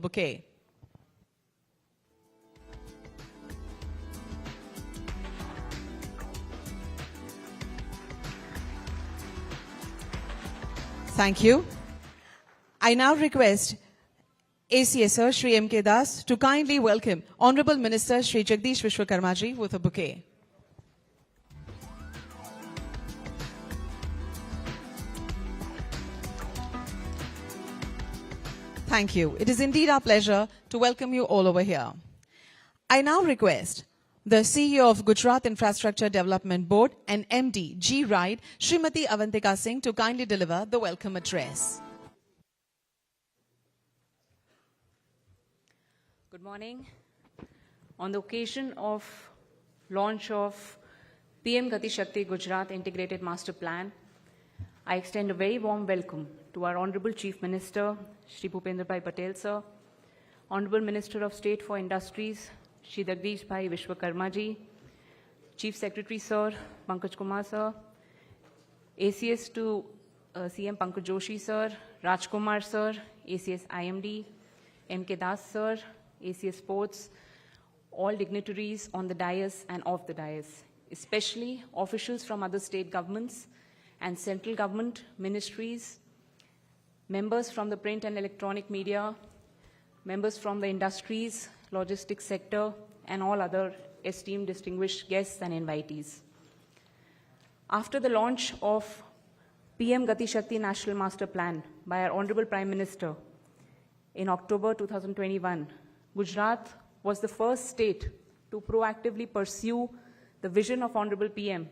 bouquet. Thank you. I now request ACSR Shri M.K. Das to kindly welcome Honorable Minister Shri Jagdish Vishwakarmaji with a bouquet. Thank you. It is indeed our pleasure to welcome you all over here. I now request the CEO of Gujarat Infrastructure Development Board and MD, G-Ride, Srimati Avantika Singh, to kindly deliver the welcome address. Good morning. On the occasion of launch of PM GATI SHAKTI Gujarat Integrated Master Plan, I extend a very warm welcome to our Honorable Chief Minister, Shri Bhupendrabhai Patel Sir, Honorable Minister of State for Industries, Shri Jagdish Bhai Vishwakarma Ji, Chief Secretary Sir, Pankaj Kumar Sir, ACS to CM Pankaj Joshi Sir, Rajkumar Sir, ACS IMD, M.K. Das Sir, ACS Sports, all dignitaries on the dais and off the dais, especially officials from other state governments and central government ministries, members from the print and electronic media, members from the industries, logistics sector, and all other esteemed distinguished guests and invitees. After the launch of PM GATI SHAKTI National Master Plan by our Honorable Prime Minister in October 2021, Gujarat was the first state to proactively pursue the vision of Honorable PM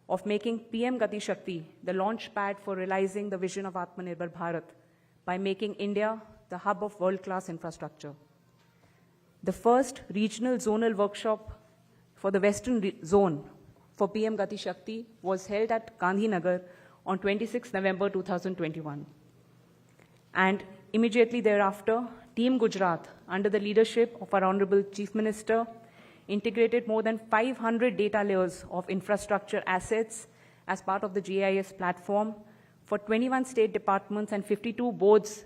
of making PM GATI SHAKTI the launch pad for realizing the vision of Atmanirbhar Bharat by making India the hub of world-class infrastructure. The first regional zonal workshop for the Western Zone for PM GATI SHAKTI was held at Gandhinagar on 26 November 2021. And immediately thereafter, Team Gujarat, under the leadership of our Honorable Chief Minister, integrated more than 500 data layers of infrastructure assets as part of the GIS platform for 21 state departments and 52 boards,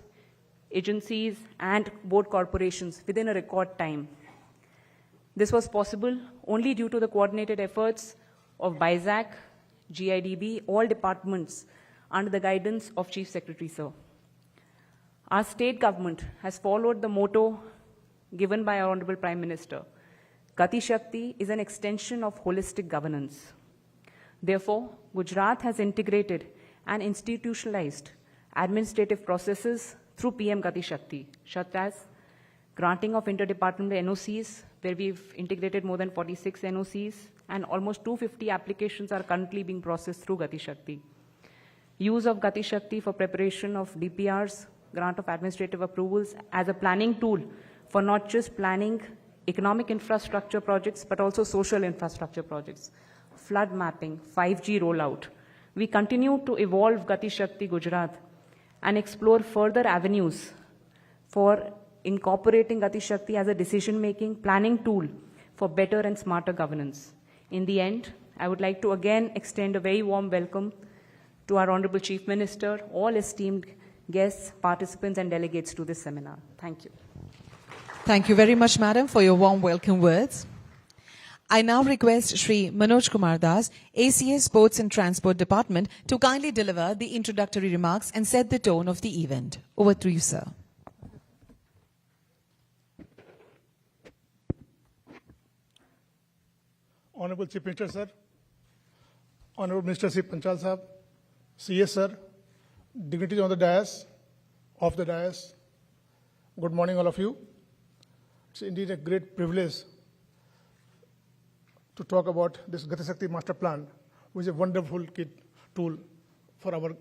agencies, and board corporations within a record time. This was possible only due to the coordinated efforts of BISAC, GIDB, all departments under the guidance of Chief Secretary Sir. Our state government has followed the motto given by our Honorable Prime Minister. Gati Shakti is an extension of holistic governance. Therefore, Gujarat has integrated and institutionalized administrative processes through PM Gati Shakti, such as granting of interdepartmental NOCs, where we've integrated more than 46 NOCs, and almost 250 applications are currently being processed through Gati Shakti. Use of Gati Shakti for preparation of DPRs, grant of administrative approvals, as a planning tool for not just planning economic infrastructure projects, but also social infrastructure projects, flood mapping, 5G rollout. We continue to evolve Gati Shakti Gujarat and explore further avenues for incorporating Gati Shakti as a decision-making planning tool for better and smarter governance. In the end, I would like to again extend a very warm welcome to our Honorable Chief Minister, all esteemed guests, participants, and delegates to this seminar. Thank you. Thank you very much, Madam, for your warm welcome words. I now request Shri Manoj Kumar Das, ACS Sports and Transport Department, to kindly deliver the introductory remarks and set the tone of the event. Over to you, sir. Honorable Chief Minister, sir, Honorable Minister Sri Panchal Sahab, CS, sir, dignitaries on the dais, off the dais, good morning, all of you. It's indeed a great privilege to talk about this Gati Shakti Master Plan, which is a wonderful tool for our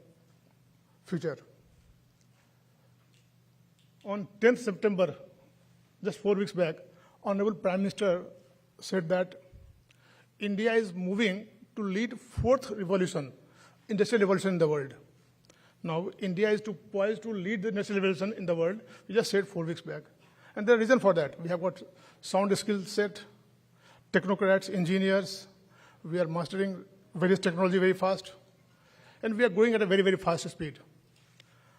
future. On 10th September, just 4 weeks back, Honorable Prime Minister said that India is moving to lead fourth revolution, industrial revolution in the world. Now, India is poised to lead the industrial revolution in the world. We just said 4 weeks back. And there's a reason for that. We have got sound skill set, technocrats, engineers. We are mastering various technology very fast. And we are going at a very, very fast speed.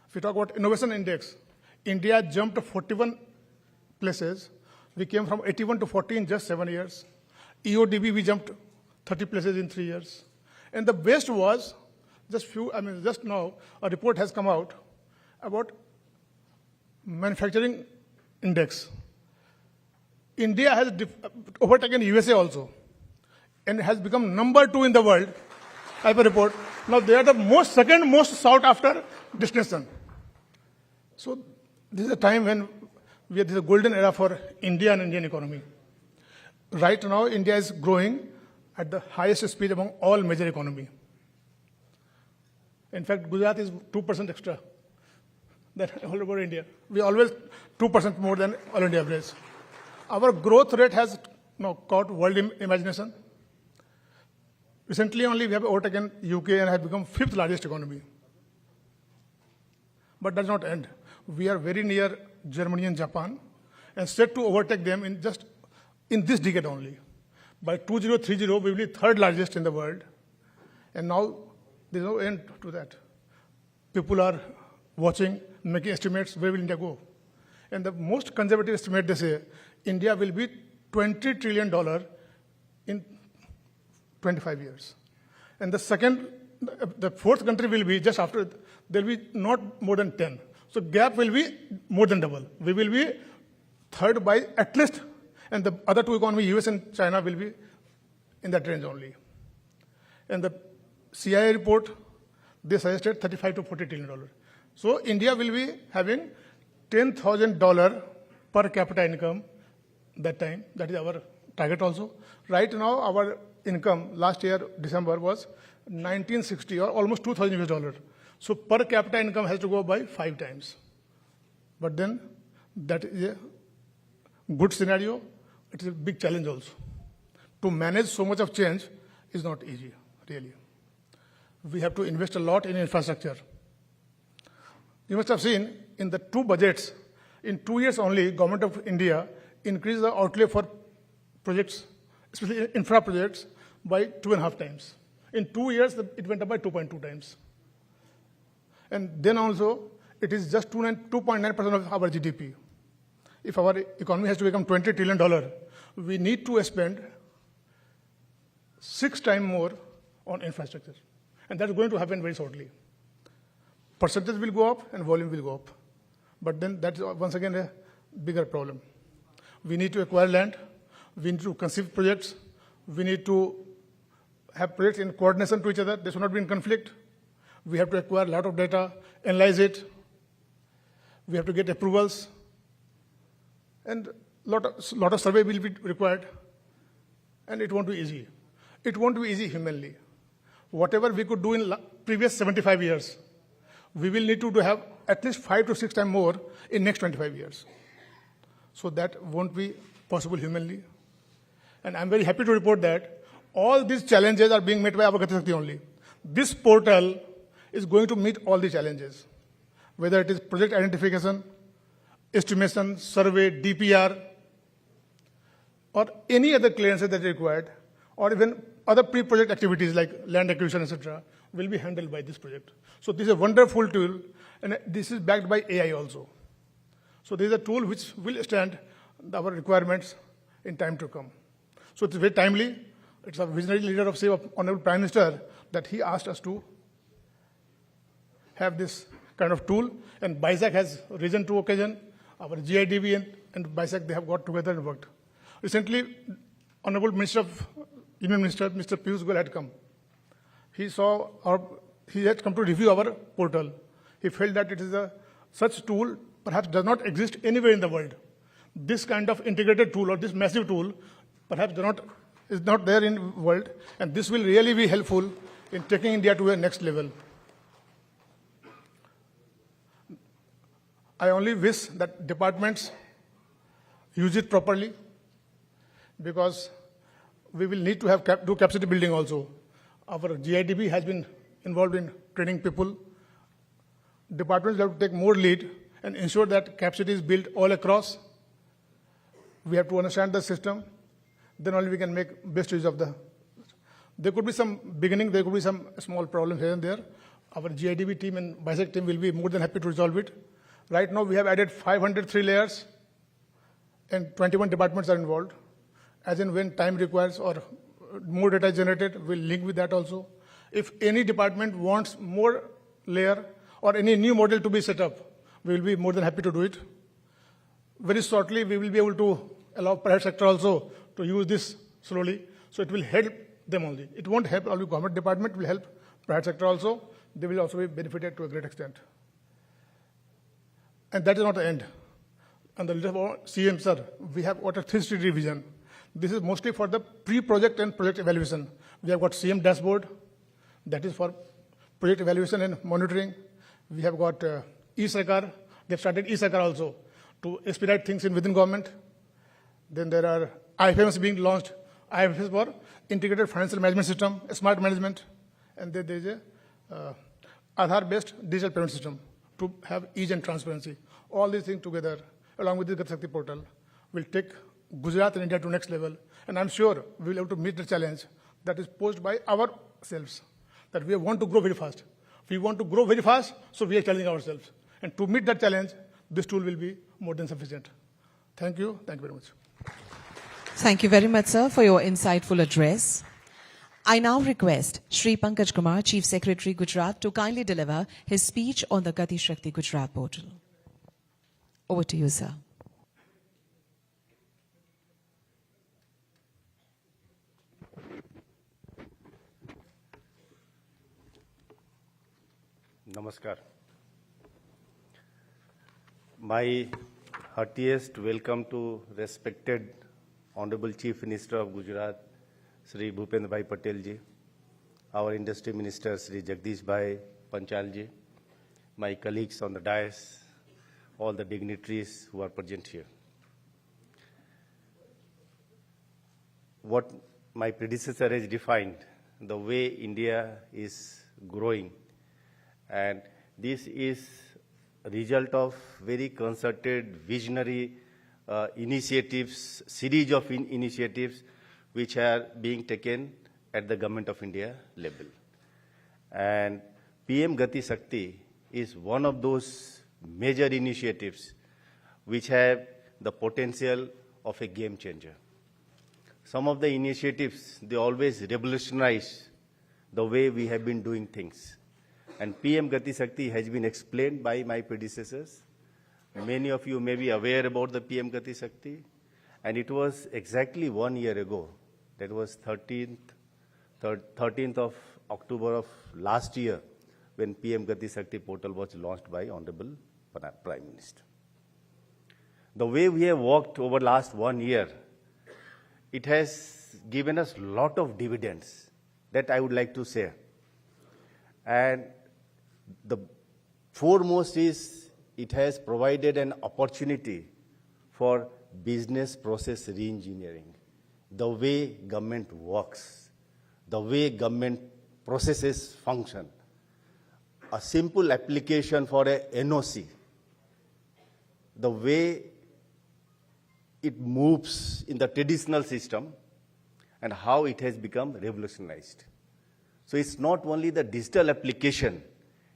If we talk about innovation index, India jumped 41 places. We came from 81 to 40 in just 7 years. EODB, we jumped 30 places in 3 years. And the best was, just now, a report has come out about manufacturing index. India has overtaken USA also, and has become number 2 in the world, type of report. Now they are the second most sought after destination. So this is a time when this is a golden era for India and Indian economy. Right now, India is growing at the highest speed among all major economy. In fact, Gujarat is 2% extra than all over India. We are always 2% more than all India average. Our growth rate has now caught world imagination. Recently only we have overtaken UK and have become 5th largest economy. But does not end. We are very near Germany and Japan, and set to overtake them in this decade only. By 2030, we will be 3rd largest in the world. And now there is no end to that. People are watching, making estimates, where will India go? And the most conservative estimate, they say, India will be $20 trillion in 25 years. And the fourth country will be just after, there will be not more than 10. So gap will be more than double. We will be 3rd by at least, and the other 2 economies, US and China, will be in that range only. And the CIA report, they suggested $35 to $40 trillion. So India will be having $10,000 per capita income that time. That is our target also. Right now, our income last year, December, was $1,960 or almost $2,000 US. So per capita income has to go by 5 times. But then that is a good scenario. It is a big challenge also. To manage so much of change is not easy, really. We have to invest a lot in infrastructure. You must have seen in the 2 budgets, in 2 years only, Government of India increased the outlay for projects, especially infra projects, by 2.5 times. In 2 years, it went up by 2.2 times. And then also, it is just 2.9% of our GDP. If our economy has to become $20 trillion, we need to spend 6 times more on infrastructure. And that's going to happen very shortly. Percentage will go up and volume will go up. But then that's once again a bigger problem. We need to acquire land. We need to conceive projects. We need to have projects in coordination to each other. They should not be in conflict. We have to acquire a lot of data, analyze it. We have to get approvals. And lot of survey will be required. And it won't be easy. It won't be easy humanly. Whatever we could do in previous 75 years, we will need to have at least 5 to 6 times more in next 25 years. So that won't be possible humanly. And I'm very happy to report that all these challenges are being met by our GATI Shakti only. This portal is going to meet all the challenges, whether it is project identification, estimation, survey, DPR, or any other clearances that are required, or even other pre-project activities like land acquisition, etc., will be handled by this project. So this is a wonderful tool, and this is backed by AI also. So this is a tool which will stand our requirements in time to come. So it's very timely. It's a visionary leader of, say, Honorable Prime Minister, that he asked us to have this kind of tool, and BISAC has risen to occasion. Our GIDB and BISAC, they have got together and worked. Recently, Honorable Union Minister, Mr. Piyush Goyal had come. He had come to review our portal. He felt that it is such tool perhaps does not exist anywhere in the world. This kind of integrated tool or this massive tool perhaps is not there in the world, and this will really be helpful in taking India to a next level. I only wish that departments use it properly, because we will need to do capacity building also. Our GIDB has been involved in training people. Departments have to take more lead and ensure that capacity is built all across. We have to understand the system. Then only we can make best use of there could be some beginning, there could be some small problems here and there. Our GIDB team and BISAC team will be more than happy to resolve it. Right now, we have added 503 layers, and 21 departments are involved. As in when time requires or more data is generated, we'll link with that also. If any department wants more layer or any new model to be set up, we will be more than happy to do it. Very shortly, we will be able to allow private sector also to use this slowly, so it will help them only. It won't help only government department, it will help private sector also. They will also be benefited to a great extent. And that is not the end. On the list of our CM, sir, we have got a 360 vision. This is mostly for the pre-project and project evaluation. We have got CM dashboard, that is for project evaluation and monitoring. We have got e-Sarkar. They have started e-Sarkar also to expedite things within government. Then there are IFMs being launched. IFMs for Integrated Financial Management System, Smart Management. And then there is a Aadhaar-based digital payment system to have ease and transparency. All these things together, along with the Gati Shakti portal, will take Gujarat and India to next level. And I'm sure we will be able to meet the challenge that is posed by ourselves, that we want to grow very fast. We want to grow very fast, so we are challenging ourselves. And to meet that challenge, this tool will be more than sufficient. Thank you. Thank you very much. Thank you very much, sir, for your insightful address. I now request Shri Pankaj Kumar, Chief Secretary, Gujarat, to kindly deliver his speech on the Gati Shakti Gujarat portal. Over to you, sir. Namaskar. My heartiest welcome to respected Honorable Chief Minister of Gujarat, Sri Bhupendra Bhai Patel ji, our Industry Minister, Sri Jagdish Bhai Panchal ji, my colleagues on the dais, all the dignitaries who are present here. What my predecessor has defined, the way India is growing, and this is a result of very concerted, visionary initiatives, series of initiatives which are being taken at the Government of India level. And PM Gati Shakti is one of those major initiatives which have the potential of a game changer. Some of the initiatives, they always revolutionize the way we have been doing things. And PM Gati Shakti has been explained by my predecessors. Many of you may be aware about the PM Gati Shakti. And it was exactly 1 year ago, that was 13th of October of last year, when PM Gati Shakti portal was launched by Honorable Prime Minister. The way we have worked over last 1 year, it has given us a lot of dividends that I would like to share. And the foremost is it has provided an opportunity for business process re-engineering, the way government works, the way government processes function. A simple application for a NOC, the way it moves in the traditional system and how it has become revolutionized. So it's not only the digital application,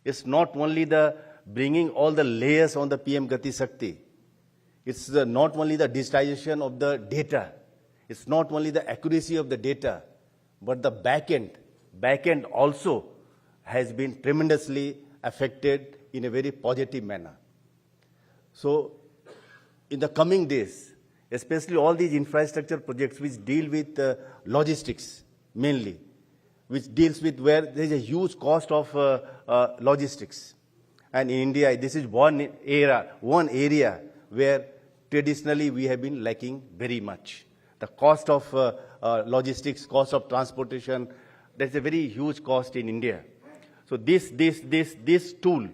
it's not only the bringing all the layers on the PM Gati Shakti, it's not only the digitization of the data, it's not only the accuracy of the data, but the back end also has been tremendously affected in a very positive manner. So in the coming days, especially all these infrastructure projects which deal with logistics mainly, which deals with where there is a huge cost of logistics. And in India, this is one area where traditionally we have been lacking very much. The cost of logistics, cost of transportation, that's a very huge cost in India. So this tool,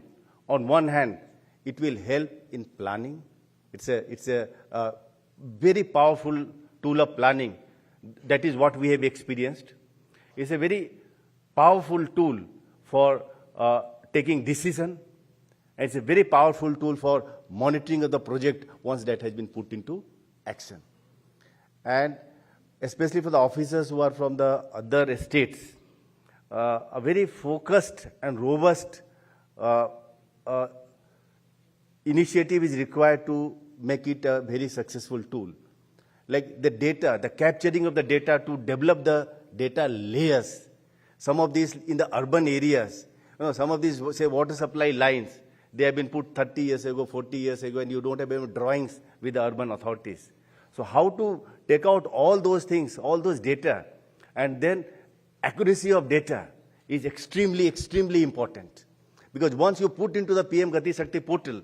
on one hand, it will help in planning. It's a very powerful tool of planning. That is what we have experienced. It's a very powerful tool for taking decision. It's a very powerful tool for monitoring of the project once that has been put into action. And especially for the officers who are from the other states, a very focused and robust initiative is required to make it a very successful tool. Like the data, the capturing of the data to develop the data layers. Some of these in the urban areas, some of these, say, water supply lines, they have been put 30 years ago, 40 years ago, and you don't have any drawings with the urban authorities. So how to take out all those things, all those data, and then accuracy of data is extremely, extremely important. Because once you put into the PM Gati Shakti portal,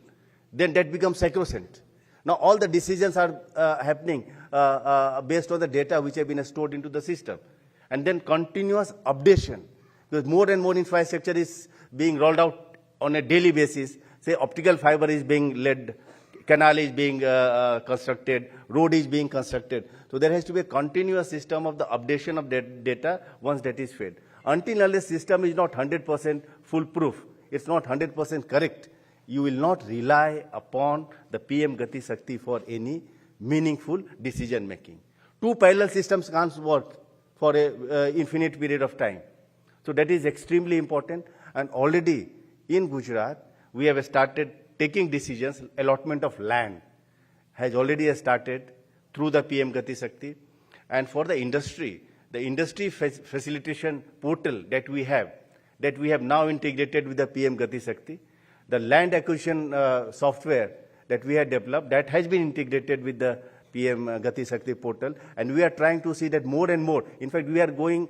then that becomes sacrosanct. Now all the decisions are happening based on the data which have been stored into the system. And then continuous updation, because more and more infrastructure is being rolled out on a daily basis. Say optical fiber is being laid, canal is being constructed, road is being constructed. So there has to be a continuous system of the updation of that data once that is fed. Until the system is not 100% foolproof, it's not 100% correct, you will not rely upon the PM Gati Shakti for any meaningful decision making. Two parallel systems can't work for an infinite period of time. So that is extremely important. And already in Gujarat, we have started taking decisions. Allotment of land has already started through the PM Gati Shakti. And for the industry facilitation portal that we have now integrated with the PM Gati Shakti, the land acquisition software that we have developed, that has been integrated with the PM Gati Shakti portal, and we are trying to see that more and more. In fact, we are going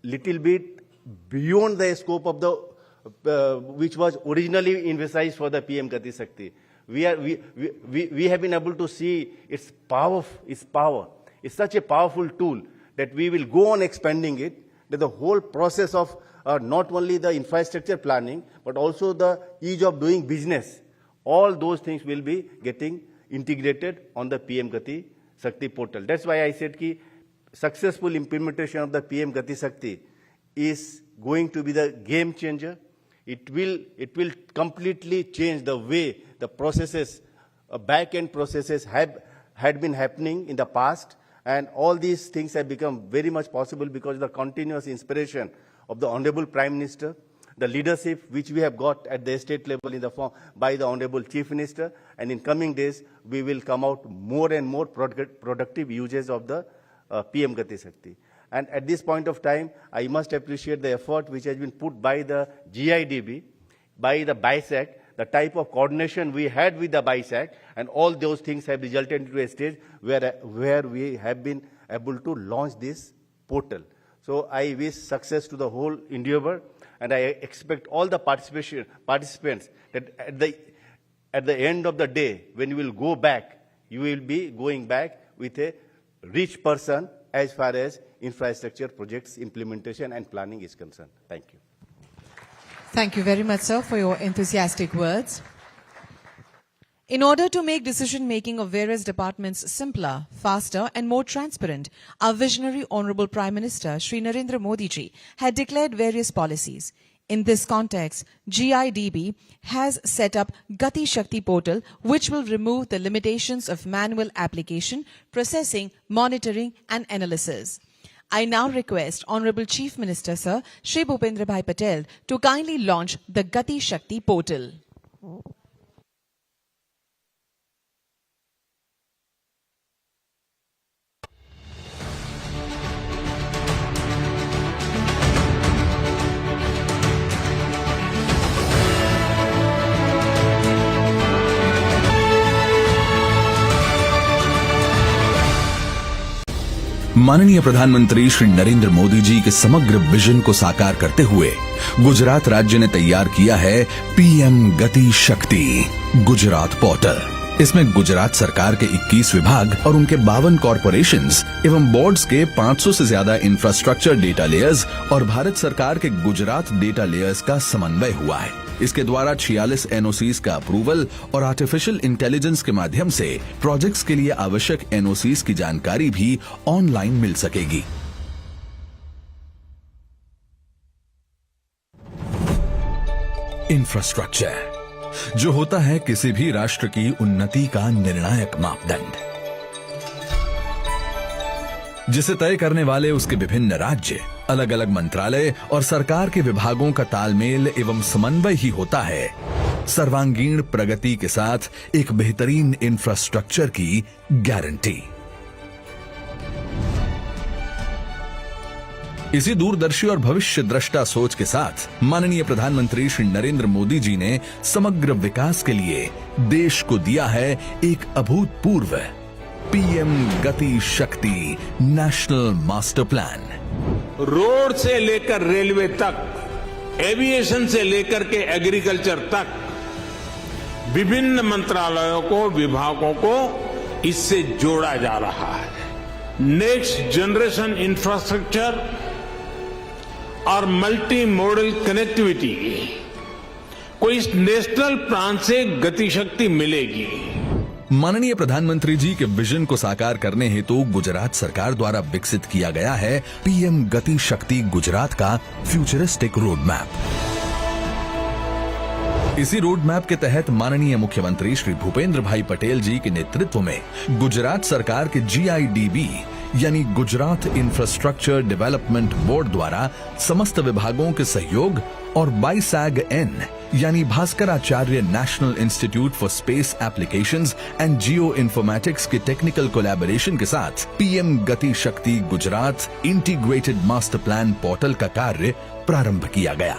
little bit beyond the scope of the which was originally envisaged for the PM Gati Shakti. We have been able to see its power. It's such a powerful tool that we will go on expanding it. That the whole process of not only the infrastructure planning, but also the ease of doing business, all those things will be getting integrated on the PM Gati Shakti portal. That's why I said that successful implementation of the PM Gati Shakti is going to be the game changer. It will completely change the way the processes, back-end processes had been happening in the past, and all these things have become very much possible because of the continuous inspiration of the Honorable Prime Minister, the leadership which we have got at the state level in the form by the Honorable Chief Minister, and in coming days we will come out more and more productive uses of the PM Gati Shakti. And at this point of time, I must appreciate the effort which has been put by the GIDB, by the BISAC, the type of coordination we had with the BISAC, and all those things have resulted into a stage where we have been able to launch this portal. So I wish success to the whole endeavor, and I expect all the participants that at the end of the day, when you will go back, you will be going back with a rich person as far as infrastructure projects implementation and planning is concerned. Thank you. Thank you very much, sir, for your enthusiastic words. In order to make decision-making of various departments simpler, faster and more transparent, our visionary Honorable Prime Minister, Shri Narendra Modi ji, had declared various policies. In this context, GIDB has set up Gati Shakti portal, which will remove the limitations of manual application, processing, monitoring and analysis. I now request Honorable Chief Minister, Sir, Shri Bhupendra Bhai Patel, to kindly launch the Gati Shakti portal. माननीय प्रधानमंत्री श्री नरेंद्र मोदी जी के समग्र vision को साकार करते हुए गुजरात राज्य ने तैयार किया है पीएम गति शक्ति गुजरात पोर्टल। इसमें गुजरात सरकार के 21 विभाग और उनके 52 कॉरपोरेशंस एवं बोर्ड्स के 500 से ज्यादा इंफ्रास्ट्रक्चर डेटा लेयर्स और भारत सरकार के गुजरात डेटा लेयर्स का समन्वय हुआ है। इसके द्वारा 46 एनओसीज का अप्रूवल और आर्टिफिशियल इंटेलिजेंस के माध्यम से प्रोजेक्ट्स के लिए आवश्यक एनओसीज की जानकारी भी ऑनलाइन मिल सकेगी। इंफ्रास्ट्रक्चर जो होता है किसी भी राष्ट्र की उन्नति का निर्णायक मापदंड, जिसे तय करने वाले उसके विभिन्न राज्य, अलग अलग मंत्रालय और सरकार के विभागों का तालमेल एवं समन्वय ही होता है सर्वांगीण प्रगति के साथ एक बेहतरीन इंफ्रास्ट्रक्चर की गारंटी। इसी दूरदर्शी और भविष्य दृष्टा सोच के साथ माननीय प्रधानमंत्री श्री नरेंद्र मोदी जी ने समग्र विकास के लिए देश को दिया है एक अभूतपूर्व पीएम गति शक्ति नेशनल मास्टर प्लान। रोड से लेकर रेलवे तक, एविएशन से लेकर के एग्रीकल्चर तक विभिन्न मंत्रालयों को, विभागों को इससे जोड़ा जा रहा है। नेक्स्ट जनरेशन इंफ्रास्ट्रक्चर और मल्टी मॉडल कनेक्टिविटी को इस नेशनल प्लान से गति शक्ति मिलेगी। माननीय प्रधानमंत्री जी के विजन को साकार करने हेतु गुजरात सरकार द्वारा विकसित किया गया है पीएम गति शक्ति गुजरात का फ्यूचरिस्टिक रोड मैप। इसी रोड मैप के तहत माननीय मुख्यमंत्री श्री भूपेंद्र भाई पटेल जी के नेतृत्व में गुजरात सरकार के GIDB यानी गुजरात इंफ्रास्ट्रक्चर डेवलपमेंट बोर्ड द्वारा समस्त विभागों के सहयोग और BISAG-N यानी Bhaskaracharya national institute for space applications and geo informatics के टेक्निकल कोलैबोरेशन के साथ पीएम गति शक्ति Gujarat integrated master plan portal का कार्य प्रारंभ किया गया।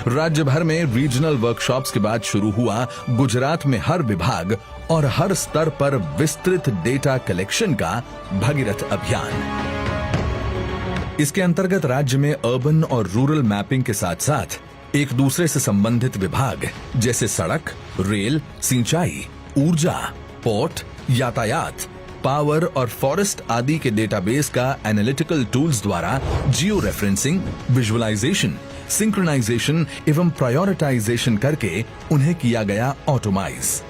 राज्य भर में रीजनल वर्कशॉप्स के बाद शुरू हुआ गुजरात में हर विभाग और हर स्तर पर विस्तृत डेटा कलेक्शन का भगीरथ अभियान। इसके अंतर्गत राज्य में अर्बन और रूरल मैपिंग के साथ साथ एक दूसरे से संबंधित विभाग जैसे सड़क, रेल, सिंचाई, ऊर्जा, पोर्ट, यातायात, पावर और फॉरेस्ट आदि के डेटाबेस का एनालिटिकल टूल्स द्वारा जियो रेफरेंसिंग, विजुअलाइजेशन, सिंक्रोनाइजेशन एवं प्रायोरिटाइजेशन करके उन्हें किया गया ऑटोमाइज।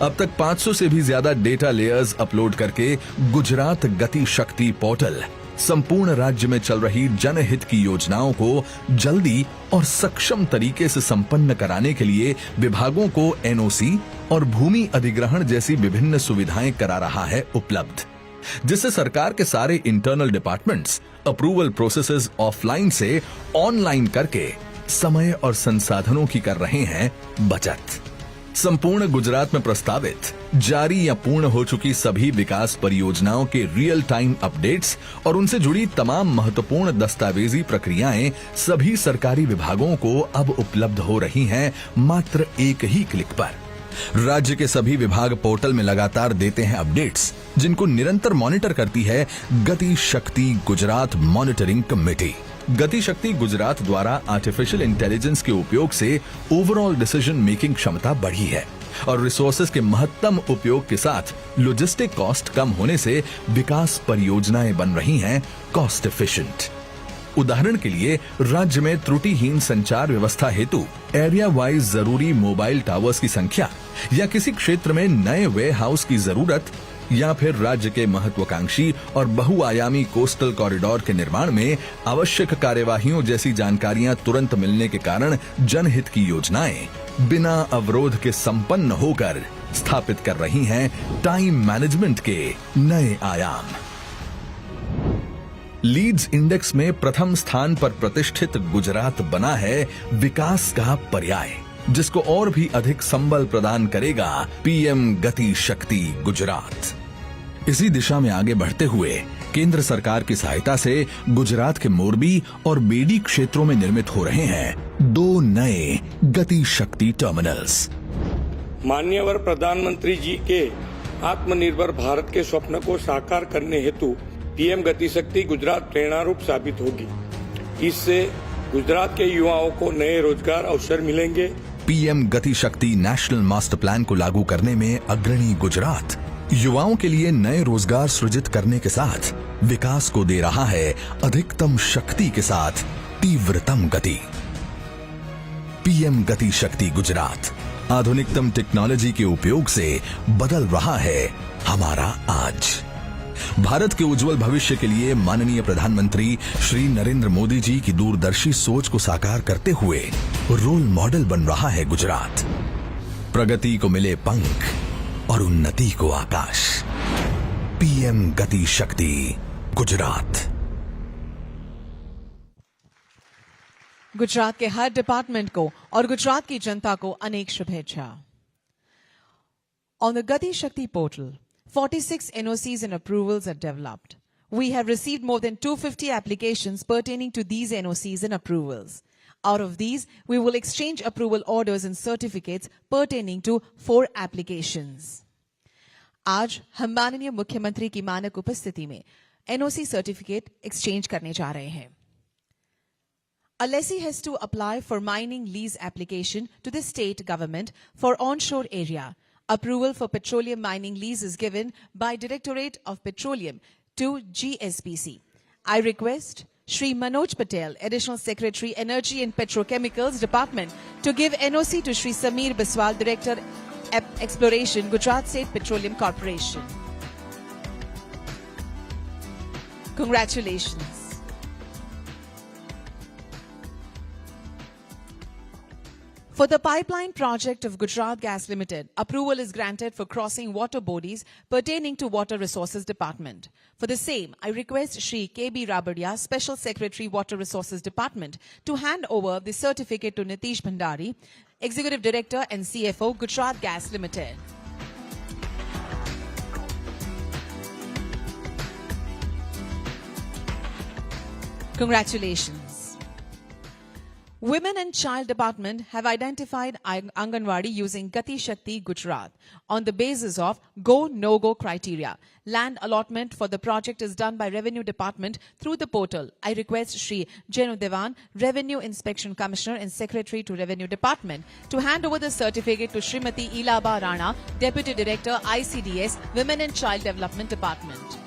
अब तक 500 से भी ज्यादा डेटा लेयर्स अपलोड करके गुजरात गति शक्ति पोर्टल संपूर्ण राज्य में चल रही जनहित की योजनाओं को जल्दी और सक्षम तरीके से संपन्न कराने के लिए विभागों को NOC और भूमि अधिग्रहण जैसी विभिन्न सुविधाएं करा रहा है उपलब्ध, जिससे सरकार के सारे internal departments approval processes offline से ऑनलाइन करके समय और संसाधनों की कर रहे हैं बचत। संपूर्ण गुजरात में प्रस्तावित, जारी या पूर्ण हो चुकी सभी विकास परियोजनाओं के रियल टाइम अपडेट्स और उनसे जुड़ी तमाम महत्वपूर्ण दस्तावेजी प्रक्रियाएं सभी सरकारी विभागों को अब उपलब्ध हो रही हैं मात्र एक ही क्लिक पर। राज्य के सभी विभाग पोर्टल में लगातार देते हैं अपडेट्स, जिनको निरंतर मॉनिटर करती है गति शक्ति गुजरात मॉनिटरिंग कमेटी। गति शक्ति गुजरात द्वारा आर्टिफिशियल इंटेलिजेंस के उपयोग से ओवरऑल डिसीजन मेकिंग क्षमता बढ़ी है और रिसोर्सेज के महत्तम उपयोग के साथ लॉजिस्टिक कॉस्ट कम होने से विकास परियोजनाएं बन रही हैं कॉस्ट एफिशिएंट। उदाहरण के लिए राज्य में त्रुटिहीन संचार व्यवस्था हेतु एरिया वाइज जरूरी मोबाइल टावर्स की संख्या या किसी क्षेत्र में नए वेयर हाउस की जरूरत या फिर राज्य के महत्वाकांक्षी और बहुआयामी कोस्टल कॉरिडोर के निर्माण में आवश्यक कार्यवाहियों जैसी जानकारियां तुरंत मिलने के कारण जनहित की योजनाएं बिना अवरोध के संपन्न होकर स्थापित कर रही हैं टाइम मैनेजमेंट के नए आयाम। लीड्स इंडेक्स में प्रथम स्थान पर प्रतिष्ठित गुजरात बना है विकास का पर्याय, जिसको और भी अधिक संबल प्रदान करेगा पीएम गति शक्ति गुजरात। इसी दिशा में आगे बढ़ते हुए केंद्र सरकार की सहायता से गुजरात के मोरबी और बेडी क्षेत्रों में निर्मित हो रहे हैं 2 नए गति शक्ति टर्मिनल्स। मान्यवर प्रधानमंत्री जी के आत्मनिर्भर भारत के स्वप्न को साकार करने हेतु पीएम गति शक्ति गुजरात प्रेरणारूप साबित होगी। इससे गुजरात के युवाओं को नए रोजगार अवसर मिलेंगे। पीएम गति शक्ति नेशनल मास्टर प्लान को लागू करने में अग्रणी गुजरात युवाओं के लिए नए रोजगार सृजित करने के साथ विकास को दे रहा है अधिकतम शक्ति के साथ तीव्रतम गति। पीएम गति शक्ति गुजरात आधुनिकतम टेक्नोलॉजी के उपयोग से बदल रहा है हमारा आज। भारत के उज्जवल भविष्य के लिए माननीय प्रधानमंत्री श्री नरेंद्र मोदी जी की दूरदर्शी सोच को साकार करते हुए रोल मॉडल बन रहा है गुजरात। प्रगति को मिले पंख और उन्नति को आकाश। पीएम गति शक्ति गुजरात। गुजरात के हर डिपार्टमेंट को और गुजरात की जनता को अनेक शुभेच्छा. On the Gati Shakti portal, 46 NOCs and approvals are developed. We have received more than 250 applications pertaining to these NOCs and approvals. Out of these, we will exchange approval orders and certificates pertaining to 4 applications. आज हम माननीय मुख्यमंत्री की मानक उपस्थिति में NOC certificate exchange करने जा रहे हैं. A lessee has to apply for mining lease application to the state government for onshore area. Approval for petroleum mining lease is given by Directorate of Petroleum to GSPC. I request Shri Manoj Patel, Additional Secretary, Energy and Petrochemicals Department, to give NOC to Shri Sameer Biswal, Director, Exploration, Gujarat State Petroleum Corporation. Congratulations. For the pipeline project of Gujarat Gas Limited, approval is granted for crossing water bodies pertaining to Water Resources Department. For the same, I request Shri K.B. Rabadia, Special Secretary, Water Resources Department, to hand over the certificate to Nitish Bhandari, Executive Director and CFO, Gujarat Gas Limited. Congratulations. Women and Child Department have identified Anganwadi using Gati Shakti Gujarat on the basis of go-no-go criteria. Land allotment for the project is done by Revenue Department through the portal. I request Shri Jenu Devan, Revenue Inspection Commissioner and Secretary to Revenue Department, to hand over the certificate to Srimati Ilaba Rana, Deputy Director, ICDS, Women and Child Development Department.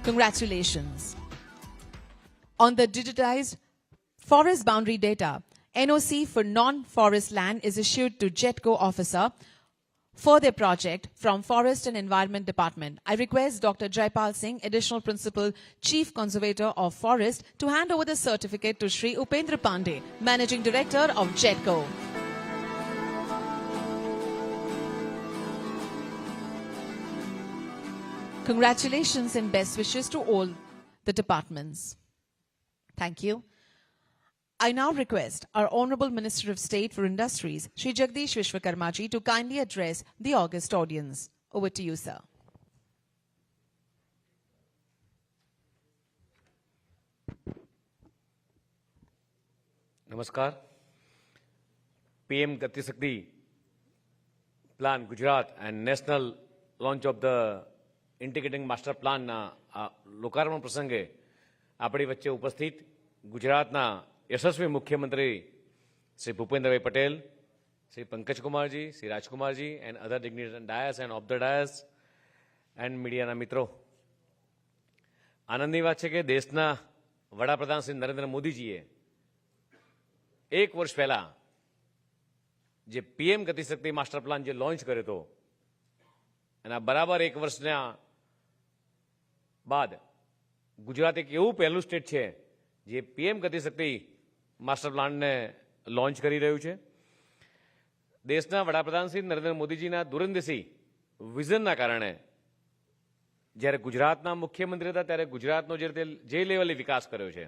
Congratulations. On the digitized forest boundary data, NOC for non-forest land is issued to JETCO officer for their project from Forest and Environment Department. I request Dr. Jaipal Singh, Additional Principal Chief Conservator of Forest, to hand over the certificate to Shri Upendra Pandey, Managing Director of JETCO. Congratulations and best wishes to all the departments. Thank you. I now request our Honorable Minister of State for Industries, Shri Jagdish Vishwakarmaji, to kindly address the august audience. Over to you, sir. Namaskar. PM Gati Shakti Plan Gujarat and National launch of the Integrating Master Plan લોકાર્પણ પ્રસંગે આપણી વચ્ચે ઉપસ્થિત ગુજરાતના યશસ્વી મુખ્યમંત્રી Shri Bhupendrabhai Patel, Shri પંકજકુમારજી, Shri રાજકુમારજી and other dignitaries on dais and off the dais and મીડિયાના મિત્રો, આનંદની વાત છે કે દેશના વડાપ્રધાન શ્રી નરેન્દ્ર મોદીજીએ 1 વર્ષ પહેલા જે પીએમ ગતિ શક્તિ માસ્ટર પ્લાન જે લોન્ચ કર્યો હતો, એના બરાબર 1 વર્ષના બાદ ગુજરાત એક એવું પહેલું સ્ટેટ છે જે પીએમ ગતિ શક્તિ માસ્ટર પ્લાનને લોન્ચ કરી રહ્યું છે. દેશના વડાપ્રધાન શ્રી નરેન્દ્ર મોદીજીના દૂરંદેશી વિઝનના કારણે જ્યારે ગુજરાતના મુખ્યમંત્રી હતા ત્યારે ગુજરાતનો જે લેવલે વિકાસ કર્યો છે,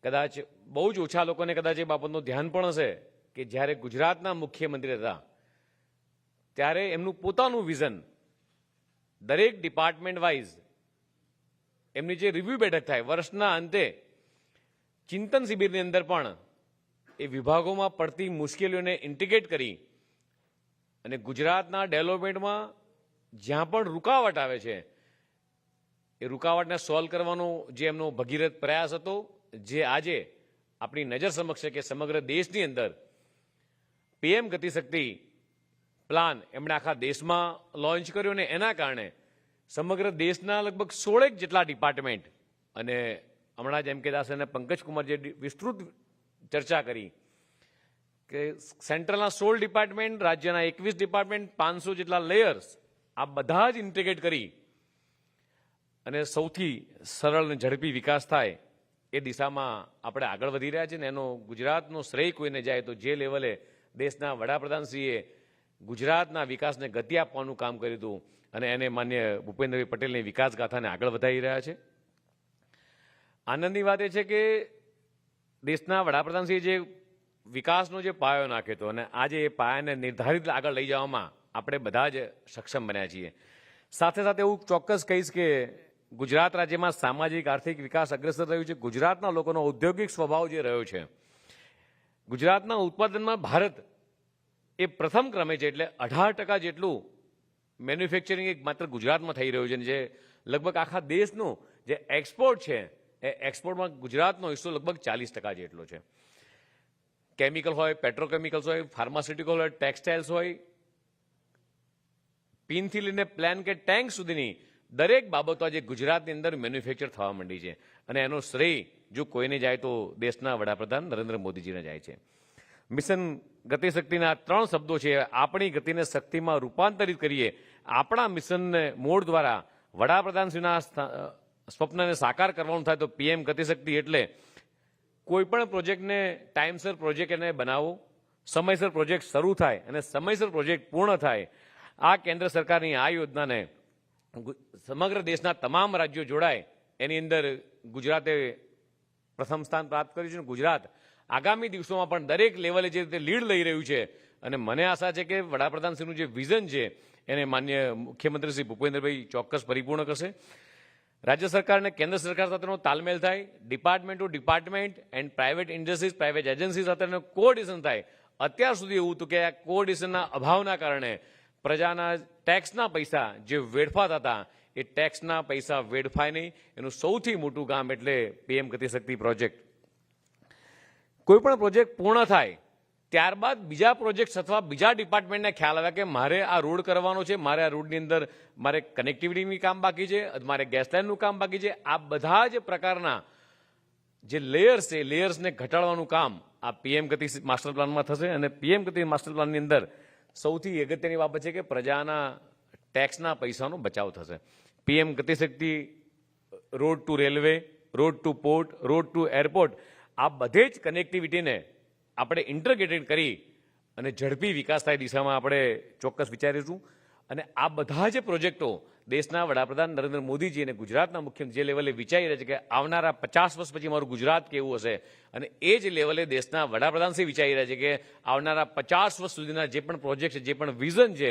કદાચ બહુ જ ઓછા લોકોને કદાચ એ બાબતનું ધ્યાન પણ હશે કે જ્યારે ગુજરાતના મુખ્યમંત્રી હતા ત્યારે એમનું પોતાનું વિઝન દરેક ડિપાર્ટમેન્ટ વાઇઝ એમની જે રિવ્યુ બેઠક થાય વર્ષના અંતે ચિંતન શિબિરની અંદર પણ એ વિભાગોમાં પડતી મુશ્કેલીઓને ઇન્ટિગ્રેટ કરી અને ગુજરાતના ડેવલપમેન્ટમાં જ્યાં પણ રૂકાવટ આવે છે એ રૂકાવટને સોલ્વ કરવાનો જે એમનો ભગીરથ પ્રયાસ હતો, જે આજે આપણી નજર સમક્ષ છે કે સમગ્ર દેશની અંદર પીએમ ગતિ શક્તિ પ્લાન એમણે આખા દેશમાં લોન્ચ કર્યો અને એના કારણે સમગ્ર દેશના લગભગ 16 જેટલા ડિપાર્ટમેન્ટ અને હમણાં જ એમ કે દાસ અને પંકજકુમાર જે વિસ્તૃત ચર્ચા કરી કે સેન્ટ્રલના 16 ડિપાર્ટમેન્ટ, રાજ્યના 21 ડિપાર્ટમેન્ટ, 500 જેટલા લેયર્સ, આ બધા જ ઇન્ટિગ્રેટ કરી અને સૌથી સરળ અને ઝડપી વિકાસ થાય એ દિશામાં આપણે આગળ વધી રહ્યા છીએ. ને એનો ગુજરાતનો શ્રેય કોઈને જાય તો જે લેવલે દેશના વડાપ્રધાનશ્રીએ ગુજરાતના વિકાસને ગતિ આપવાનું કામ કર્યું હતું અને એને માન્ય ભૂપેન્દ્રભાઈ પટેલની વિકાસ ગાથાને આગળ વધારી રહ્યા છે. આનંદની વાત એ છે કે દેશના વડાપ્રધાનશ્રીએ જે વિકાસનો જે પાયો નાખ્યો હતો અને આજે એ પાયાને નિર્ધારિત આગળ લઈ જવામાં આપણે બધા જ સક્ષમ બન્યા છીએ. સાથે સાથે એવું ચોક્કસ કહીશ કે ગુજરાત રાજ્યમાં સામાજિક આર્થિક વિકાસ અગ્રેસર રહ્યું છે. ગુજરાતના લોકોનો ઔદ્યોગિક સ્વભાવ જે રહ્યો છે, ગુજરાતના ઉત્પાદનમાં ભારત એ પ્રથમ ક્રમે છે. એટલે 18% જેટલું મેન્યુફેક્ચરિંગ એક માત્ર ગુજરાતમાં થઈ રહ્યું છે, જે લગભગ આખા દેશનું જે એક્સપોર્ટ છે એ એક્સપોર્ટમાં ગુજરાતનો હિસ્સો લગભગ 40% જેટલો છે. કેમિકલ હોય, પેટ્રોકેમિકલ્સ હોય, ફાર્માસ્યુટિકલ હોય, ટેક્સટાઇલ્સ હોય, પિનથી લઈને પ્લાન કે ટેન્ક સુધીની દરેક બાબતો આજે ગુજરાતની અંદર મેન્યુફેક્ચર થવા માંડી છે. અને એનો શ્રેય જો કોઈને જાય તો દેશના વડાપ્રધાન નરેન્દ્ર મોદીજીને જાય છે. મિશન ગતિશક્તિના 3 શબ્દો છે. આપણી ગતિને શક્તિમાં રૂપાંતરિત કરીએ. આપણા મિશનને મોડ દ્વારા વડાપ્રધાનશ્રીના સ્વપ્નને સાકાર કરવાનું થાય તો પીએમ ગતિશક્તિ એટલે કોઈપણ પ્રોજેક્ટને ટાઈમસર પ્રોજેક્ટ એને બનાવો, સમયસર પ્રોજેક્ટ શરૂ થાય અને સમયસર પ્રોજેક્ટ પૂર્ણ થાય. આ કેન્દ્ર સરકારની આ યોજનાને સમગ્ર દેશના તમામ રાજ્યો જોડાય એની અંદર ગુજરાતે પ્રથમ સ્થાન પ્રાપ્ત કર્યું છે. ગુજરાત આગામી દિવસોમાં પણ દરેક લેવલે જે રીતે લીડ લઈ રહ્યું છે અને મને આશા છે કે વડાપ્રધાનશ્રીનું જે વિઝન છે એને માન્ય મુખ્યમંત્રી શ્રી ભૂપેન્દ્રભાઈ ચોક્કસ પરિપૂર્ણ કરશે. રાજ્ય સરકાર અને કેન્દ્ર સરકાર સાથેનો તાલમેલ થાય, department to department and private industries, private agency સાથેનો કોઓર્ડિનેશન થાય. અત્યાર સુધી એવું હતું કે આ કોઓર્ડિનેશનના અભાવના કારણે પ્રજાના ટેક્સના પૈસા જે વેડફાતા હતા એ ટેક્સના પૈસા વેડફાય નહીં. એનું સૌથી મોટું કામ એટલે પીએમ ગતિશક્તિ પ્રોજેક્ટ. કોઈ પણ પ્રોજેક્ટ પૂર્ણ થાય ત્યારબાદ બીજા પ્રોજેક્ટ અથવા બીજા ડિપાર્ટમેન્ટને ખ્યાલ આવે કે મારે આ રોડ કરવાનો છે, મારે આ રોડની અંદર મારે કનેક્ટિવિટીની કામ બાકી છે, મારે ગેસ લાઇનનું કામ બાકી છે. આ બધા જ પ્રકારના જે લેયર્સ છે, લેયર્સને ઘટાડવાનું કામ આ પીએમ ગતિ માસ્ટર પ્લાનમાં થશે. અને પીએમ ગતિ માસ્ટર પ્લાનની અંદર સૌથી અગત્યની બાબત છે કે પ્રજાના ટેક્સના પૈસાનો બચાવ થશે. PM Gati Shakti road to railway, road to port, road to airport, આ બધે જ કનેક્ટિવિટીને આપણે ઇન્ટરગ્રેટેડ કરી અને ઝડપી વિકાસ થાય દિશામાં આપણે ચોક્કસ વિચારીશું. અને આ બધા જ પ્રોજેક્ટો દેશના વડાપ્રધાન નરેન્દ્ર મોદીજી અને ગુજરાતના મુખ્યમંત્રી જે લેવલે વિચારી રહ્યા છે કે આવનારા 50 વર્ષ પછી મારું ગુજરાત કેવું હશે, અને એ જ લેવલે દેશના વડાપ્રધાનશ્રી વિચારી રહ્યા છે કે આવનારા 50 વર્ષ સુધીના જે પણ પ્રોજેક્ટ છે, જે પણ વિઝન છે,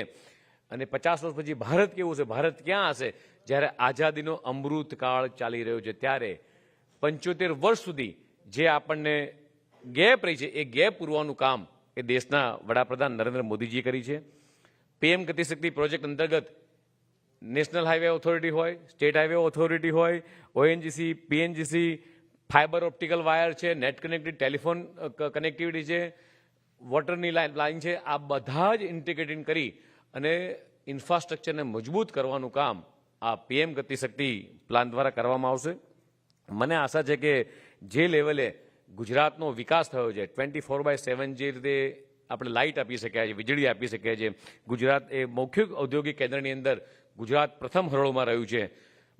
અને 50 વર્ષ પછી ભારત કેવું છે, ભારત ક્યાં હશે. જ્યારે આઝાદીનો અમૃતકાળ ચાલી રહ્યો છે ત્યારે 75 વર્ષ સુધી જે આપણને ગેપ રહી છે એ ગેપ પૂરવાનું કામ એ દેશના વડાપ્રધાન નરેન્દ્ર મોદીજીએ કરી છે. પીએમ ગતિશક્તિ પ્રોજેક્ટ અંતર્ગત નેશનલ હાઈવે ઓથોરિટી હોય, સ્ટેટ હાઈવે ઓથોરિટી હોય, ઓએનજીસી, પીએનજીસી, ફાઇબર ઓપ્ટિકલ વાયર છે, નેટ કનેક્ટેડ ટેલિફોન કનેક્ટિવિટી છે, વોટરની લાઇન છે, આ બધા જ ઇન્ટિગ્રેટિંગ કરી અને ઇન્ફ્રાસ્ટ્રક્ચરને મજબૂત કરવાનું કામ આ પીએમ ગતિશક્તિ પ્લાન દ્વારા કરવામાં આવશે. મને આશા છે કે જે લેવલે ગુજરાતનો વિકાસ થયો છે, 24/7 જે રીતે આપણે લાઇટ આપી શક્યા છે, વીજળી આપી શક્યા છે, ગુજરાત એ મૌખિક ઔદ્યોગિક કેન્દ્રની અંદર ગુજરાત પ્રથમ હરોળમાં રહ્યું છે.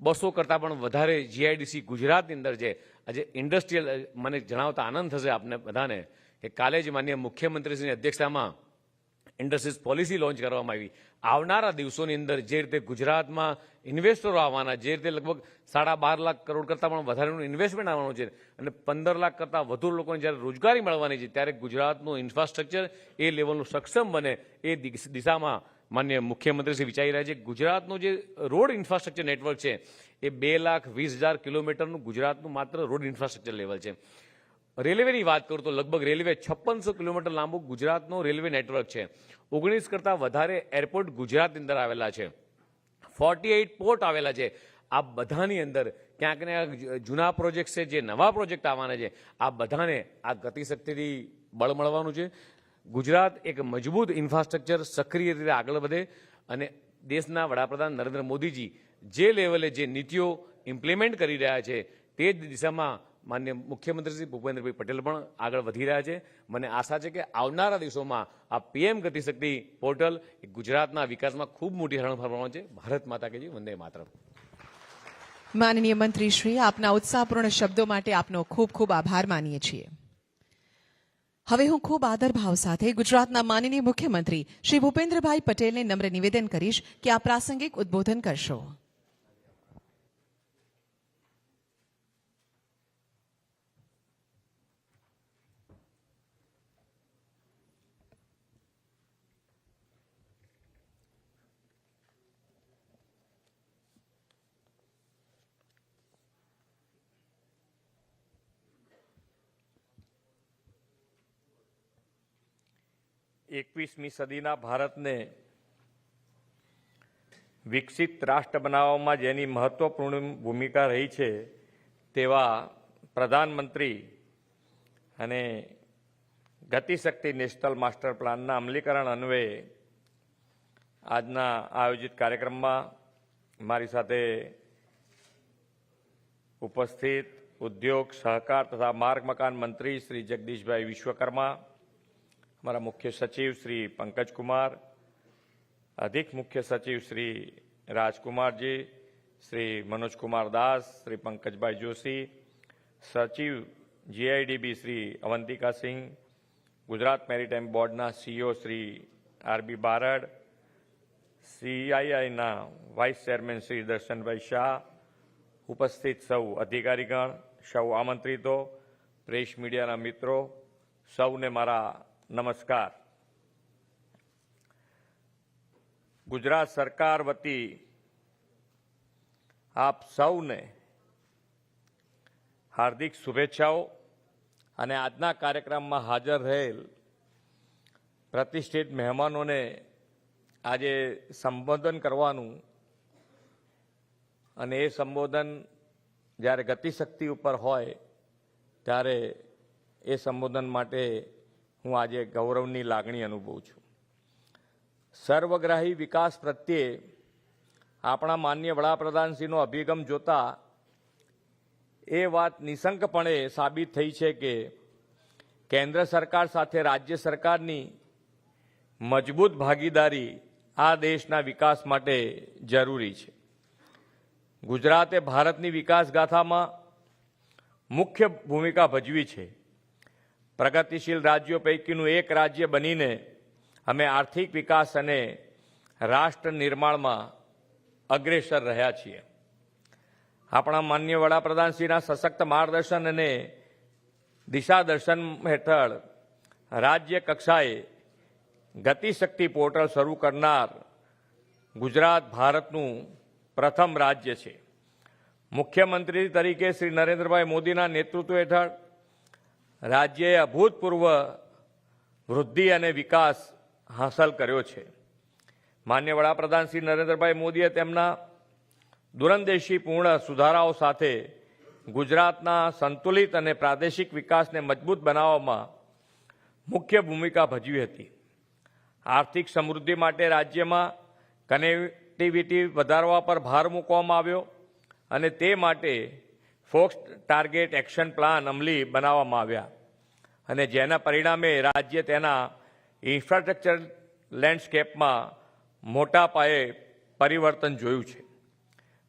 200 કરતાં પણ વધારે જીઆઈડીસી ગુજરાતની અંદર છે. આજે ઇન્ડસ્ટ્રીયલ, મને જણાવતા આનંદ થશે આપને બધાને કે કાલે જ માન્ય મુખ્યમંત્રીશ્રીની અધ્યક્ષતામાં ઇન્ડસ્ટ્રીઝ પોલિસી લોન્ચ કરવામાં આવી. આવનારા દિવસોની અંદર જે રીતે ગુજરાતમાં ઇન્વેસ્ટરો આવવાના, જે રીતે લગભગ 12.5 લાખ કરોડ કરતાં પણ વધારેનું ઇન્વેસ્ટમેન્ટ આવવાનું છે અને 15 લાખ કરતાં વધુ લોકોને જ્યારે રોજગારી મળવાની છે, ત્યારે ગુજરાતનું ઇન્ફ્રાસ્ટ્રક્ચર એ લેવલનું સક્ષમ બને એ દિશામાં માન્ય મુખ્યમંત્રીશ્રી વિચારી રહ્યા છે. ગુજરાતનું જે રોડ ઇન્ફ્રાસ્ટ્રક્ચર નેટવર્ક છે એ 2,20,000 કિલોમીટરનું ગુજરાતનું માત્ર રોડ ઇન્ફ્રાસ્ટ્રક્ચર લેવલ છે. રેલવેની વાત કરું તો લગભગ રેલવે 5600 કિલોમીટર લાંબુ ગુજરાતનો રેલવે નેટવર્ક છે. 19 કરતાં વધારે એરપોર્ટ ગુજરાતની અંદર આવેલા છે. 48 પોર્ટ આવેલા છે. આ બધાની અંદર ક્યાંક ને ક્યાંક જૂના પ્રોજેક્ટ છે, જે નવા પ્રોજેક્ટ આવવાના છે, આ બધાને આ ગતિશક્તિથી બળ મળવાનું છે. ગુજરાત એક મજબૂત ઇન્ફ્રાસ્ટ્રક્ચર સક્રિય રીતે આગળ વધે અને દેશના વડાપ્રધાન નરેન્દ્ર મોદીજી જે લેવલે જે નીતિઓ ઇમ્પ્લિમેન્ટ કરી રહ્યા છે તે જ દિશામાં માન્ય મુખ્યમંત્રી શ્રી ભૂપેન્દ્રભાઈ પટેલ પણ આગળ વધી રહ્યા છે. મને આશા છે કે આવનારા દિવસોમાં આ પીએમ ગતિશક્તિ પોર્ટલ એ ગુજરાતના વિકાસમાં ખૂબ મોટી હરણફાળ ભરવાનું છે. ભારત માતા કે જી, વંદે માતરમ. માનનીય મંત્રી શ્રી, આપના ઉત્સાહપૂર્ણ શબ્દો માટે આપનો ખૂબ ખૂબ આભાર માનીએ છીએ. હવે હું ખૂબ આદરભાવ સાથે ગુજરાતના માનનીય મુખ્યમંત્રી શ્રી ભૂપેન્દ્રભાઈ પટેલને નમ્ર નિવેદન કરીશ કે આ પ્રાસંગિક ઉદ્બોધન કરશો. 21મી સદીના ભારતને વિકસિત રાષ્ટ્ર બનાવવામાં જેની મહત્વપૂર્ણ ભૂમિકા રહી છે તેવા પ્રધાનમંત્રી અને ગતિશક્તિ નેશનલ માસ્ટર પ્લાનના અમલીકરણ અન્વયે આજના આયોજિત કાર્યક્રમમાં મારી સાથે ઉપસ્થિત ઉદ્યોગ સહકાર તથા માર્ગ મકાન મંત્રી શ્રી જગદીશભાઈ વિશ્વકર્મા, हमारा मुख्य सचिव श्री पंकज कुमार, अधिक मुख्य सचिव श्री राजकुमार जी, श्री मनोज कुमार दास, श्री पंकज भाई जोशी, सचिव GIDB श्री अवंतिका सिंह, गुजरात मेरीटाइम बोर्डना CEO Shri RB Barad, CII ना वाइस चेरमेन श्री दर्शन भाई शाह, उपस्थित सौ अधिकारीगण, सौ आमंत्रितों, प्रेस मीडिया मित्रों, सौने मारा नमस्कार। गुजरात सरकार वती आप सौने हार्दिक शुभेच्छाओं અને આજના કાર્યક્રમમાં હાજર રહેલ પ્રતિષ્ઠિત મહેમાનોને આજે સંબોધન કરવાનું અને એ સંબોધન જ્યારે ગતિશક્તિ ઉપર હોય ત્યારે એ સંબોધન માટે હું આજે ગૌરવની લાગણી અનુભવું છું। સર્વગ્રાહી વિકાસ પ્રત્યે આપણા માનનીય વડાપ્રધાનશ્રીનો અભિગમ જોતા એ વાત નિશંકપણે સાબિત થઈ છે કે કેન્દ્ર સરકાર સાથે રાજ્ય સરકારની મજબૂત ભાગીદારી આ દેશના વિકાસ માટે જરૂરી છે। ગુજરાતે ભારતની વિકાસ ગાથામાં મુખ્ય ભૂમિકા ભજવી છે। પ્રગતિશીલ રાજ્યો પૈકીનું એક રાજ્ય બનીને અમે આર્થિક વિકાસ અને રાષ્ટ્ર નિર્માણમાં અગ્રેસર રહ્યા છીએ। આપણા માનનીય વડાપ્રધાનશ્રીના સશક્ત માર્ગદર્શન અને દિશાદર્શન હેઠળ રાજ્ય કક્ષાએ ગતિશક્તિ પોર્ટલ શરૂ કરનાર ગુજરાત ભારતનું પ્રથમ રાજ્ય છે। મુખ્યમંત્રી તરીકે શ્રી નરેન્દ્રભાઈ મોદીના નેતૃત્વ હેઠળ રાજ્યએ અભૂતપૂર્વ વૃદ્ધિ અને વિકાસ હાંસલ કર્યો છે। માન્ય વડાપ્રધાન શ્રી નરેન્દ્રભાઈ મોદીએ તેમના દૂરંદેશીપૂર્ણ સુધારાઓ સાથે ગુજરાતના સંતુલિત અને પ્રાદેશિક વિકાસને મજબૂત બનાવવામાં મુખ્ય ભૂમિકા ભજવી હતી। આર્થિક સમૃદ્ધિ માટે રાજ્યમાં કનેક્ટિવિટી વધારવા પર ભાર મૂકવામાં આવ્યો અને તે માટે ફોકસ્ડ ટાર્ગેટ એક્શન પ્લાન અમલી બનાવવામાં આવ્યા અને જેના પરિણામે રાજ્ય તેના ઇન્ફ્રાસ્ટ્રક્ચર લેન્ડસ્કેપમાં મોટા પાયે પરિવર્તન જોયું છે।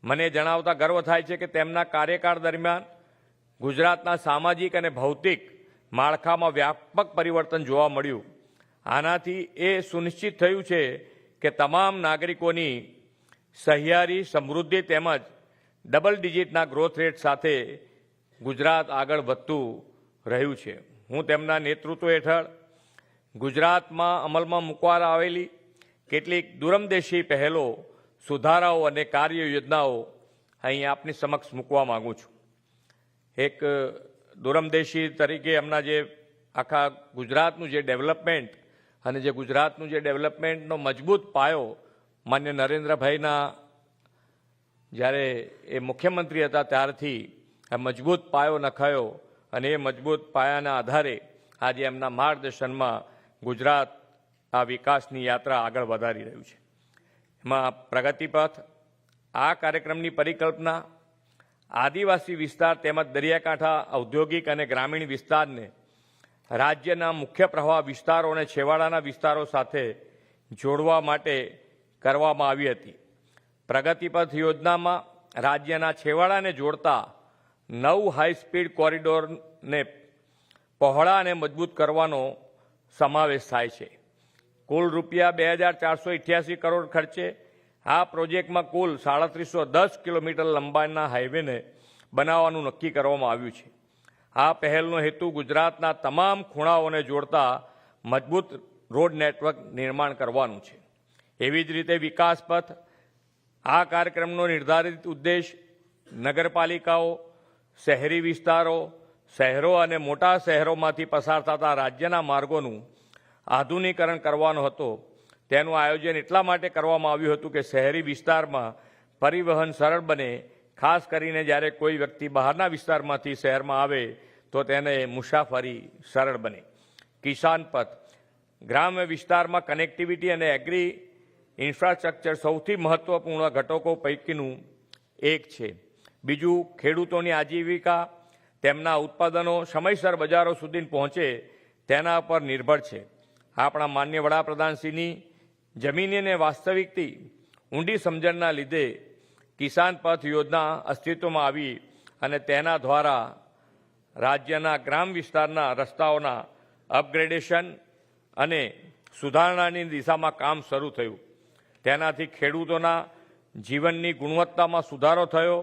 મને જણાવતા ગર્વ થાય છે કે તેમના કાર્યકાળ દરમિયાન ગુજરાતના સામાજિક અને ભૌતિક માળખામાં વ્યાપક પરિવર્તન જોવા મળ્યું। આનાથી એ સુનિશ્ચિત થયું છે કે તમામ નાગરિકોની સહિયારી સમૃદ્ધિ તેમજ ડબલ ડિજિટના ગ્રોથ રેટ સાથે ગુજરાત આગળ વધતું રહ્યું છે। હું તેમના નેતૃત્વ હેઠળ ગુજરાતમાં અમલમાં મૂકવામાં આવેલી કેટલીક દૂરંદેશી પહેલો, સુધારાઓ અને કાર્ય યોજનાઓ અહીં આપની સમક્ષ મૂકવા માગું છું। એક દૂરંદેશી તરીકે હમણાં જે આખા ગુજરાતનું જે ડેવલપમેન્ટ અને જે ગુજરાતનું જે ડેવલપમેન્ટનો મજબૂત પાયો માન્ય નરેન્દ્રભાઈના જ્યારે એ મુખ્યમંત્રી હતા ત્યારથી આ મજબૂત પાયો નખાયો અને એ મજબૂત પાયાના આધારે આજે એમના માર્ગદર્શનમાં ગુજરાત આ વિકાસની યાત્રા આગળ વધારી રહ્યું છે। એમાં પ્રગતિપથ આ કાર્યક્રમની પરિકલ્પના આદિવાસી વિસ્તાર તેમજ દરિયાકાંઠા ઔદ્યોગિક અને ગ્રામીણ વિસ્તારને રાજ્યના મુખ્ય પ્રવાહ વિસ્તારો અને છેવાડાના વિસ્તારો સાથે જોડવા માટે કરવામાં આવી હતી। પ્રગતિપથ યોજનામાં રાજ્યના છેવાડાને જોડતા 9 હાઈ સ્પીડ કોરિડોરને પહોળા અને મજબૂત કરવાનો સમાવેશ થાય છે। કુલ રૂપિયા 2488 કરોડ ખર્ચે આ પ્રોજેક્ટમાં કુલ 3710 કિલોમીટર લંબાઈના હાઈવેને બનાવવાનું નક્કી કરવામાં આવ્યું છે। આ પહેલનો હેતુ ગુજરાતના તમામ ખૂણાઓને જોડતા મજબૂત રોડ નેટવર્ક નિર્માણ કરવાનું છે। એવી જ રીતે વિકાસ પથ આ કાર્યક્રમનો નિર્ધારિત ઉદ્દેશ નગરપાલિકાઓ, શહેરી વિસ્તારો, શહેરો અને મોટા શહેરોમાંથી પસાર થતા રાજ્યના માર્ગોનું આધુનિકરણ કરવાનો હતો. તેનું આયોજન એટલા માટે કરવામાં આવ્યું હતું કે શહેરી વિસ્તારમાં પરિવહન સરળ બને, ખાસ કરીને જ્યારે કોઈ વ્યક્તિ બહારના વિસ્તારમાંથી શહેરમાં આવે તો તેને મુસાફરી સરળ બને. કિસાન પથ, ગ્રામ્ય વિસ્તારમાં કનેક્ટિવિટી અને એગ્રી ઇન્ફ્રાસ્ટ્રક્ચર સૌથી મહત્વપૂર્ણ ઘટકો પૈકીનું એક છે. બીજું, ખેડૂતોની આજીવિકા તેમના ઉત્પાદનો સમયસર બજારો સુધી પહોંચે તેના પર નિર્ભર છે. આપણા માન્ય વડાપ્રધાનશ્રીની જમીની અને વાસ્તવિકથી ઊંડી સમજણના લીધે કિસાન પથ યોજના અસ્તિત્વમાં આવી અને તેના દ્વારા રાજ્યના ગ્રામ વિસ્તારના રસ્તાઓના અપગ્રેડેશન અને સુધારણાની દિશામાં કામ શરૂ થયું. તેનાથી ખેડૂતોના જીવનની ગુણવત્તામાં સુધારો થયો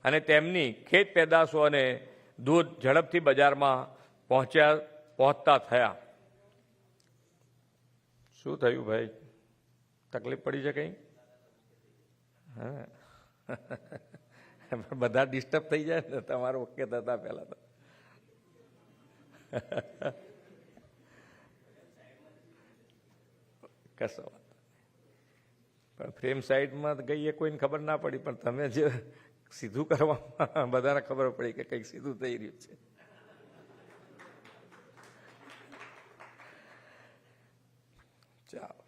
અને તેમની ખેત પેદાશો અને દૂધ ઝડપથી બજારમાં પહોંચતા થયા. શું થયું ભાઈ? તકલીફ પડી છે કંઈ? હા બધા ડિસ્ટર્બ થઈ જાય ને તમારે ઓકે થતા પહેલા તો. કશો વાત પણ ફ્રેમ સાઈડમાં ગઈએ કોઈને ખબર ના પડી, પણ તમે જે સીધું કરવામાં બધાને ખબર પડી કે કંઈક સીધું થઈ રહ્યું છે. ચાલો,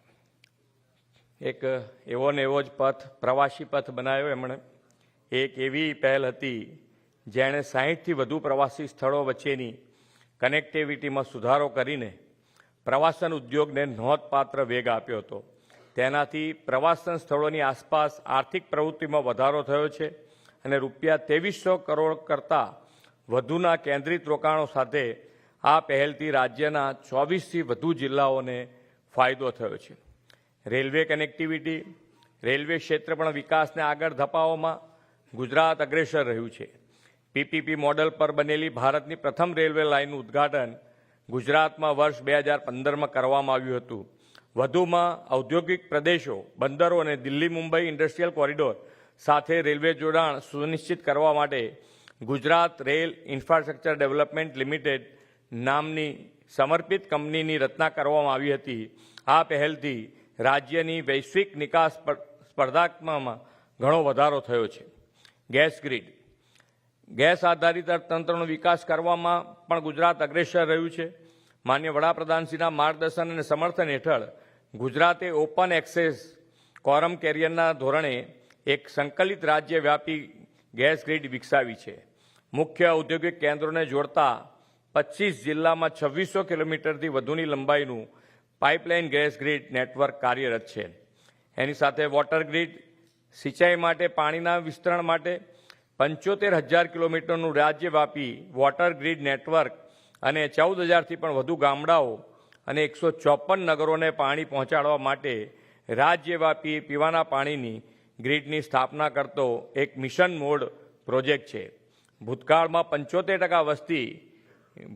એક એવો ને એવો જ પથ, પ્રવાસી પથ બનાવ્યો એમણે. એક એવી પહેલ હતી જેણે 60થી વધુ પ્રવાસી સ્થળો વચ્ચેની કનેક્ટિવિટીમાં સુધારો કરીને પ્રવાસન ઉદ્યોગને નોંધપાત્ર વેગ આપ્યો હતો. તેનાથી પ્રવાસન સ્થળોની આસપાસ આર્થિક પ્રવૃત્તિમાં વધારો થયો છે અને રૂપિયા 2300 કરોડ કરતાં વધુના કેન્દ્રિત રોકાણો સાથે આ પહેલથી રાજ્યના 24થી વધુ જિલ્લાઓને ફાયદો થયો છે. રેલવે કનેક્ટિવિટી, રેલવે ક્ષેત્ર પણ વિકાસને આગળ ધપાવવામાં ગુજરાત અગ્રેસર રહ્યું છે. પીપીપી મોડલ પર બનેલી ભારતની પ્રથમ રેલવે લાઇનનું ઉદ્ઘાટન ગુજરાતમાં વર્ષ 2015માં કરવામાં આવ્યું હતું. વધુમાં ઔદ્યોગિક પ્રદેશો, બંદરો અને દિલ્હી મુંબઈ ઇન્ડસ્ટ્રીયલ કોરિડોર સાથે રેલવે જોડાણ સુનિશ્ચિત કરવા માટે Gujarat rail infrastructure development limited નામની સમર્પિત કંપનીની રચના કરવામાં આવી હતી. આ પહેલથી રાજ્યની વૈશ્વિક નિકાસ સ્પર્ધાત્મકમાં ઘણો વધારો થયો છે. ગેસ ગ્રીડ, ગેસ આધારિત અર્થતંત્રનો વિકાસ કરવામાં પણ ગુજરાત અગ્રેસર રહ્યું છે. માન્ય વડાપ્રધાનશ્રીના માર્ગદર્શન અને સમર્થન હેઠળ ગુજરાતે ઓપન એક્સેસ કોરમ કેરિયરના ધોરણે એક સંકલિત રાજ્યવ્યાપી ગેસ ગ્રીડ વિકસાવી છે. મુખ્ય ઔદ્યોગિક કેન્દ્રોને જોડતા 25 જિલ્લામાં 2600 કિલોમીટરથી વધુની લંબાઈનું પાઇપલાઇન ગેસ ગ્રીડ નેટવર્ક કાર્યરત છે. એની સાથે વોટર ગ્રીડ, સિંચાઈ માટે પાણીના વિસ્તરણ માટે 75,000 કિલોમીટરનું રાજ્યવ્યાપી વોટર ગ્રીડ નેટવર્ક અને 14,000થી પણ વધુ ગામડાઓ અને 154 નગરોને પાણી પહોંચાડવા માટે રાજ્યવ્યાપી પીવાના પાણીની ગ્રીડની સ્થાપના કરતો એક મિશન મોડ પ્રોજેક્ટ છે. ભૂતકાળમાં 75% વસ્તી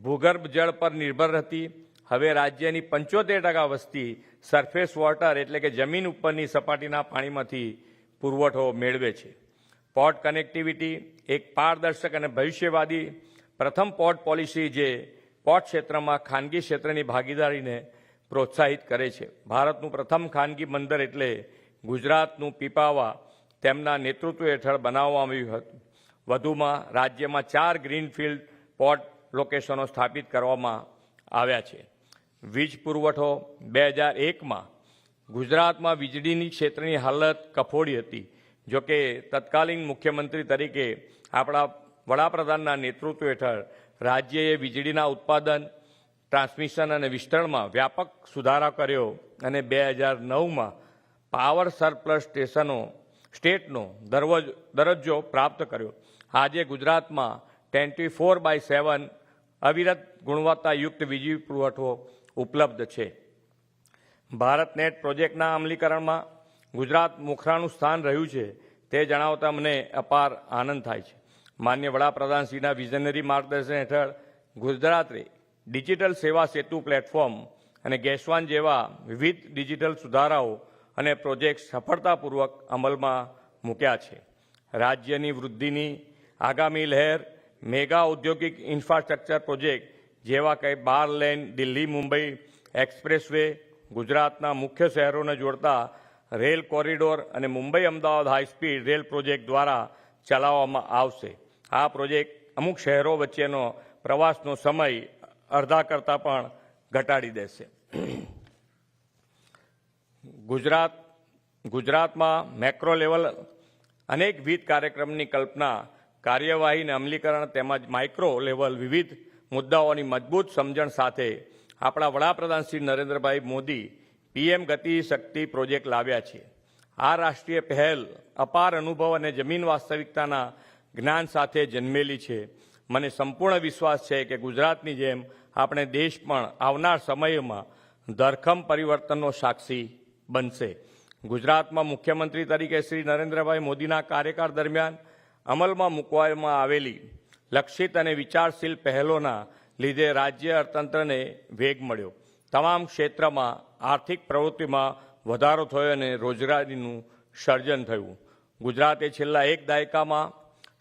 ભૂગર્ભ જળ પર નિર્ભર હતી. હવે રાજ્યની 75% વસ્તી સરફેસ વોટર એટલે કે જમીન ઉપરની સપાટીના પાણીમાંથી પુરવઠો મેળવે છે. પોર્ટ કનેક્ટિવિટી, એક પારદર્શક અને ભવિષ્યવાદી પ્રથમ પોર્ટ પોલિસી જે પોર્ટ ક્ષેત્રમાં ખાનગી ક્ષેત્રની ભાગીદારીને પ્રોત્સાહિત કરે છે. ભારતનું પ્રથમ ખાનગી બંદર એટલે ગુજરાતનું પીપાવા તેમના નેતૃત્વ હેઠળ બનાવવામાં આવ્યું હતું. વધુમાં રાજ્યમાં 4 ગ્રીનફિલ્ડ પોર્ટ લોકેશનો સ્થાપિત કરવામાં આવ્યા છે. વીજ પુરવઠો, 2001માં ગુજરાતમાં વીજળીની ક્ષેત્રની હાલત કફોડી હતી. જોકે તત્કાલીન મુખ્યમંત્રી તરીકે આપણા વડાપ્રધાનના નેતૃત્વ હેઠળ રાજ્યએ વીજળીના ઉત્પાદન, ટ્રાન્સમિશન અને વિસ્તરણમાં વ્યાપક સુધારા કર્યો અને 2009માં પાવર સરપ્લસ સ્ટેટનો દરજ્જો પ્રાપ્ત કર્યો. આજે ગુજરાતમાં 24/7 અવિરત ગુણવત્તાયુક્ત વીજળી પુરવઠો ઉપલબ્ધ છે. ભારત નેટ પ્રોજેક્ટના અમલીકરણમાં ગુજરાત મોખરાનું સ્થાન રહ્યું છે તે જણાવતા મને અપાર આનંદ થાય છે. માન્ય વડાપ્રધાનશ્રીના વિઝનરી માર્ગદર્શન હેઠળ ગુજરાતે ડિજિટલ સેવા સેતુ પ્લેટફોર્મ અને ગેસવાન જેવા વિવિધ ડિજિટલ સુધારાઓ અને પ્રોજેક્ટ સફળતાપૂર્વક અમલમાં મૂક્યા છે. રાજ્યની વૃદ્ધિની આગામી લહેર મેગા ઔદ્યોગિક ઇન્ફ્રાસ્ટ્રક્ચર પ્રોજેક્ટ જેવા કે 12 લેન દિલ્હી મુંબઈ એક્સપ્રેસવે, ગુજરાતના મુખ્ય શહેરોને જોડતા રેલ કોરિડોર અને Mumbai Ahmedabad high speed rail project દ્વારા ચલાવવામાં આવશે. આ પ્રોજેક્ટ અમુક શહેરો વચ્ચેનો પ્રવાસનો સમય અડધા કરતાં પણ ઘટાડી દેશે. ગુજરાતમાં મેક્રો લેવલ અનેકવિધ કાર્યક્રમની કલ્પના, કાર્યવાહી અને અમલીકરણ તેમજ માઇક્રો લેવલ વિવિધ મુદ્દાઓની મજબૂત સમજણ સાથે આપણા વડાપ્રધાન શ્રી નરેન્દ્રભાઈ મોદી પીએમ ગતિ શક્તિ પ્રોજેક્ટ લાવ્યા છે. આ રાષ્ટ્રીય પહેલ અપાર અનુભવ અને જમીન વાસ્તવિકતાના જ્ઞાન સાથે જન્મેલી છે. મને સંપૂર્ણ વિશ્વાસ છે કે ગુજરાતની જેમ આપણે દેશ પણ આવનાર સમયમાં ધરખમ પરિવર્તનનો સાક્ષી બનશે. ગુજરાતમાં મુખ્યમંત્રી તરીકે શ્રી નરેન્દ્રભાઈ મોદીના કાર્યકાળ દરમિયાન અમલમાં મૂકવામાં આવેલી લક્ષિત અને વિચારશીલ પહેલોના લીધે રાજ્ય અર્થતંત્રને વેગ મળ્યો. તમામ ક્ષેત્રમાં આર્થિક પ્રવૃત્તિમાં વધારો થયો અને રોજગારીનું સર્જન થયું. ગુજરાતે છેલ્લા એક દાયકામાં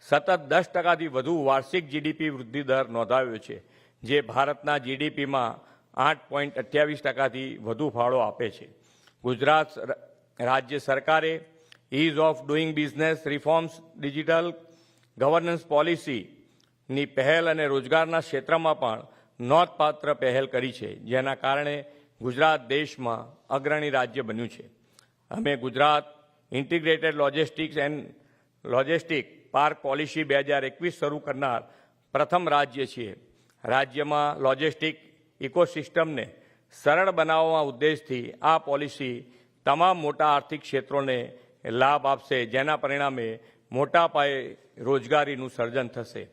સતત 10%થી વધુ વાર્ષિક જીડીપી વૃદ્ધિ દર નોંધાવ્યો છે, જે ભારતના જીડીપીમાં 8.28%થી વધુ ફાળો આપે છે. ગુજરાત રાજ્ય સરકારે ease of doing business reforms, digital governance પોલિસીની પહેલ અને રોજગારના ક્ષેત્રમાં પણ નોંધપાત્ર પહેલ કરી છે, જેના કારણે ગુજરાત દેશમાં અગ્રણી રાજ્ય બન્યું છે. અમે Gujarat integrated logistic park policy 2021 શરૂ કરનાર પ્રથમ રાજ્ય છીએ. રાજ્યમાં લોજિસ્ટિક ઇકોસિસ્ટમને સરળ બનાવવા ઉદ્દેશથી આ પોલિસી તમામ મોટા આર્થિક ક્ષેત્રોને લાભ આપશે, જેના પરિણામે મોટા પાયે રોજગારીનું સર્જન થશે.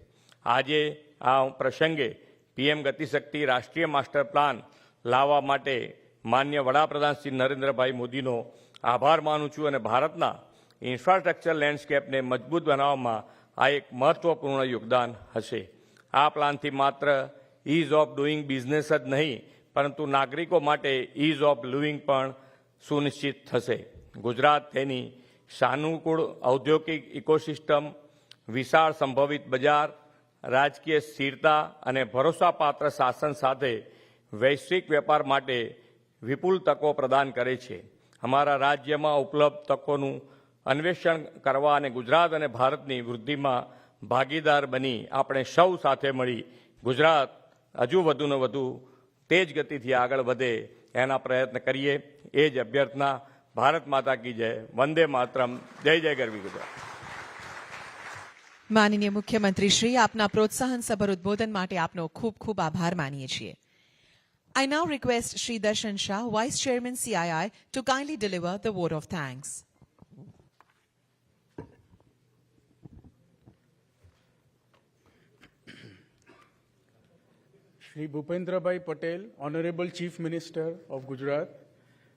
આજે આ પ્રસંગે પીએમ ગતિશક્તિ રાષ્ટ્રીય માસ્ટર પ્લાન લાવવા માટે માન્ય વડાપ્રધાન શ્રી નરેન્દ્રભાઈ મોદીનો આભાર માનું છું અને ભારતના ઇન્ફ્રાસ્ટ્રક્ચર લેન્ડસ્કેપને મજબૂત બનાવવામાં આ એક મહત્વપૂર્ણ યોગદાન હશે. આ પ્લાનથી માત્ર ઇઝ ઓફ ડુઇંગ બિઝનેસ જ નહીં, પરંતુ નાગરિકો માટે ઇઝ ઓફ લિવિંગ પણ સુનિશ્ચિત થશે. ગુજરાત તેની સાનુકૂળ ઔદ્યોગિક ઇકોસિસ્ટમ, વિશાળ સંભવિત બજાર, રાજકીય સ્થિરતા અને ભરોસાપાત્ર શાસન સાથે વૈશ્વિક વેપાર માટે વિપુલ તકો પ્રદાન કરે છે. અમારા રાજ્યમાં ઉપલબ્ધ તકોનું અન્વેષણ કરવા અને ગુજરાત અને ભારતની વૃદ્ધિમાં ભાગીદાર બની આપણે સૌ સાથે મળી ગુજરાત હજુ વધુને વધુ તેજ ગતિથી આગળ વધે એના પ્રયત્ન કરીએ. એ જ અભ્યર્થના. ભારત માતા કી જય. વંદે માતરમ. જય જય ગરવી ગુજરાત. માનનીય મુખ્યમંત્રી શ્રી, આપના પ્રોત્સાહન સભર ઉદ્બોધન માટે આપનો ખૂબ ખૂબ આભાર માનીએ છીએ. I now request Shri Darshan Shah, Vice Chairman CII, to kindly deliver the vote of thanks. Shri Bhupendrabhai Patel, Honorable Chief Minister of Gujarat,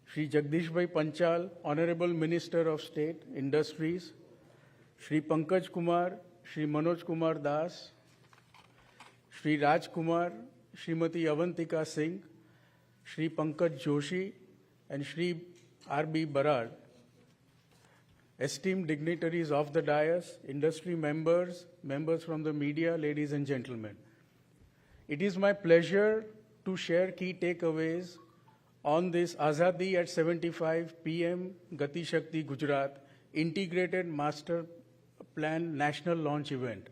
Shri Jagdishbhai Panchal, Honorable Minister of State, Industries, Shri Pankaj Kumar, Shri Manoj Kumar Das, Shri Raj Kumar, Srimati Avantika Singh, Shri Pankaj Joshi, and Shri R.B. Barad, esteemed dignitaries of the dais, industry members, members from the media, ladies and gentlemen. It is my pleasure to share key takeaways on this AZADI at 75 PM Gati Shakti Gujarat Integrated Master Plan National Launch Event.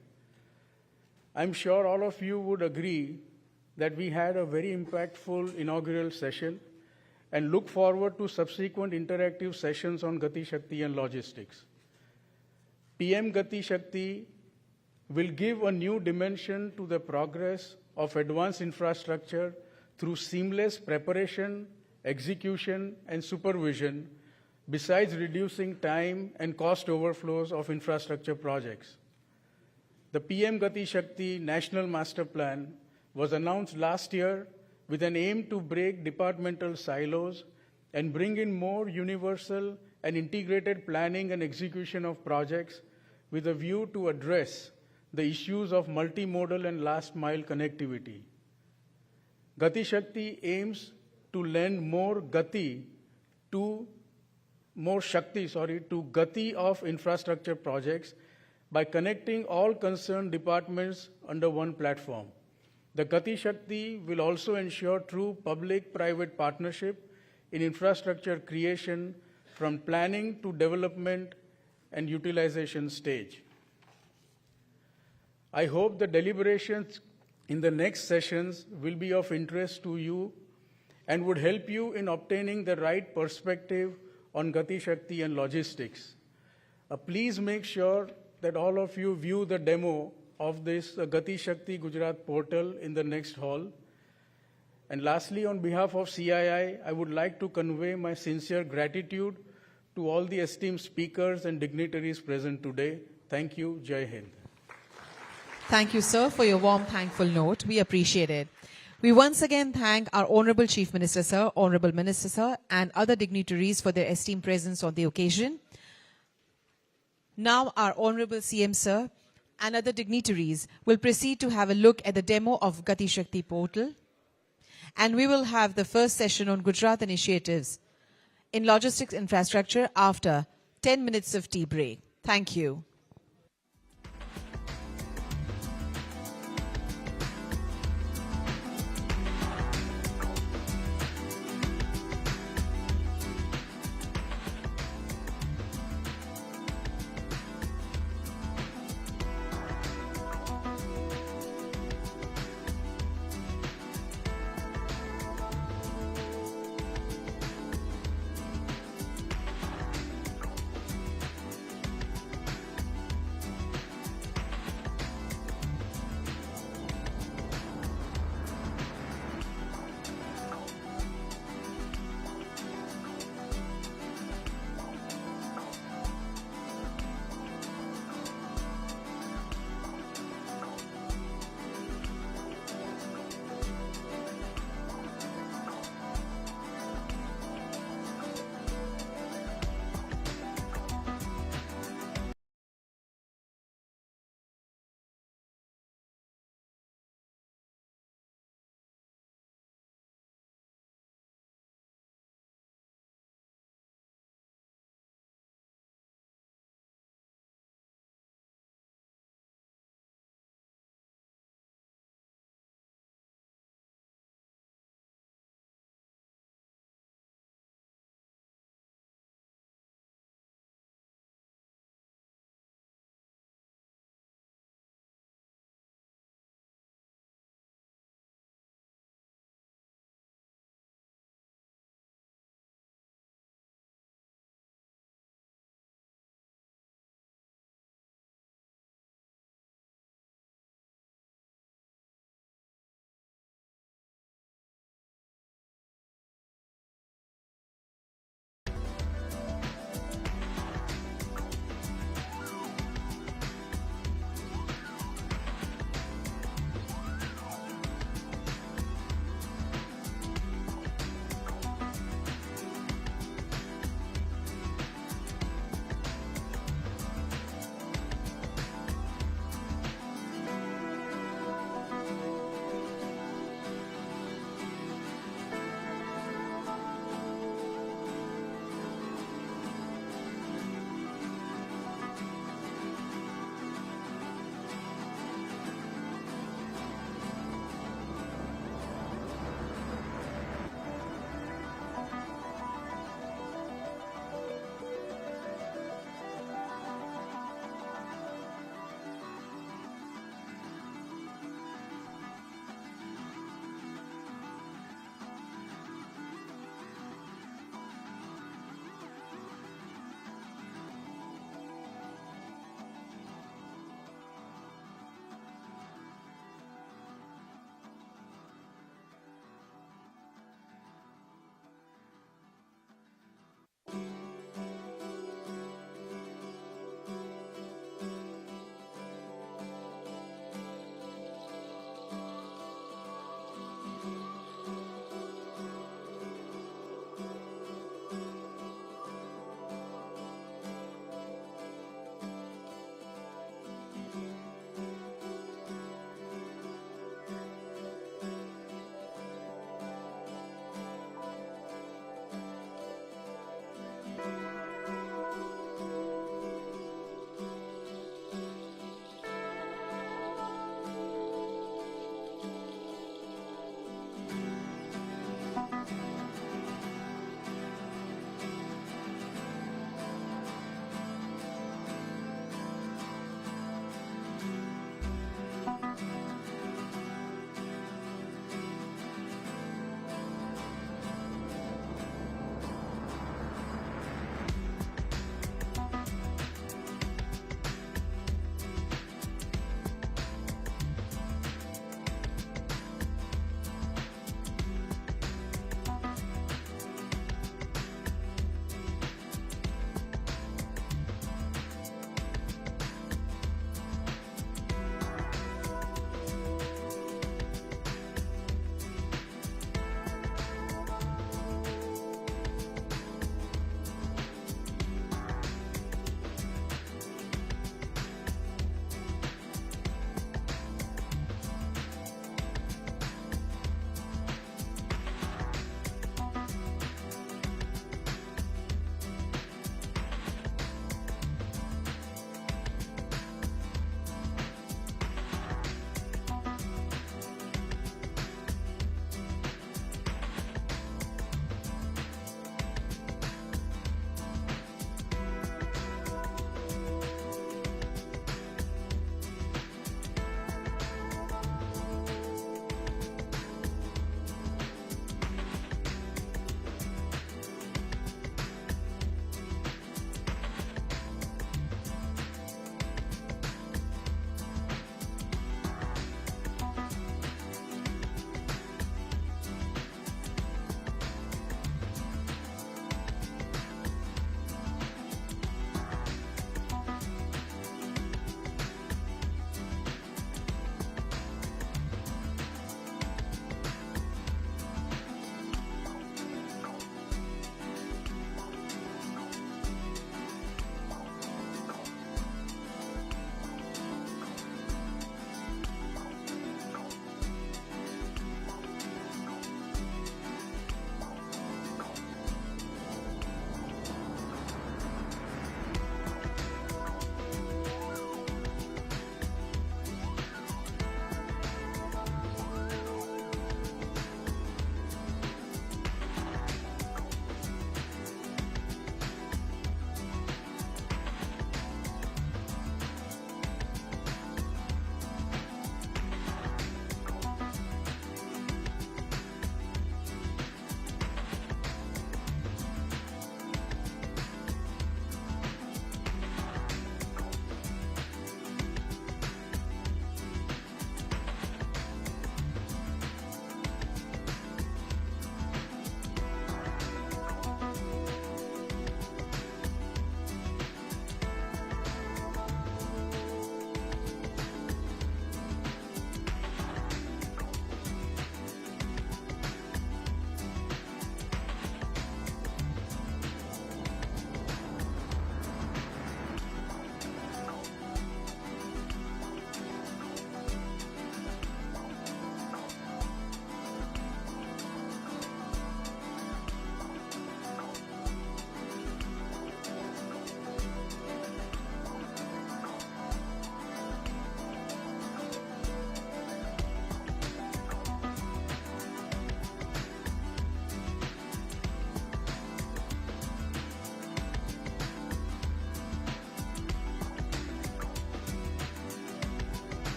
I'm sure all of you would agree that we had a very impactful inaugural session and look forward to subsequent interactive sessions on Gati Shakti and logistics. PM Gati Shakti will give a new dimension to the progress of advanced infrastructure through seamless preparation, execution, and supervision, besides reducing time and cost overflows of infrastructure projects. The PM Gati Shakti National Master Plan was announced last year with an aim to break departmental silos and bring in more universal and integrated planning and execution of projects with a view to address the issues of multimodal and last-mile connectivity. Gati Shakti aims to lend more Gati to Gati of infrastructure projects by connecting all concerned departments under one platform. The Gati Shakti will also ensure true public-private partnership in infrastructure creation from planning to development and utilization stage. I hope the deliberations in the next sessions will be of interest to you and would help you in obtaining the right perspective on Gati Shakti and logistics. Please make sure that all of you view the demo of this Gati Shakti Gujarat portal in the next hall. And lastly, on behalf of CII, I would like to convey my sincere gratitude to all the esteemed speakers and dignitaries present today. Thank you. Jai Hind. Thank you, sir, for your warm, thankful note. We appreciate it. We once again thank our Honorable Chief Minister, sir, Honorable Minister, sir, and other dignitaries for their esteemed presence on the occasion. Now, our Honorable CM, sir, and other dignitaries will proceed to have a look at the demo of Gati Shakti portal. And we will have the first session on Gujarat initiatives in logistics infrastructure after 10 minutes of tea break. Thank you.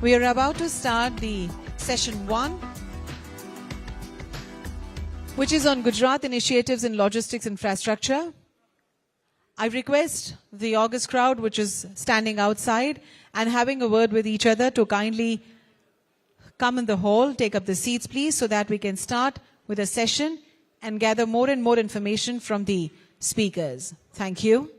We are about to start the session 1, which is on Gujarat initiatives in logistics infrastructure. I request the august crowd, which is standing outside and having a word with each other, to kindly come in the hall, take up the seats, please, so that we can start with a session and gather more and more information from the speakers. Thank you.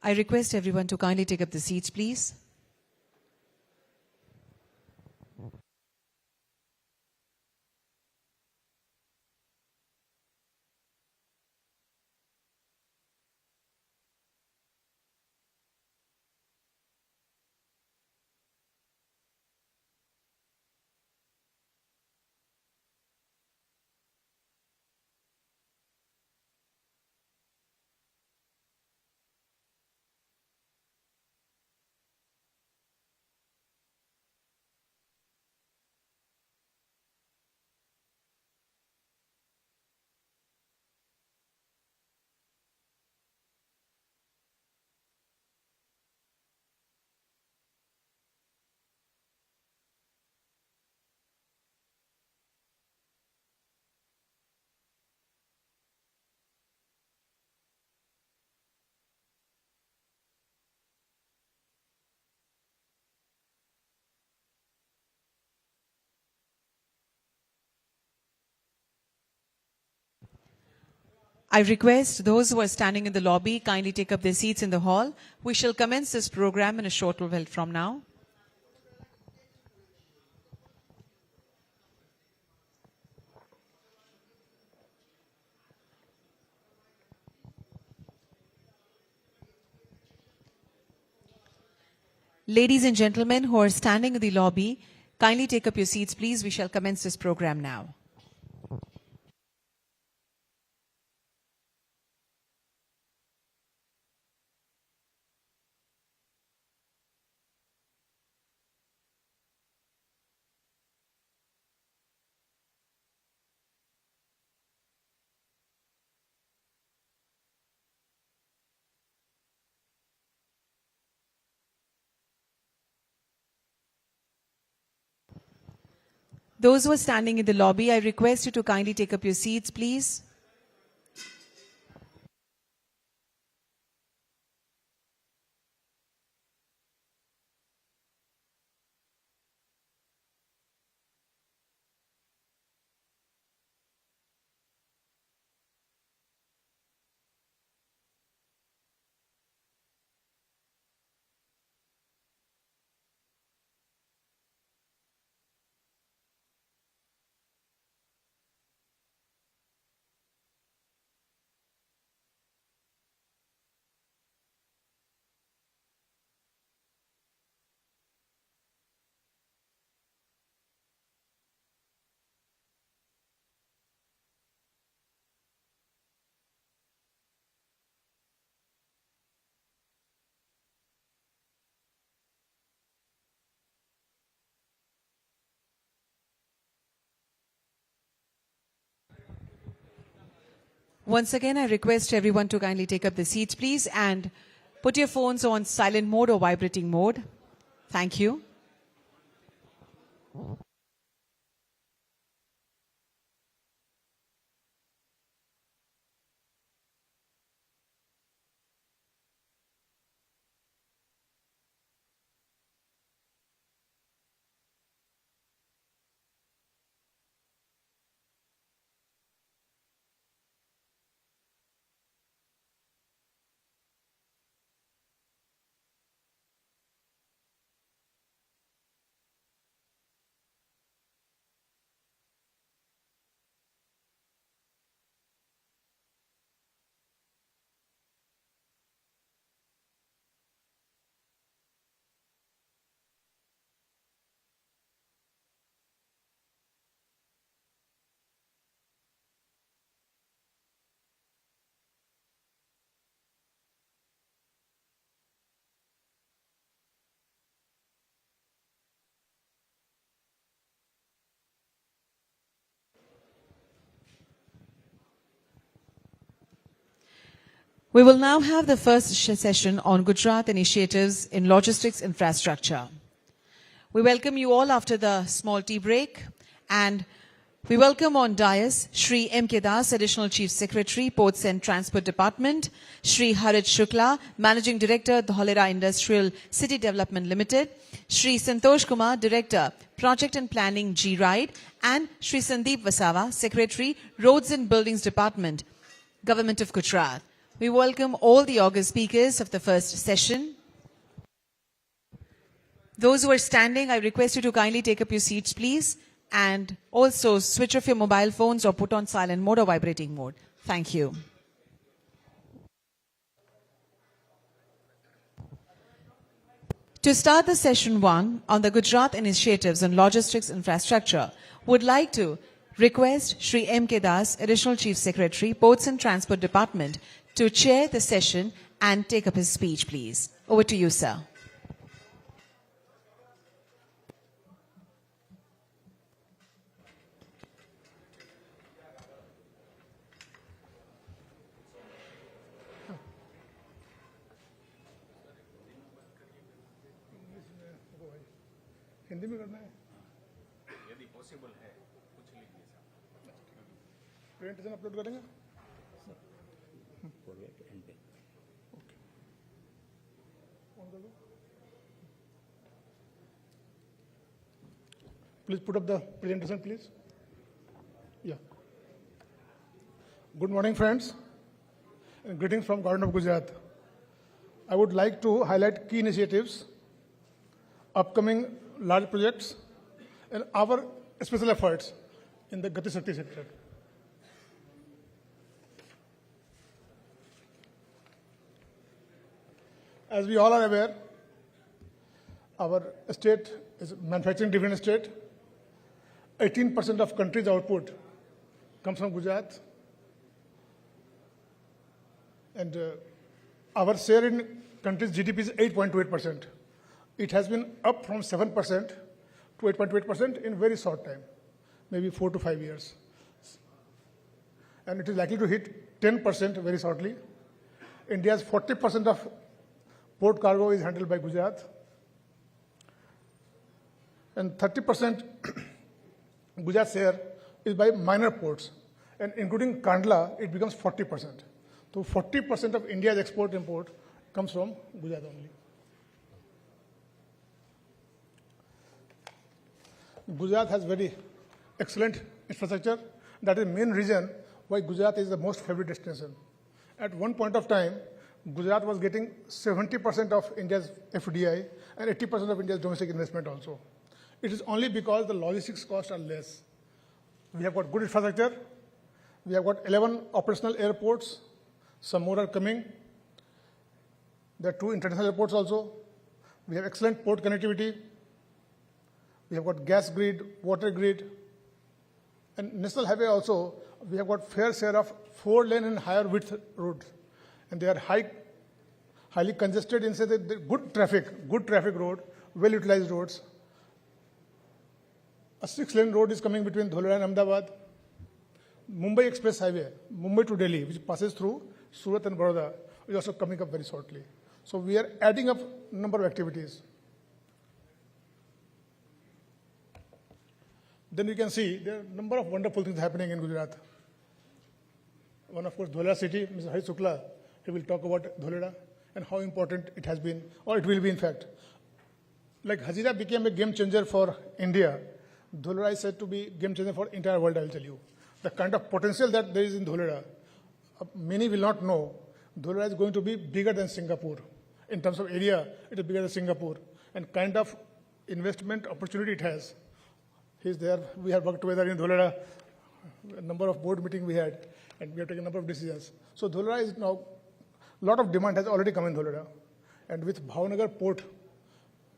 I request everyone to kindly take up the seats, please. I request those who are standing in the lobby kindly take up their seats in the hall. We shall commence this program in a short while from now. Ladies and gentlemen who are standing in the lobby, kindly take up your seats, please. We shall commence this program now. Those who are standing in the lobby, I request you to kindly take up your seats, please. Once again, I request everyone to kindly take up the seats, please, and put your phones on silent mode or vibrating mode. Thank you. We will now have the first session on Gujarat initiatives in logistics infrastructure. We welcome you all after the small tea break, and we welcome on dais Shri M. K. Das, Additional Chief Secretary, Ports and Transport Department, Shri Harit Shukla, Managing Director, Dholera Industrial City Development Limited, Shri Santosh Kumar, Director, Project and Planning, G-Ride, and Shri Sandeep Vasawa, Secretary, Roads and Buildings Department, Government of Gujarat. We welcome all the august speakers of the first session. Those who are standing, I request you to kindly take up your seats, please. And also switch off your mobile phones or put on silent mode or vibrating mode. Thank you. To start the session 1 on the Gujarat initiatives on logistics infrastructure, would like to request Shri M. K. Das, Additional Chief Secretary, Ports and Transport Department, to chair the session and take up his speech, please. Over to you, sir. Hindi में करना है यदि possible है कुछ लीजिए साहब presentation upload करेंगे Please put up the presentation, please. Yeah. Good morning, friends, and greetings from Government of Gujarat. I would like to highlight key initiatives, upcoming large projects, and our special efforts in the GATI SHAKTI sector. As we all are aware, our state is a manufacturing driven state. 18% of country's output comes from Gujarat. And our share in country's GDP is 8.28%. It has been up from 7% to 8.28% in very short time, maybe 4 to 5 years. And it is likely to hit 10% very shortly. India's 40% of port cargo is handled by Gujarat. And 30% Gujarat's share is by minor ports. And including Kandla, it becomes 40%. So 40% of India's export-import comes from Gujarat only. Gujarat has very excellent infrastructure. That is the main reason why Gujarat is the most favored destination. At one point of time, Gujarat was getting 70% of India's FDI and 80% of India's domestic investment also. It is only because the logistics costs are less. We have got good infrastructure. We have got 11 operational airports. Some more are coming. There are 2 international airports also. We have excellent port connectivity. We have got gas grid, water grid. And national highway also, we have got fair share of 4-lane and higher width roads. And they are highly congested in the good traffic road, well-utilized roads. A 6-lane road is coming between Dholera and Ahmedabad. Mumbai Express Highway, Mumbai to Delhi, which passes through Surat and Baroda, is also coming up very shortly. So we are adding up a number of activities. Then you can see there are a number of wonderful things happening in Gujarat. One, of course, Dholera city, Mr. Harit Shukla, he will talk about Dholera and how important it has been, or it will be in fact. Like Hazira became a game changer for India, Dholera is said to be game changer for entire world, I will tell you. The kind of potential that there is in Dholera, many will not know. Dholera is going to be bigger than Singapore. In terms of area, it is bigger than Singapore. And kind of investment opportunity it has. He's there. We have worked together in Dholera. A number of board meetings we had, and we have taken a number of decisions. So Dholera is now, a lot of demand has already come in Dholera. And with Bhavnagar port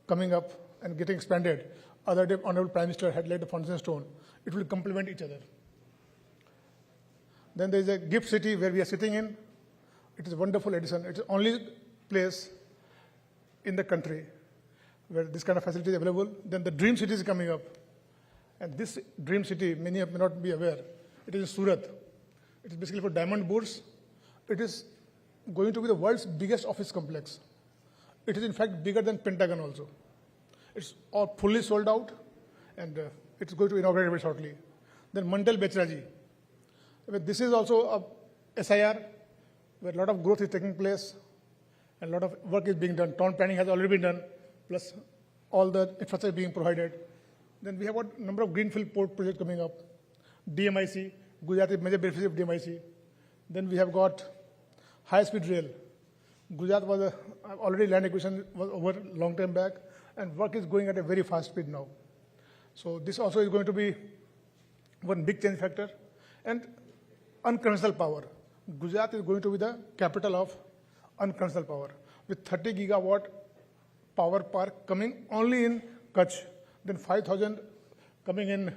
coming up and getting expanded, other day, Honorable Prime Minister had laid the foundation stone. It will complement each other. Then there is a gift city where we are sitting in. It is a wonderful addition. It is the only place in the country where this kind of facility is available. Then the dream city is coming up. And this dream city, many may not be aware, it is in Surat. It is basically for diamond bourse. It is going to be the world's biggest office complex. It is in fact bigger than Pentagon also. It's all fully sold out, and it's going to inaugurate very shortly. Then Mandal Bechraji. This is also a SIR, where a lot of growth is taking place, and a lot of work is being done. Town planning has already been done, plus all the infrastructure being provided. Then we have got a number of greenfield port projects coming up. DMIC, Gujarat is major beneficiary of DMIC. Then we have got high-speed rail. Gujarat was already land acquisition was over long time back, and work is going at a very fast speed now. So this also is going to be one big change factor. And unconventional power. Gujarat is going to be the capital of unconventional power, with 30 gigawatt power park coming only in Kutch, then 5,000 coming in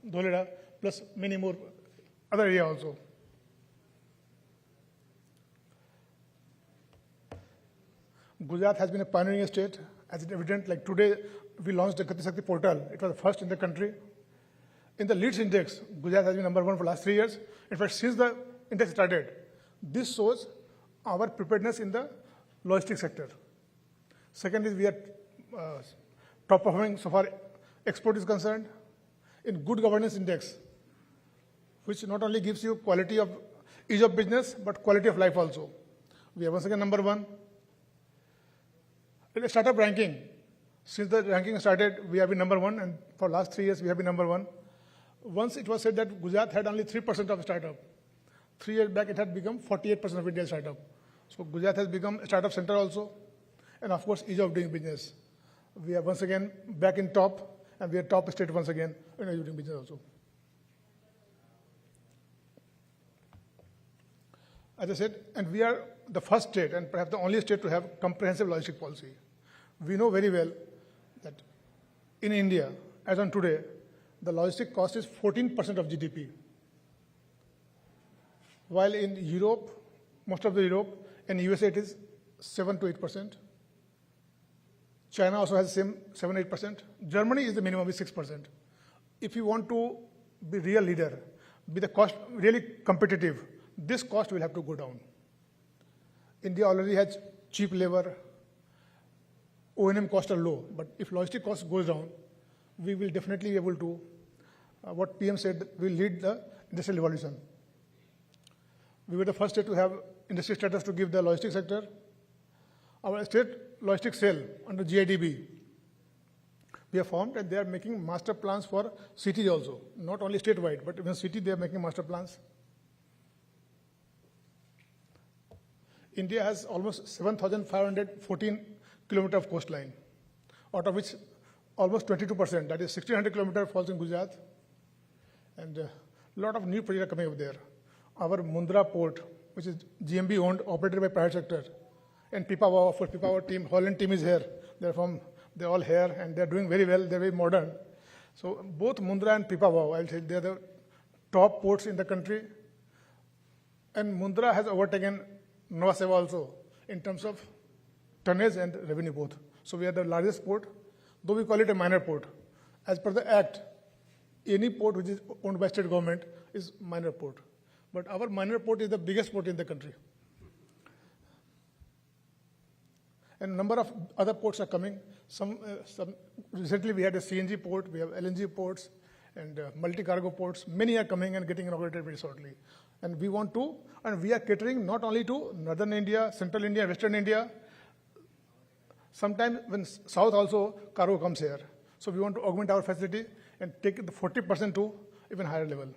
Dholera, plus many more other area also. Gujarat has been a pioneering state, as it evident. Like today, we launched the GATI Shakti portal. It was the first in the country. In the leads index, Gujarat has been number one for the last 3 years. In fact, since the index started, this shows our preparedness in the logistics sector. Second is we are top performing so far export is concerned. In good governance index, which not only gives you quality of ease of business, but quality of life also. We are once again number one. In the startup ranking, since the ranking started, we have been number one, and for last 3 years, we have been number one. Once it was said that Gujarat had only 3% of startup. 3 years back, it had become 48% of India's startup. So Gujarat has become a startup center also. And of course, ease of doing business. We are once again back in top, and we are top state once again in ease of doing business also. As I said, and we are the first state, and perhaps the only state to have comprehensive logistic policy. We know very well that in India, as on today, the logistic cost is 14% of GDP. While in Europe, most of the Europe, and USA it is 7 to 8%. China also has the same 7-8%. Germany is the minimum is 6%. If you want to be real leader, be the cost really competitive, this cost will have to go down. India already has cheap labor, O&M costs are low, but if logistic cost goes down, we will definitely be able to, what PM said, will lead the industrial revolution. We were the first state to have industry status to give the logistics sector. Our state logistics cell under GIDB, we have formed, and they are making master plans for cities also, not only statewide, but even city they are making master plans. India has almost 7,514 kilometers of coastline, out of which almost 22%, that is 1,600 kilometers, falls in Gujarat. And a lot of new projects are coming up there. Our Mundra port, which is GMB owned, operated by private sector, and Pipavav, of course, Pipavav team, Holland team is here. They're all here, and they're doing very well. They're very modern. So both Mundra and Pipavav, I'll say, they're the top ports in the country. And Mundra has overtaken Nova Seva also in terms of tonnage and revenue both. So we are the largest port, though we call it a minor port. As per the Act, any port which is owned by state government is minor port. But our minor port is the biggest port in the country. And a number of other ports are coming. Recently we had a CNG port, we have LNG ports, and multi-cargo ports. Many are coming and getting inaugurated very shortly. And we want to, and we are catering not only to northern India, central India, western India. Sometimes when south also, cargo comes here. So we want to augment our facility and take the 40% to even higher level.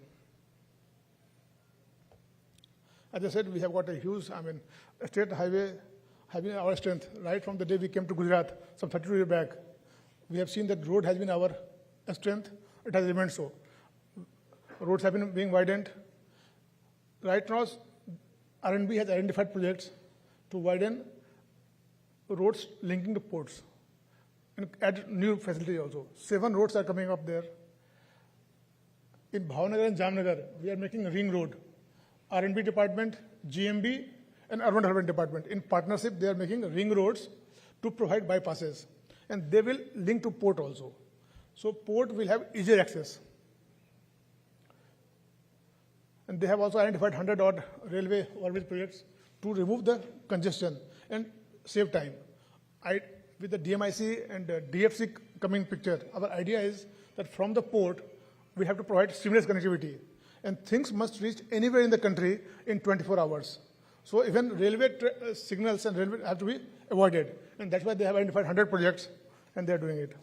As I said, we have got a huge, state highway having our strength. Right from the day we came to Gujarat, some 32 years back, we have seen that road has been our strength. It has remained so. Roads have been being widened. Right now, R&B has identified projects to widen roads linking to ports and add new facilities also. 7 roads are coming up there. In Bhavnagar and Jamnagar, we are making a ring road. R&B department, GMB, and Urban Development Department. In partnership, they are making ring roads to provide bypasses. And they will link to port also. So port will have easier access. And they have also identified 100-odd railway overbridge projects to remove the congestion and save time. With the DMIC and DFC coming picture, our idea is that from the port, we have to provide seamless connectivity. And things must reach anywhere in the country in 24 hours. So even railway signals and railway have to be avoided. And that's why they have identified 100 projects, and they're doing it.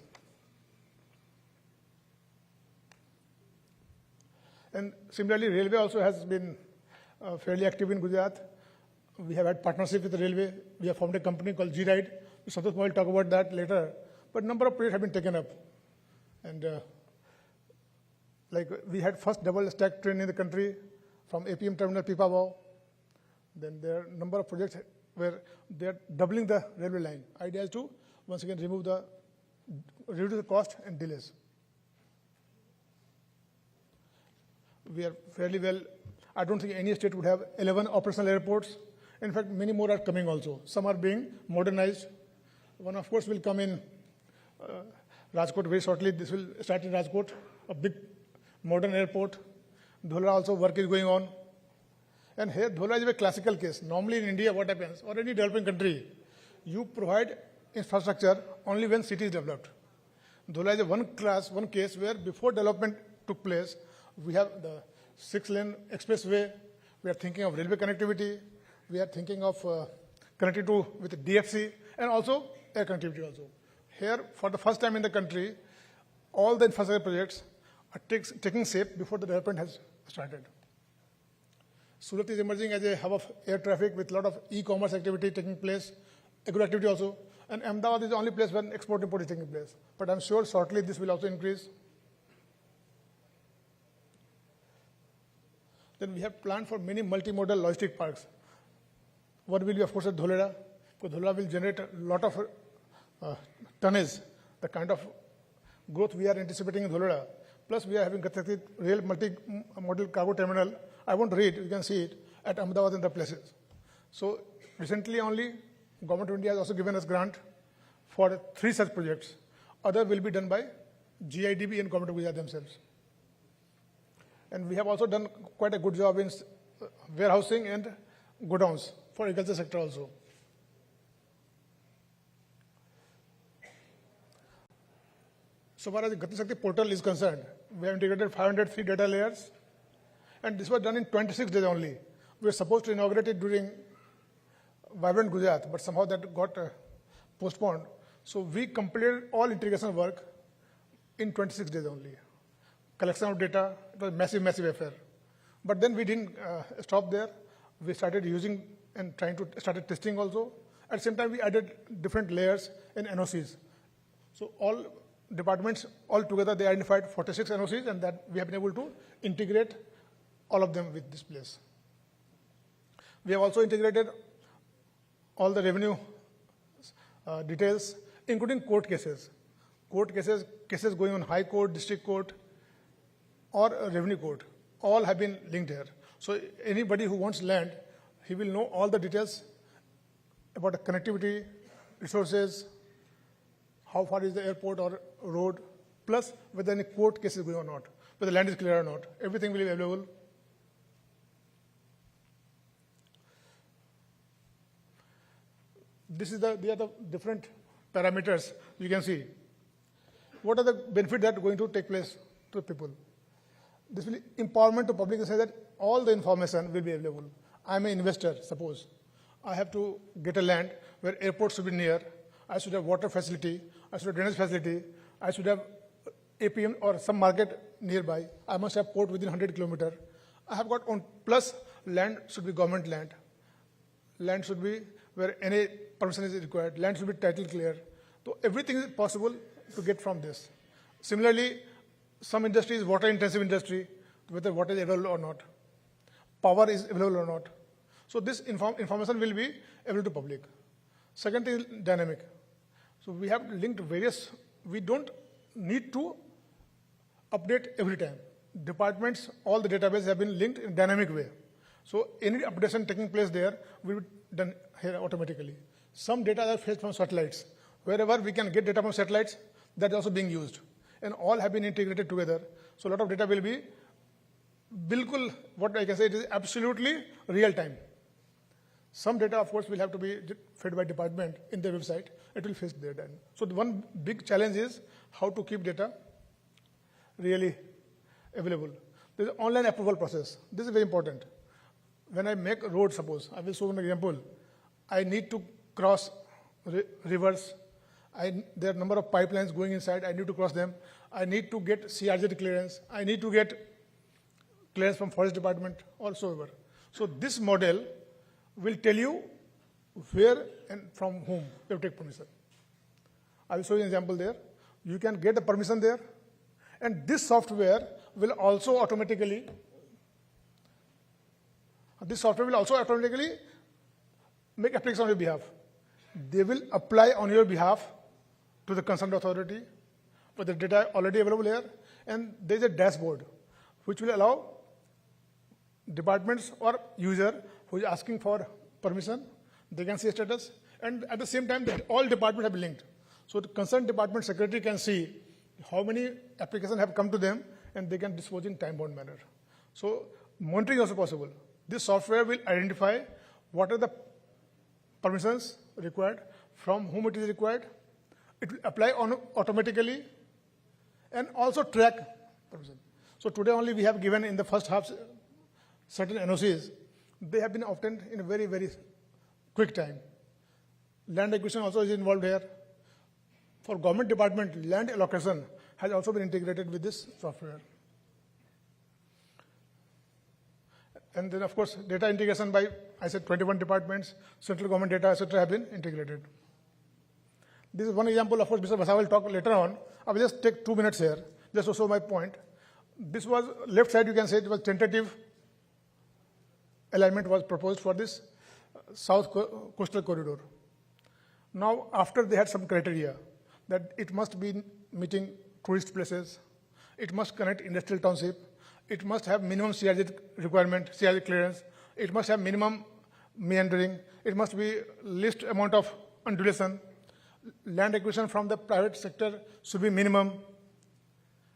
And similarly, railway also has been fairly active in Gujarat. We have had partnership with the railway. We have formed a company called G-Ride. Santosh will talk about that later. But number of projects have been taken up. And like we had first double stack train in the country from APM terminal Pipavav. Then there are a number of projects where they're doubling the railway line. Idea is to once again reduce the cost and delays. We are fairly well. I don't think any state would have 11 operational airports. In fact, many more are coming also. Some are being modernized. One, of course, will come in Rajkot very shortly. This will start in Rajkot, a big modern airport. Dhola also work is going on. And here, Dhola is a classical case. Normally in India, what happens? Or any developing country, you provide infrastructure only when city is developed. Dhola is one case where before development took place, we have the 6-lane expressway. We are thinking of railway connectivity. We are thinking of connectivity with DFC and also air connectivity also. Here, for the first time in the country, all the infrastructure projects are taking shape before the development has started. Surat is emerging as a hub of air traffic with a lot of e-commerce activity taking place, agro activity also. And Ahmedabad is the only place where export-import is taking place. But I'm sure shortly this will also increase. Then we have planned for many multimodal logistic parks. One will be, of course, at Dholera, because Dholera will generate a lot of tonnage, the kind of growth we are anticipating in Dholera. Plus, we are having Gati real multi-modal cargo terminal. I won't read, you can see it, at Ahmedabad and the places. So, recently only, Government of India has also given us grant for 3 such projects. Other will be done by GIDB and Government of Gujarat themselves. And we have also done quite a good job in warehousing and godowns for agriculture sector also. So far as the Gati Shakti portal is concerned, we have integrated 503 data layers, and this was done in 26 days only. We were supposed to inaugurate it during Vibrant Gujarat, but somehow that got postponed. So we completed all integration work in 26 days only. Collection of data, it was a massive affair. But then we didn't stop there. We started using and started testing also. At the same time, we added different layers in NOCs. So all departments, all together, they identified 46 NOCs, and that we have been able to integrate all of them with this place. We have also integrated all the revenue details, including court cases. Cases going on High Court, District Court, or Revenue Court, all have been linked here. So anybody who wants land, he will know all the details about the connectivity, resources, how far is the airport or road, plus whether any court case is going or not, whether land is clear or not. Everything will be available. These are the different parameters you can see. What are the benefits that are going to take place to people? This will empowerment to public and say that all the information will be available. I'm an investor, suppose. I have to get a land where airport should be near. I should have water facility. I should have drainage facility. I should have APM or some market nearby. I must have port within 100 kilometers. I have got on, plus land should be government land. Land should be where any permission is required. Land should be title clear. So everything is possible to get from this. Similarly, some industry is water-intensive industry, whether water is available or not. Power is available or not. So this information will be available to public. Second thing is dynamic. So we have linked various, we don't need to update every time. Departments, all the databases have been linked in a dynamic way. So any updation taking place there will be done here automatically. Some data are fetched from satellites. Wherever we can get data from satellites, that is also being used. And all have been integrated together. So a lot of data will be, bilkul, what I can say, it is absolutely real time. Some data, of course, will have to be fed by department in their website. It will face their data. So the one big challenge is how to keep data really available. There is an online approval process. This is very important. When I make a road, suppose, I will show an example. I need to cross rivers. There are a number of pipelines going inside. I need to cross them. I need to get CRZ clearance. I need to get clearance from Forest Department or so ever. So this model will tell you where and from whom you take permission. I will show you an example there. You can get the permission there, and this software will also automatically make application on your behalf. They will apply on your behalf to the concerned authority with the data already available here, and there is a dashboard which will allow departments or user who is asking for permission, they can see status, and at the same time, all departments have been linked. So the concerned department secretary can see how many applications have come to them, and they can dispose in time-bound manner. So monitoring is also possible. This software will identify what are the permissions required, from whom it is required. It will apply automatically, and also track permission. So today only we have given in the first half certain NOCs. They have been obtained in a very, very quick time. Land acquisition also is involved here. For government department, land allocation has also been integrated with this software. And then, of course, data integration by, I said, 21 departments, central government data, etc., have been integrated. This is one example. Of course, Mr. Basa will talk later on. I will just take 2 minutes here, just to show my point. This was, left side, you can say it was tentative alignment was proposed for this south coastal corridor. Now, after they had some criteria that it must be meeting tourist places, it must connect industrial township, it must have minimum CRZ requirement, CRZ clearance, it must have minimum meandering, it must be least amount of undulation, land acquisition from the private sector should be minimum,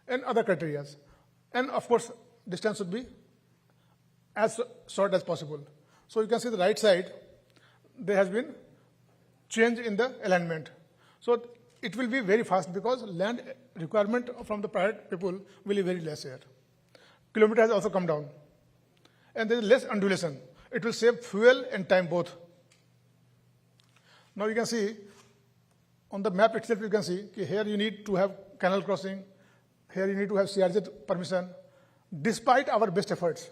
and other criteria. And of course, distance should be as short as possible. So you can see the right side, there has been change in the alignment. So it will be very fast because land requirement from the private people will be very less here. Kilometer has also come down. And there is less undulation. It will save fuel and time both. Now you can see, on the map itself you can see, here you need to have canal crossing, here you need to have CRZ permission. Despite our best efforts,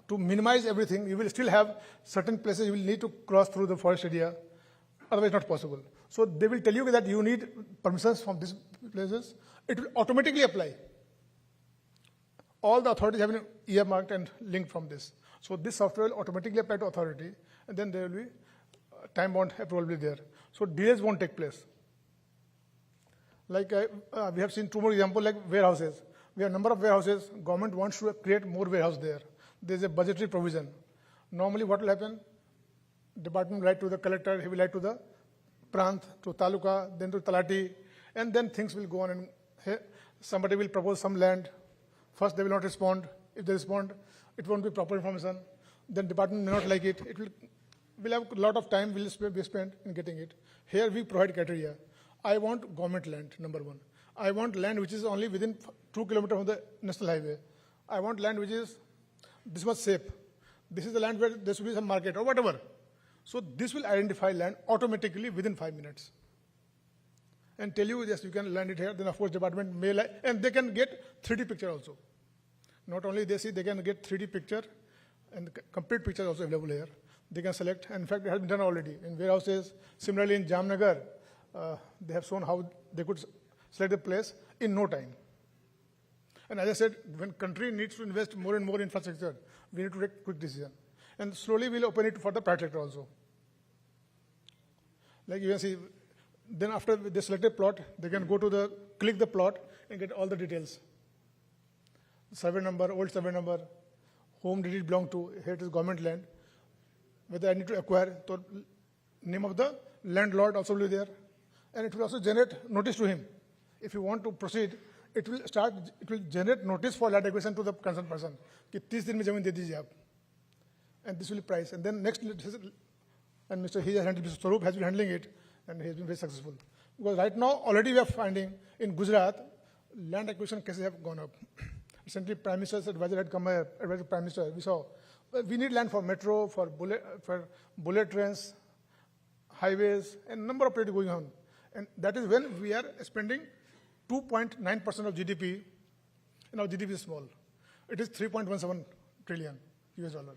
to minimize everything, you will still have certain places you will need to cross through the forest area, otherwise not possible. So they will tell you that you need permissions from these places. It will automatically apply. All the authorities have been earmarked and linked from this. So this software will automatically apply to authority, and then there will be time-bound approval will be there. So delays won't take place. Like we have seen 2 more examples like warehouses. We have a number of warehouses. Government wants to create more warehouse there. There is a budgetary provision. Normally what will happen? Department will write to the collector, he will write to the Prant, to Taluka, then to Talati, and then things will go on, and somebody will propose some land. First they will not respond. If they respond, it won't be proper information. Then department may not like it. It will have a lot of time will be spent in getting it. Here we provide criteria. I want government land, number one. I want land which is only within 2 kilometers from the national highway. I want land which is this much safe. This is the land where there should be some market or whatever. So this will identify land automatically within 5 minutes. And tell you, yes, you can land it here. Then of course department may like, and they can get 3D picture also. Not only they see, they can get 3D picture, and the complete picture is also available here. They can select, and in fact it has been done already in warehouses. Similarly in Jamnagar, they have shown how they could select the place in no time. And as I said, when country needs to invest more and more in infrastructure, we need to take quick decision. And slowly we'll open it for the private sector also. Like you can see, then after they select a plot, they can go to click the plot and get all the details. Survey number, old survey number, whom did it belong to, here it is government land, whether I need to acquire, so name of the landlord also will be there. And it will also generate notice to him. If you want to proceed, it will generate notice for land acquisition to the concerned person. कि 30 दिन में जमीन दे दीजिए आप. And this will be price. And then next and Mr. Swaroop has been handling it, and he has been very successful. Because right now, already we are finding in Gujarat, land acquisition cases have gone up. Recently, Prime Minister's advisor had come here, advisor Prime Minister, we saw, we need land for metro, for bullet trains, highways, and number of projects going on. And that is when we are spending 2.9% of GDP, and our GDP is small. It is 3.17 trillion US dollar.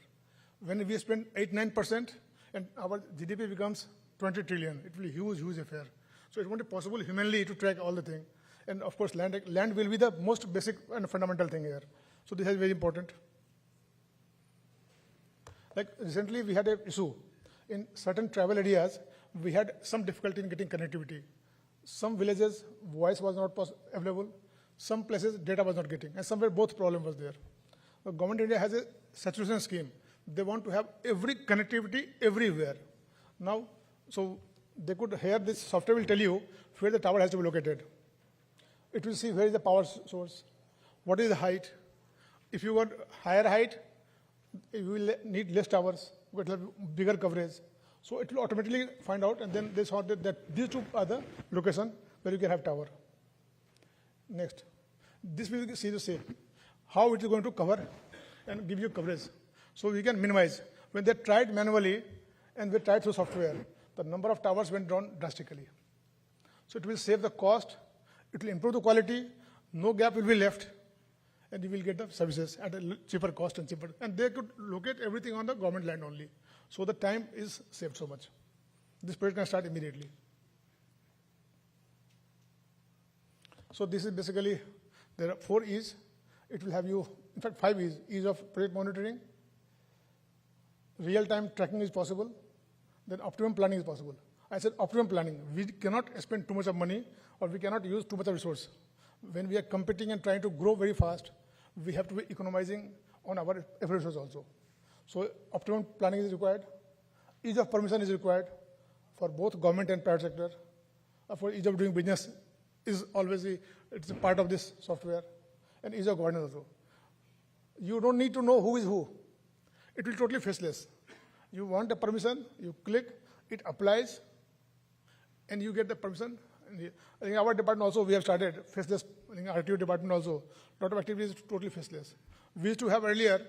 When we spend 8-9%, and our GDP becomes 20 trillion, it will be huge, huge affair. So it won't be possible humanly to track all the things. And of course, land will be the most basic and fundamental thing here. So this is very important. Like recently, we had an issue. In certain travel areas, we had some difficulty in getting connectivity. Some villages, voice was not available. Some places, data was not getting. And somewhere, both problem was there. The government of India has a saturation scheme. They want to have every connectivity everywhere. Now, so they could hear this software will tell you where the tower has to be located. It will see where is the power source, what is the height. If you want higher height, you will need less towers, it will have bigger coverage. So it will automatically find out, and then they saw that these two are the location where you can have tower. Next, this will see the same, how it is going to cover and give you coverage. So we can minimize. When they tried manually and we tried through software, the number of towers went down drastically. So it will save the cost, it will improve the quality, no gap will be left, and you will get the services at a cheaper cost and cheaper. And they could locate everything on the government land only. So the time is saved so much. This project can start immediately. So this is basically, there are 4 E's. It will have you, in fact 5 E's. Ease of project monitoring, real-time tracking is possible, then optimum planning is possible. I said optimum planning. We cannot spend too much of money or we cannot use too much of resource. When we are competing and trying to grow very fast, we have to be economizing on our every resource also. So optimum planning is required. Ease of permission is required for both government and private sector. For ease of doing business is always it's a part of this software, and ease of governance also. You don't need to know who is who. It will totally faceless. You want a permission, you click, it applies, and you get the permission. I think our department also, we have started faceless, I think RTO department also, a lot of activities is totally faceless. We used to have earlier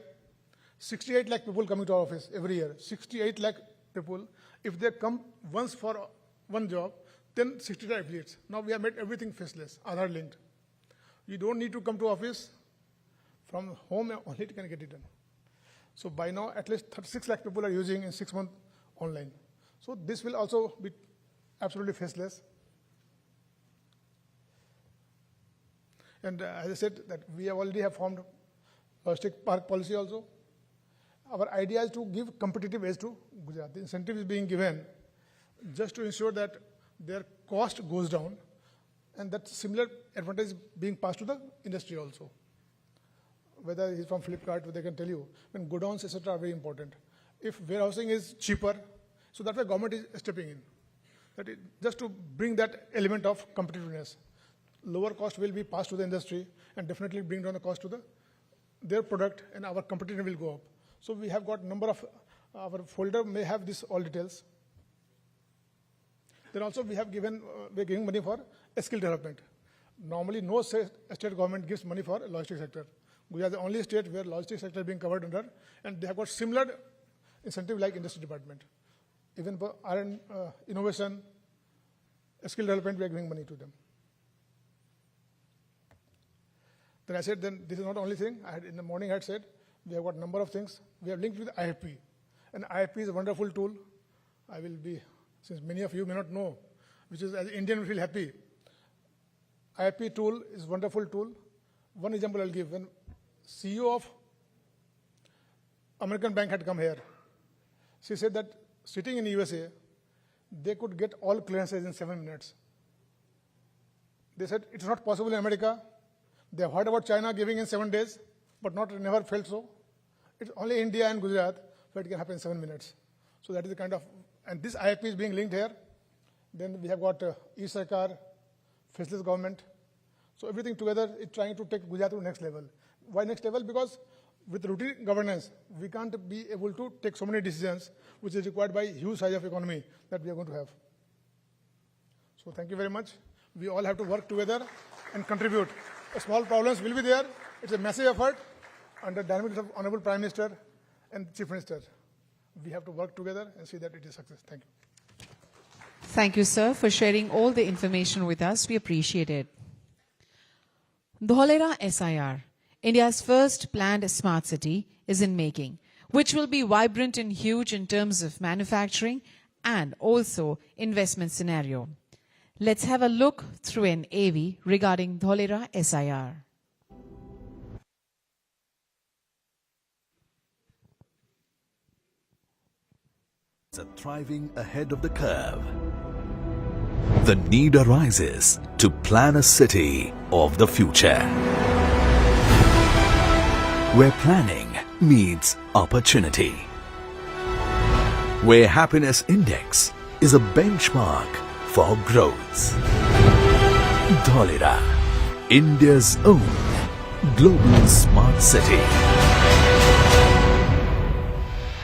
68 lakh people coming to our office every year. 68 lakh people. If they come once for one job, then 60 affiliates. Now we have made everything faceless, Aadhaar linked. You don't need to come to office. From home only you can get it done. So by now, at least 36 lakh people are using in 6 months online. So this will also be absolutely faceless. And as I said, that we already have formed logistic park policy also. Our idea is to give competitive edge to Gujarat. The incentive is being given just to ensure that their cost goes down, and that similar advantage is being passed to the industry also. Whether it's from Flipkart, they can tell you, when godowns, etc., are very important. If warehousing is cheaper, so that's why government is stepping in. That is just to bring that element of competitiveness. Lower cost will be passed to the industry and definitely bring down the cost to their product, and our competitiveness will go up. So we have got number of, our folder may have this all details. Then also we have given, we're giving money for skill development. Normally no state government gives money for logistics sector. We are the only state where logistics sector is being covered under, and they have got similar incentive like industry department. Even for R&D, innovation, skill development, we are giving money to them. Then I said, then this is not the only thing. In the morning I had said, we have got a number of things. We have linked with IFP. And IFP is a wonderful tool. I will be, since many of you may not know, which is as Indian we feel happy. IFP tool is a wonderful tool. One example I'll give. When CEO of American Bank had come here, she said that sitting in USA, they could get all clearances in 7 minutes. They said it's not possible in America. They have heard about China giving in 7 days, but never felt so. It's only India and Gujarat where it can happen in 7 minutes. So that is the kind of, and this IFP is being linked here. Then we have got e-Sarkar, faceless government. So everything together is trying to take Gujarat to the next level. Why next level? Because with routine governance, we can't be able to take so many decisions which is required by huge size of economy that we are going to have. So thank you very much. We all have to work together and contribute. Small problems will be there. It's a massive effort under dynamics of Honorable Prime Minister and Chief Minister. We have to work together and see that it is success. Thank you. Thank you, sir, for sharing all the information with us. We appreciate it. Dholera SIR, India's first planned smart city, is in making, which will be vibrant and huge in terms of manufacturing and also investment scenario. Let's have a look through an AV regarding Dholera SIR. Are thriving ahead of the curve. The need arises to plan a city of the future, where planning meets opportunity, where happiness index is a benchmark for growth. Dholera, India's own global smart city.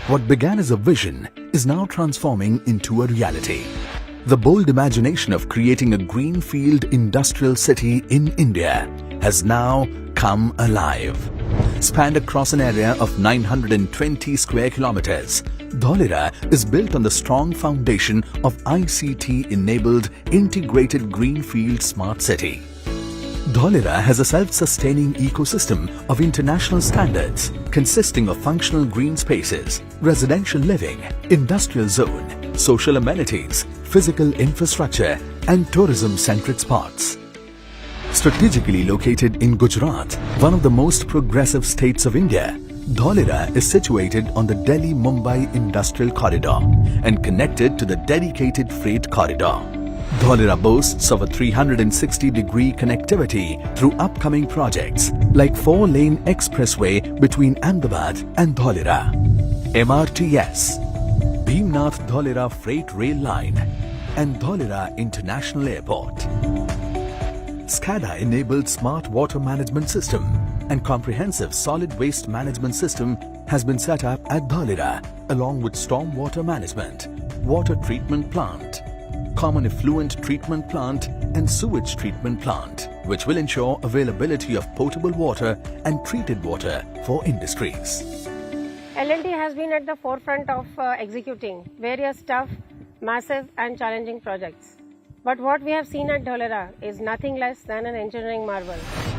What began as a vision is now transforming into a reality. The bold imagination of creating a greenfield industrial city in India has now come alive. Spanned across an area of 920 square kilometers, Dholera is built on the strong foundation of ICT-enabled integrated greenfield smart city. Dholera has a self-sustaining ecosystem of international standards consisting of functional green spaces, residential living, industrial zone, social amenities, physical infrastructure and tourism-centric spots. Strategically located in Gujarat, one of the most progressive states of India, Dholera is situated on the Delhi-Mumbai Industrial Corridor and connected to the dedicated freight corridor. Dholera boasts of a 360-degree connectivity through upcoming projects like 4-lane expressway between Ahmedabad and Dholera, MRTS, Bhimnath Dholera Freight Rail Line and Dholera International Airport. SCADA-enabled smart water management system and comprehensive solid waste management system has been set up at Dholera along with storm water management, water treatment plant, common effluent treatment plant and sewage treatment plant, which will ensure availability of potable water and treated water for industries. L&T has been at the forefront of executing various tough, massive and challenging projects. But what we have seen at Dholera is nothing less than an engineering marvel.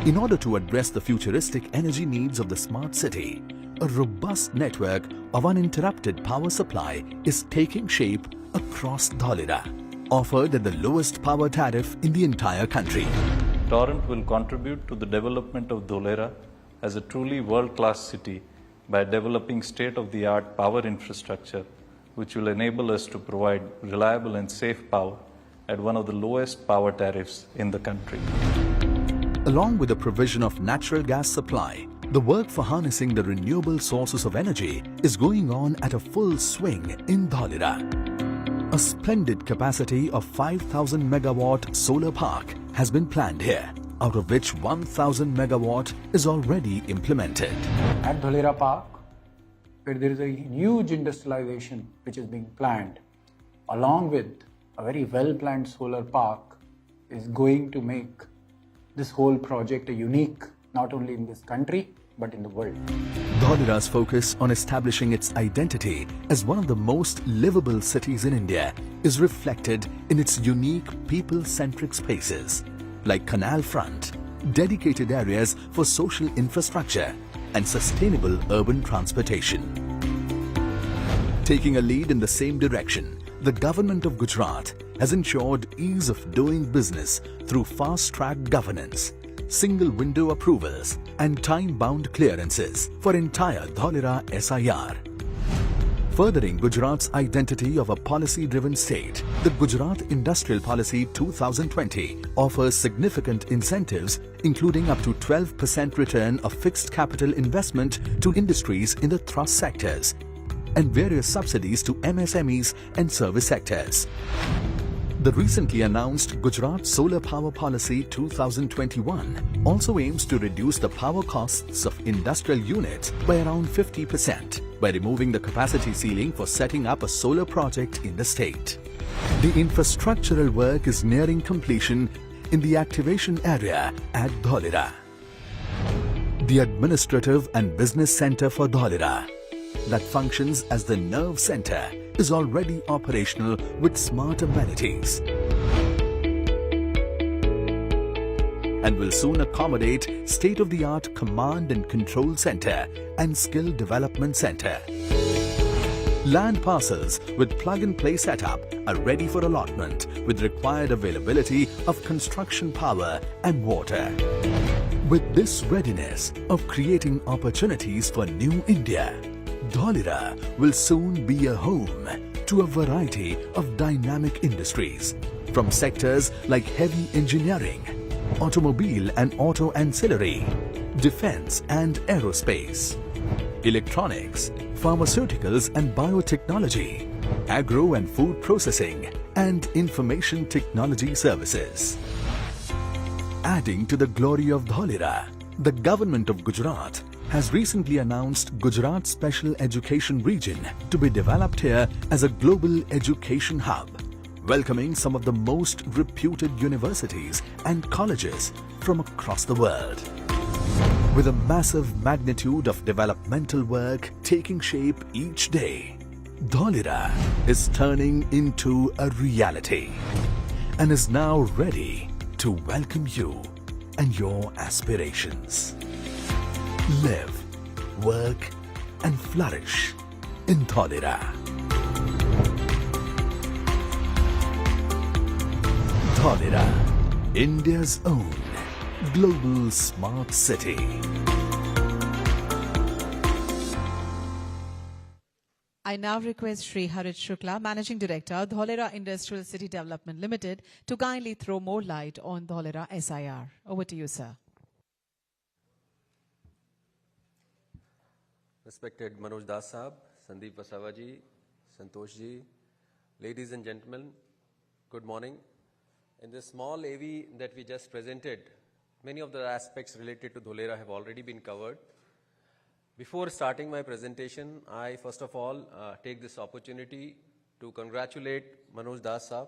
In order to address the futuristic energy needs of the smart city, a robust network of uninterrupted power supply is taking shape across Dholera, offered at the lowest power tariff in the entire country. Torrent will contribute to the development of Dholera as a truly world-class city by developing state-of-the-art power infrastructure, which will enable us to provide reliable and safe power at one of the lowest power tariffs in the country. Along with the provision of natural gas supply, the work for harnessing the renewable sources of energy is going on at a full swing in Dholera. A splendid capacity of 5,000 megawatt solar park has been planned here, out of which 1,000 megawatt is already implemented. At Dholera Park, where there is a huge industrialization which is being planned, along with a very well-planned solar park, is going to make this whole project a unique, not only in this country, but in the world. Dholera's focus on establishing its identity as one of the most livable cities in India is reflected in its unique people-centric spaces like canal front, dedicated areas for social infrastructure and sustainable urban transportation. Taking a lead in the same direction, the government of Gujarat has ensured ease of doing business through fast-track governance, single window approvals and time-bound clearances for entire Dholera SIR. Furthering Gujarat's identity of a policy-driven state, the Gujarat Industrial Policy 2020 offers significant incentives including up to 12% return of fixed capital investment to industries in the thrust sectors and various subsidies to MSMEs and service sectors. The recently announced Gujarat Solar Power Policy 2021 also aims to reduce the power costs of industrial units by around 50% by removing the capacity ceiling for setting up a solar project in the state. The infrastructural work is nearing completion in the activation area at Dholera. The administrative and business center for Dholera, that functions as the nerve center, is already operational with smart amenities and will soon accommodate state-of-the-art command and control center and skill development center. Land parcels with plug-and-play setup are ready for allotment with required availability of construction power and water. With this readiness of creating opportunities for New India, Dholera will soon be a home to a variety of dynamic industries, from sectors like heavy engineering, automobile and auto ancillary, defense and aerospace, electronics, pharmaceuticals and biotechnology, agro and food processing, and information technology services. Adding to the glory of Dholera, the government of Gujarat has recently announced Gujarat Special Education Region to be developed here as a global education hub, welcoming some of the most reputed universities and colleges from across the world. With a massive magnitude of developmental work taking shape each day, Dholera is turning into a reality and is now ready to welcome you and your aspirations. Live, work and flourish in Dholera. Dholera, India's own global smart city. I now request Shri Harit Shukla, Managing Director, Dholera Industrial City Development Limited, to kindly throw more light on Dholera SIR. Over to you, sir. Respected Manoj Das Sahab, Sandeep Vasava ji, Santosh ji, ladies and gentlemen, good morning. In this small AV that we just presented, many of the aspects related to Dholera have already been covered. Before starting my presentation, I first of all take this opportunity to congratulate Manoj Das Sahab.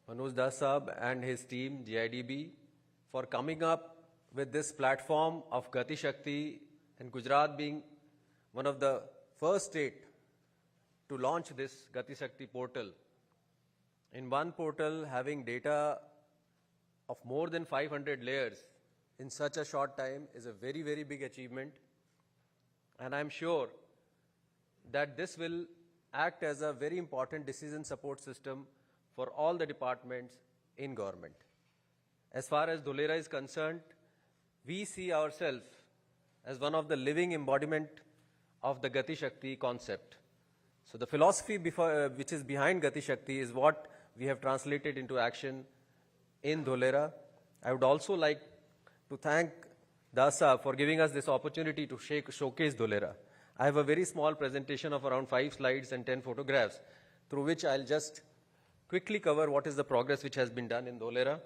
Manoj Das Sahab and his team, GIDB, for coming up with this platform of Gati Shakti, and Gujarat being one of the first state to launch this Gati Shakti portal. In one portal, having data of more than 500 layers in such a short time is a very, very big achievement. And I'm sure that this will act as a very important decision support system for all the departments in government. As far as Dholera is concerned, we see ourselves as one of the living embodiment of the Gati Shakti concept. So the philosophy which is behind Gati Shakti is what we have translated into action in Dholera. I would also like to thank Dasa for giving us this opportunity to showcase Dholera. I have a very small presentation of around 5 slides and 10 photographs, through which I'll just quickly cover what is the progress which has been done in Dholera.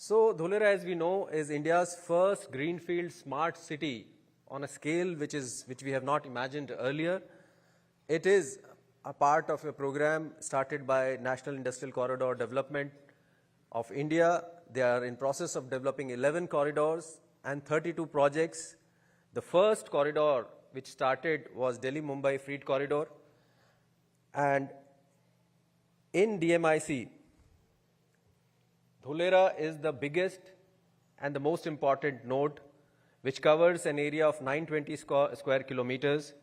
So Dholera, as we know, is India's first greenfield smart city on a scale which we have not imagined earlier. It is a part of a program started by National Industrial Corridor Development of India. They are in process of developing 11 corridors and 32 projects. The first corridor which started was Delhi-Mumbai Freight Corridor. And in DMIC, Dholera is the biggest and the most important node, which covers an area of 920 square kilometers.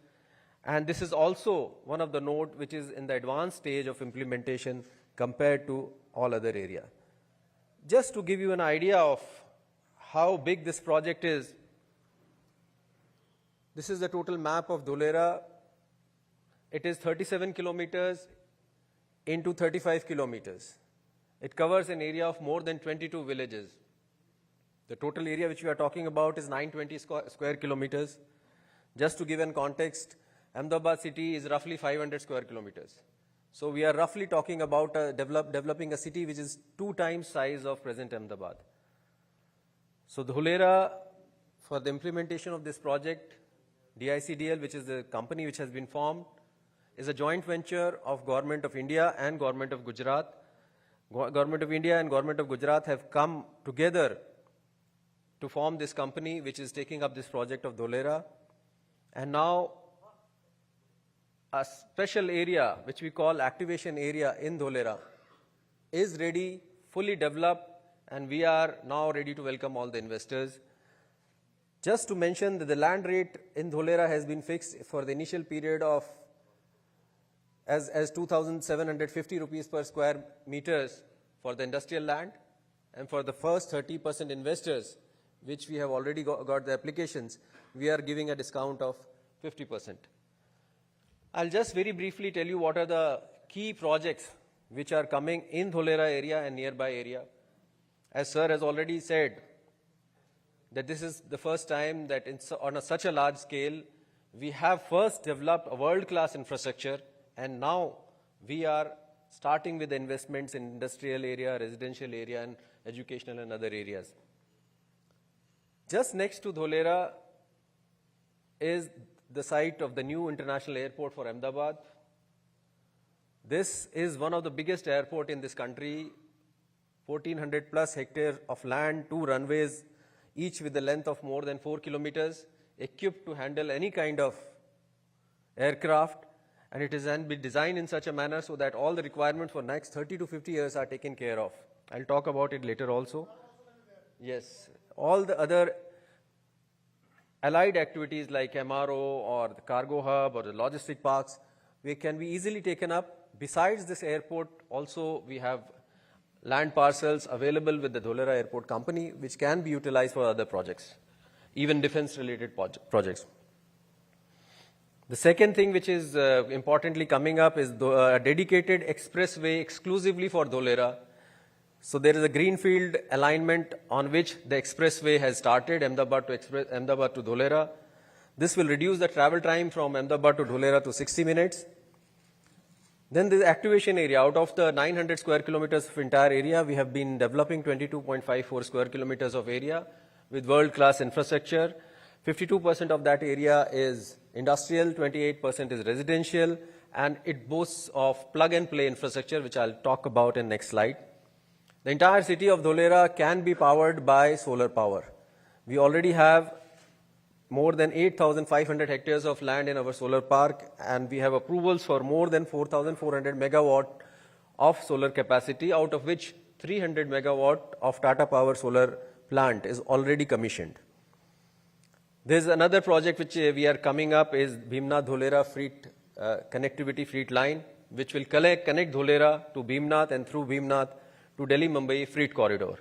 And this is also one of the nodes which is in the advanced stage of implementation compared to all other area. Just to give you an idea of how big this project is, this is the total map of Dholera. It is 37 kilometers into 35 kilometers. It covers an area of more than 22 villages. The total area which we are talking about is 920 square kilometers. Just to give an context, Ahmedabad city is roughly 500 square kilometers. So we are roughly talking about developing a city which is 2 times size of present Ahmedabad. So Dholera, for the implementation of this project, DICDL, which is the company which has been formed, is a joint venture of Government of India and Government of Gujarat. Government of India and Government of Gujarat have come together to form this company which is taking up this project of Dholera. And now a special area which we call activation area in Dholera is ready, fully developed, and we are now ready to welcome all the investors. Just to mention that the land rate in Dholera has been fixed for the initial period of as 2,750 rupees per square meters for the industrial land, and for the first 30% investors, which we have already got the applications, we are giving a discount of 50%. I'll just very briefly tell you what are the key projects which are coming in Dholera area and nearby area. As sir has already said, that this is the first time that on such a large scale, we have first developed a world-class infrastructure, and now we are starting with the investments in industrial area, residential area, and educational and other areas. Just next to Dholera is the site of the new international airport for Ahmedabad. This is one of the biggest airport in this country, 1,400 plus hectares of land, 2 runways, each with a length of more than 4 kilometers, equipped to handle any kind of aircraft, and it is been designed in such a manner so that all the requirements for next 30 to 50 years are taken care of. I'll talk about it later also. Yes, all the other allied activities like MRO or the cargo hub or the logistic parks, we can be easily taken up. Besides this airport, also we have land parcels available with the Dholera Airport Company, which can be utilized for other projects, even defense-related projects. The second thing which is importantly coming up is a dedicated expressway exclusively for Dholera. So there is a greenfield alignment on which the expressway has started, Ahmedabad to Dholera. This will reduce the travel time from Ahmedabad to Dholera to 60 minutes. Then the activation area, out of the 900 square kilometers of entire area, we have been developing 22.54 square kilometers of area with world-class infrastructure. 52% of that area is industrial, 28% is residential, and it boasts of plug-and-play infrastructure, which I'll talk about in next slide. The entire city of Dholera can be powered by solar power. We already have more than 8,500 hectares of land in our solar park, and we have approvals for more than 4,400 megawatt of solar capacity, out of which 300 megawatt of Tata Power solar plant is already commissioned. There's another project which we are coming up is Bhimnath-Dholera connectivity freight line, which will connect Dholera to Bhimnath and through Bhimnath to Delhi-Mumbai freight corridor.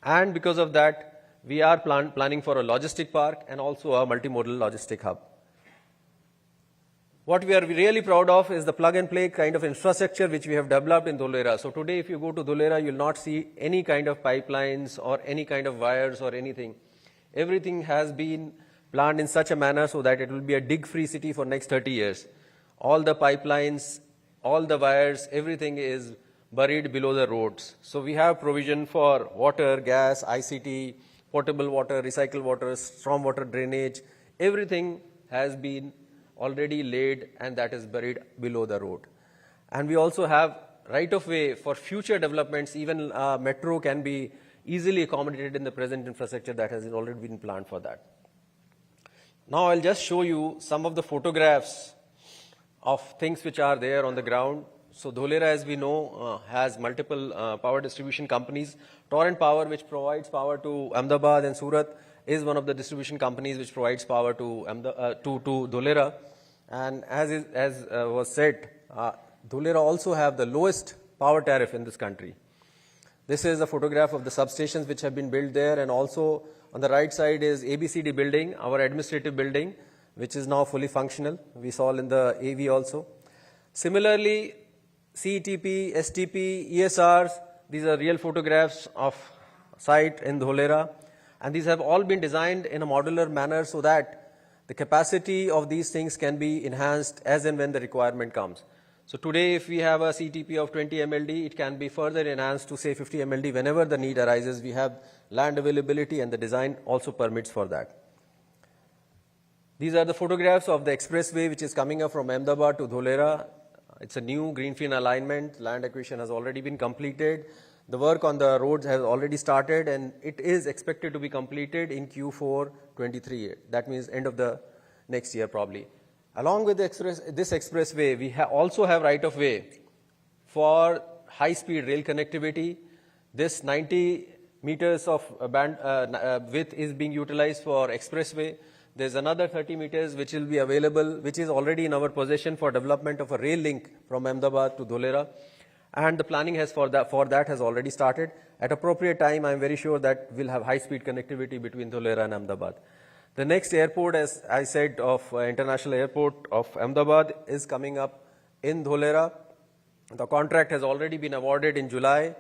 And because of that, we are planning for a logistic park and also a multimodal logistic hub. What we are really proud of is the plug-and-play kind of infrastructure which we have developed in Dholera. So today, if you go to Dholera, you will not see any kind of pipelines or any kind of wires or anything. Everything has been planned in such a manner so that it will be a dig-free city for next 30 years. All the pipelines, all the wires, everything is buried below the roads. So we have provision for water, gas, ICT, potable water, recycled water, stormwater drainage. Everything has been already laid, and that is buried below the road. And we also have right-of-way for future developments. Even metro can be easily accommodated in the present infrastructure that has already been planned for that. Now I'll just show you some of the photographs of things which are there on the ground. So Dholera, as we know, has multiple power distribution companies. Torrent Power, which provides power to Ahmedabad and Surat, is one of the distribution companies which provides power to Dholera. And as was said, Dholera also have the lowest power tariff in this country. This is a photograph of the substations which have been built there, and also on the right side is ABCD building, our administrative building, which is now fully functional. We saw in the AV also. Similarly, CETP, STP, ESRs, these are real photographs of site in Dholera, and these have all been designed in a modular manner so that the capacity of these things can be enhanced as and when the requirement comes. So today, if we have a CTP of 20 MLD, it can be further enhanced to say 50 MLD whenever the need arises. We have land availability and the design also permits for that. These are the photographs of the expressway which is coming up from Ahmedabad to Dholera. It's a new greenfield alignment. Land acquisition has already been completed. The work on the roads has already started and it is expected to be completed in Q4 23. That means end of the next year probably. Along with this expressway, we also have right-of-way for high-speed rail connectivity. This 90 meters of width is being utilized for expressway. There's another 30 meters which will be available, which is already in our possession for development of a rail link from Ahmedabad to Dholera. And the planning for that has already started. At appropriate time, I'm very sure that we'll have high-speed connectivity between Dholera and Ahmedabad. The next airport, as I said, of International Airport of Ahmedabad is coming up in Dholera. The contract has already been awarded in July,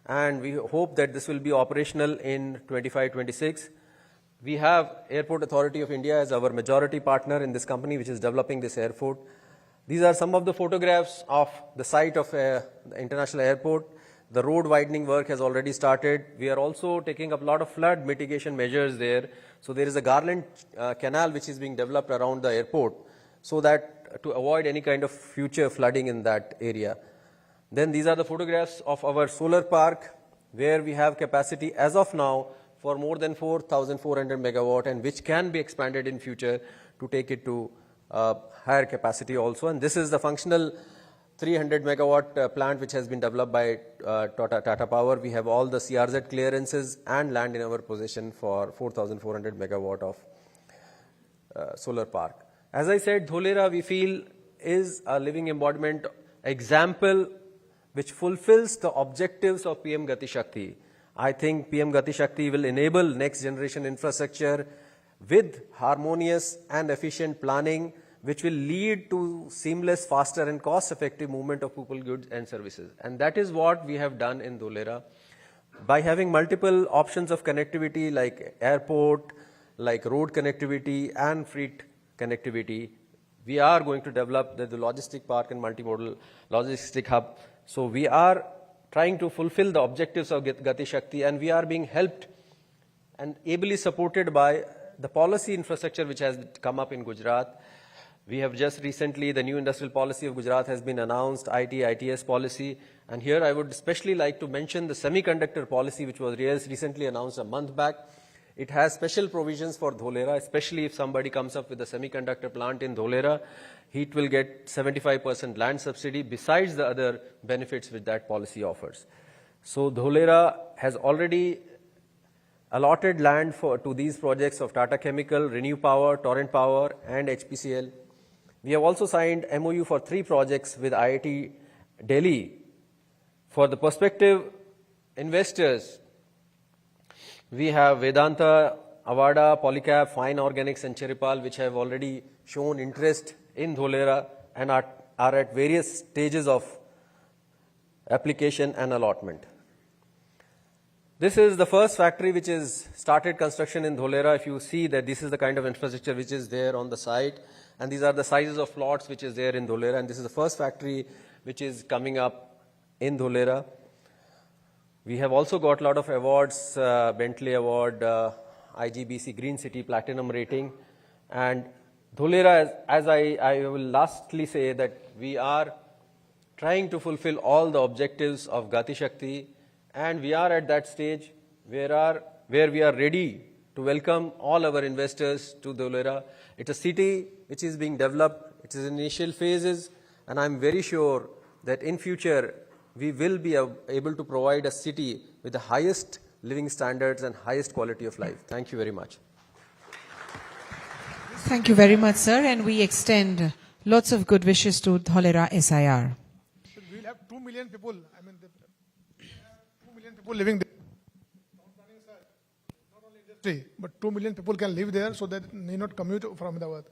and we hope that this will be operational in 25-26. We have Airport Authority of India as our majority partner in this company, which is developing this airport. These are some of the photographs of the site of the International Airport. The road widening work has already started. We are also taking up a lot of flood mitigation measures there. So there is a garland canal which is being developed around the airport so that to avoid any kind of future flooding in that area. Then these are the photographs of our solar park where we have capacity as of now for more than 4,400 megawatt and which can be expanded in future to take it to higher capacity also. And this is the functional 300 megawatt plant which has been developed by Tata Power. We have all the CRZ clearances and land in our possession for 4,400 megawatt of solar park. As I said, Dholera we feel is a living embodiment example which fulfills the objectives of PM Gati Shakti. I think PM Gati Shakti will enable next generation infrastructure with harmonious and efficient planning which will lead to seamless, faster and cost-effective movement of people, goods and services. And that is what we have done in Dholera. By having multiple options of connectivity like airport, like road connectivity and freight connectivity, we are going to develop the logistic park and multimodal logistic hub. So we are trying to fulfill the objectives of Gati Shakti and we are being helped and ably supported by the policy infrastructure which has come up in Gujarat. We have just recently, the new industrial policy of Gujarat has been announced, ITS policy. And here I would especially like to mention the semiconductor policy which was recently announced a month back. It has special provisions for Dholera, especially if somebody comes up with a semiconductor plant in Dholera, it will get 75% land subsidy besides the other benefits which that policy offers. So Dholera has already allotted land to these projects of Tata Chemical, Renew Power, Torrent Power and HPCL. We have also signed MOU for 3 projects with IIT Delhi. For the prospective investors, we have Vedanta, Avada, Polycab, Fine Organics and Cheripal which have already shown interest in Dholera and are at various stages of application and allotment. This is the first factory which is started construction in Dholera. If you see that this is the kind of infrastructure which is there on the site, and these are the sizes of plots which is there in Dholera, and this is the first factory which is coming up in Dholera. We have also got a lot of awards, Bentley Award, IGBC Green City Platinum rating, and Dholera, as I will lastly say that we are trying to fulfill all the objectives of Gati Shakti, and we are at that stage where we are ready to welcome all our investors to Dholera. It's a city which is being developed. It is in initial phases, and I'm very sure that in future we will be able to provide a city with the highest living standards and highest quality of life. Thank you very much. Thank you very much, sir, and we extend lots of good wishes to Dholera SIR. We'll have 2 million people. 2 million people living there. Not only industry, but 2 million people can live there, so that they need not commute from Ahmedabad.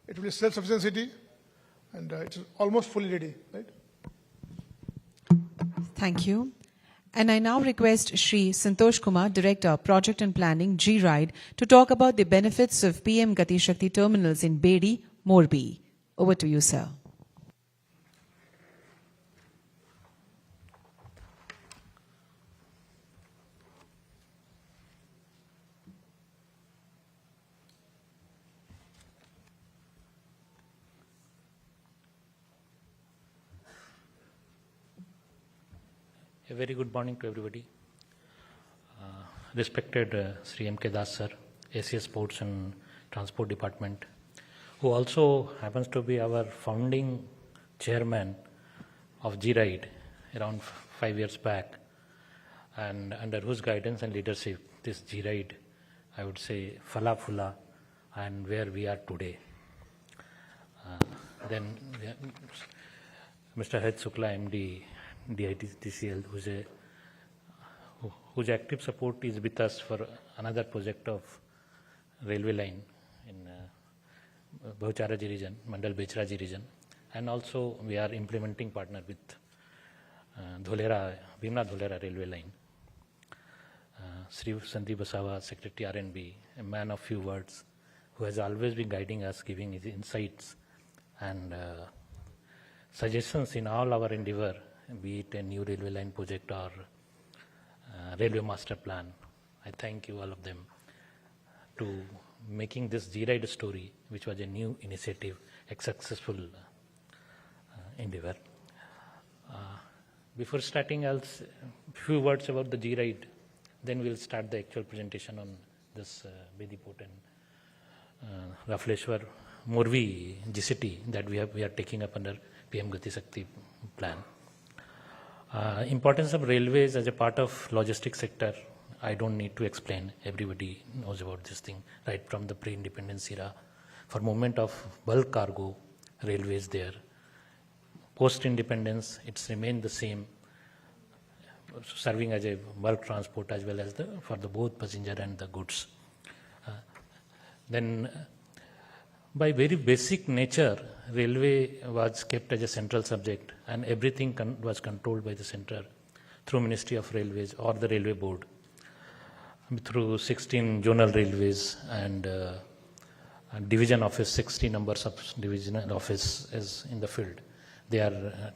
It will be self-sufficient city, and it's almost fully ready, right? Thank you. And I now request Shri Santosh Kumar, Director, Project and Planning, G-Ride, to talk about the benefits of PM Gati Shakti terminals in Bedi, Morbi. Over to you, sir. A very good morning to everybody. Respected Sri M.K. Das sir, ACS Ports and Transport Department, who also happens to be our founding chairman of G-Ride around 5 years back, and under whose guidance and leadership this G-Ride, I would say, Fala Fula, and where we are today. Then Mr. H. Sukla, MD, DITCL, whose active support is with us for another project of railway line in Bhaucharaji region, Mandal Bechraji region, and also we are implementing partner with Bhimnath Dholera railway line. Sri Sandeep Basawa, Secretary R&B, a man of few words, who has always been guiding us, giving his insights and suggestions in all our endeavor, be it a new railway line project or railway master plan. I thank you all of them to making this G-Ride story, which was a new initiative, a successful endeavor. Before starting else, a few words about the G-Ride, then we'll start the actual presentation on this Bedi Port and Rafleshwar Morbi GCT that we are taking up under PM Gati Shakti plan. Importance of railways as a part of logistics sector, I don't need to explain. Everybody knows about this thing, right from the pre-independence era. For movement of bulk cargo, railways there. Post-independence, it's remained the same, serving as a bulk transport as well as for the both passenger and the goods. Then, by very basic nature, railway was kept as a central subject, and everything was controlled by the center through Ministry of Railways or the Railway Board, through 16 zonal railways and division office, 60 numbers of divisional offices in the field. They are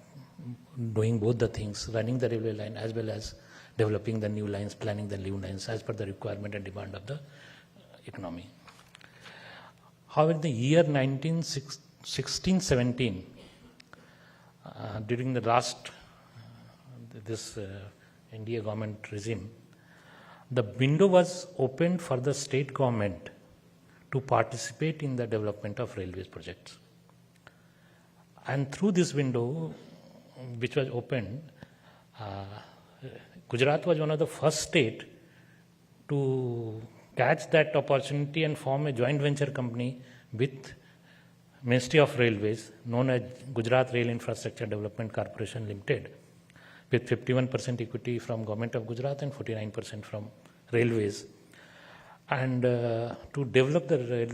doing both the things, running the railway line as well as developing the new lines, planning the new lines as per the requirement and demand of the economy. However, in the year 1916-17, during the last India government regime, the window was opened for the state government to participate in the development of railways projects. And through this window, which was opened, Gujarat was one of the first state to catch that opportunity and form a joint venture company with Ministry of Railways, known as Gujarat Rail Infrastructure Development Corporation Limited, with 51% equity from Government of Gujarat and 49% from Railways, and to develop the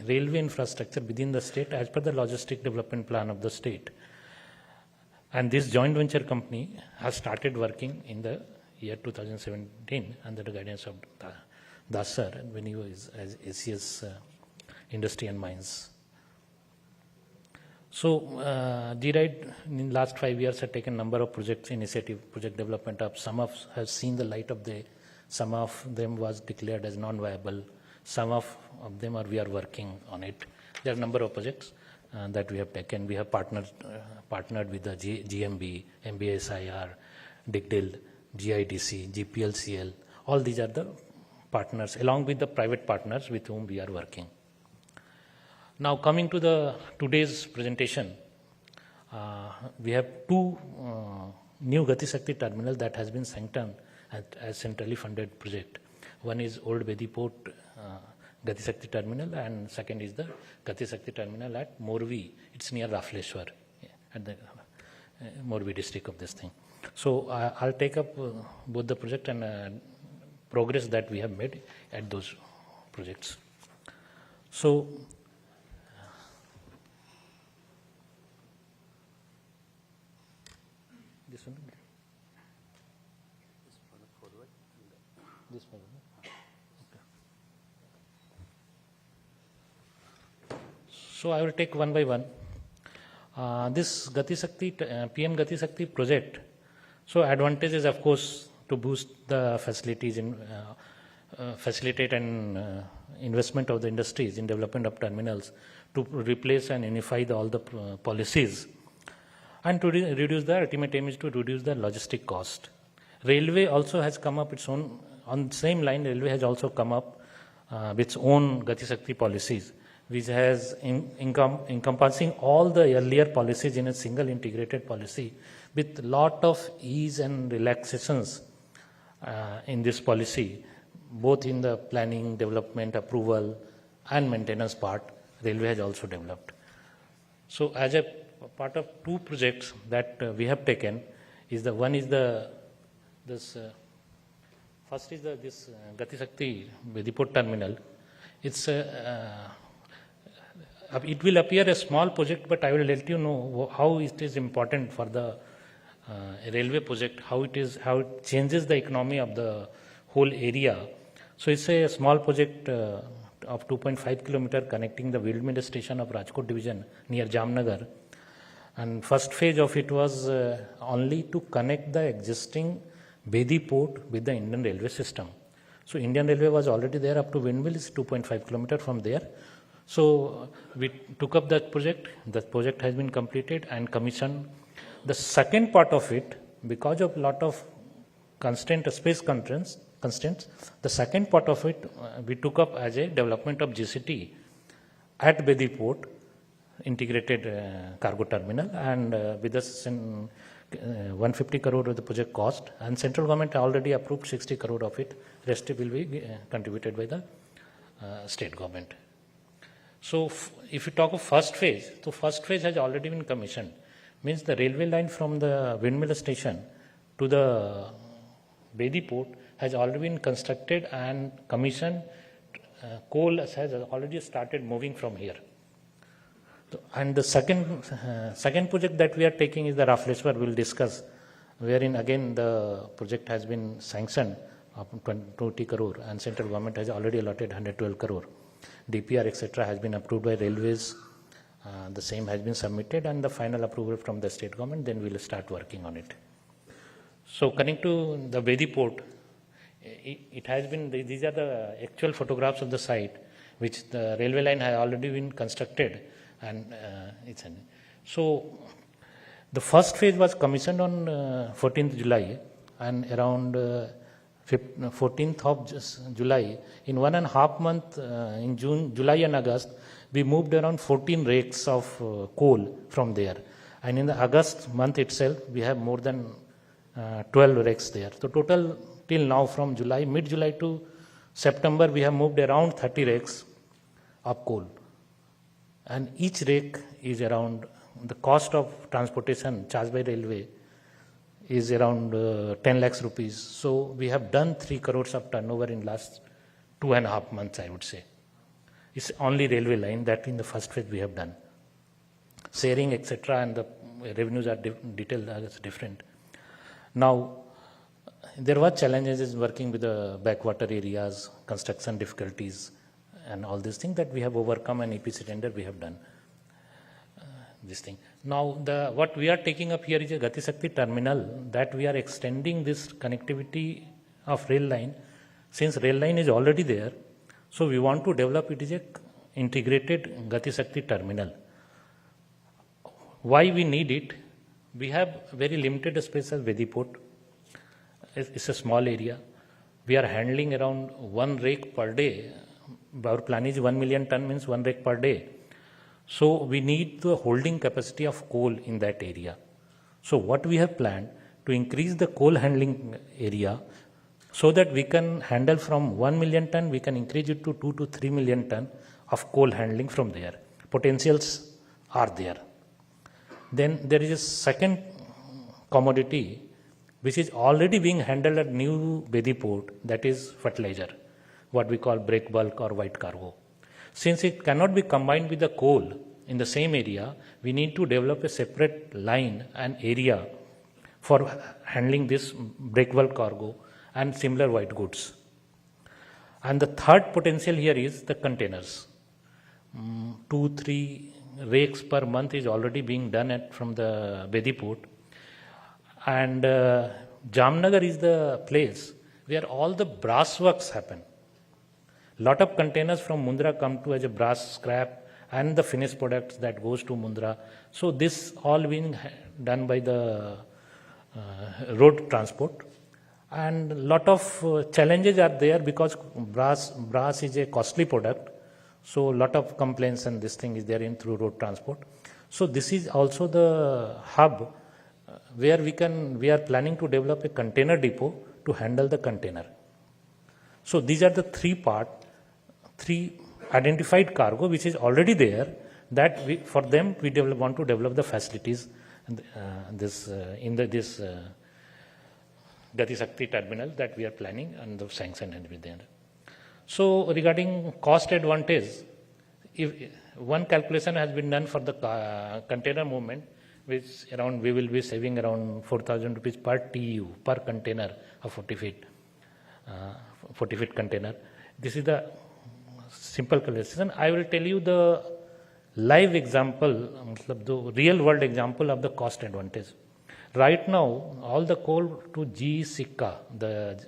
railway infrastructure within the state as per the logistic development plan of the state. And this joint venture company has started working in the year 2017 under the guidance of Das sir, when he was as ACS Industry and Mines. So, G-Ride in the last 5 years has taken a number of project development up. Some have seen the light of day. Some of them was declared as non-viable. Some of them we are working on it. There are a number of projects that we have taken. We have partnered with the GMB, MBSIR, DIGDIL, GIDC, GPLCL. All these are the partners, along with the private partners with whom we are working. Now, coming to today's presentation, we have two new Gati Shakti terminal that has been sanctioned as centrally funded project. One is Old Bedi Port Gati Shakti terminal, and second is the Gati Shakti terminal at Morbi. It's near Rafleshwar, at the Morbi district of this thing. So I'll take up both the project and progress that we have made at those projects. So, this one. This one. So I will take one by one. This Gati Shakti, PM Gati Shakti project. So advantage is of course to boost the facilities in facilitate and investment of the industries in development of terminals, to replace and unify all the policies, and to reduce the ultimate aim is to reduce the logistic cost. Railway also has come up its own, on the same line, Railway has also come up with its own Gati Shakti policies, which has encompassing all the earlier policies in a single integrated policy with lot of ease and relaxations in this policy, both in the planning, development, approval and maintenance part. Railway has also developed. So as a part of two projects that we have taken is the one is the first is this Gati Shakti Vedipur terminal. It's it will appear a small project, but I will let you know how it is important for the railway project, how it changes the economy of the whole area. So it's a small project of 2.5 kilometer connecting the Widen station of Rajkot division near Jamnagar. And first phase of it was only to connect the existing Bedi port with the Indian railway system. So Indian Railway was already there up to Windmill, is 2.5 kilometer from there. So we took up that project. The project has been completed and commissioned. The second part of it, because of lot of space constraints, the second part of it we took up as a development of GCT at Bedi port, integrated cargo terminal, and with us 150 crore of the project cost, and central government already approved 60 crore of it. Rest will be contributed by the state government. So if you talk of first phase, so first phase has already been commissioned. Means the railway line from the Windmill station to the Bedi port has already been constructed and commissioned. Coal has already started moving from here. So, and the second project that we are taking is the Rafleshwar, we will discuss, wherein again the project has been sanctioned of 20 crore and central government has already allotted 112 crore. DPR etc. has been approved by railways. The same has been submitted and the final approval from the state government, then we will start working on it. So coming to the Bedi port, it has been, these are the actual photographs of the site, which the railway line has already been constructed, and so the first phase was commissioned on 14th July, and around 14th of July, in 1.5 months, in June, July and August, we moved around 14 rakes of coal from there. And in the August month itself, we have more than 12 rakes there. So total till now from July, mid-July to September, we have moved around 30 rakes of coal. And each rake is around, the cost of transportation charged by railway is around 10 lakhs rupees. So we have done 3 crores of turnover in last 2.5 months, I would say. It's only railway line that in the first phase we have done. Sharing, etc., and the revenues are detailed as different. Now, there were challenges in working with the backwater areas, construction difficulties, and all these things that we have overcome, and EPC tender we have done. This thing. Now, what we are taking up here is a Gati Shakti terminal, that we are extending this connectivity of rail line. Since rail line is already there, so we want to develop it as a integrated Gati Shakti terminal. Why we need it? We have very limited space as Bedi port. It's a small area. We are handling around 1 rake per day. Our plan is 1 million ton, means 1 rake per day. So we need the holding capacity of coal in that area. So what we have planned to increase the coal handling area, so that we can handle from 1 million ton, we can increase it to 2 to 3 million ton of coal handling from there. Potentials are there. Then there is a second commodity which is already being handled at new Bedi port, that is fertilizer, what we call break bulk or white cargo. Since it cannot be combined with the coal in the same area, we need to develop a separate line and area for handling this break bulk cargo and similar white goods. And the third potential here is the containers. 2-3 rakes per month is already being done from the Bedi port. And Jamnagar is the place where all the brass works happen. Lot of containers from Mundra come to as a brass scrap and the finished products that goes to Mundra. So this all being done by the road transport. And lot of challenges are there because brass is a costly product. So lot of complaints and this thing is there in through road transport. So this is also the hub where we are planning to develop a container depot to handle the container. So these are the three identified cargo which is already there, that for them we want to develop the facilities in this Gati Shakti terminal that we are planning and the sanction and everything. So regarding cost advantage, if one calculation has been done for the container movement, which around we will be saving around 4,000 rupees per TEU per container of 40 feet container. This is the simple calculation. I will tell you the live example, the real world example of the cost advantage. Right now, all the coal to GE Sikka, the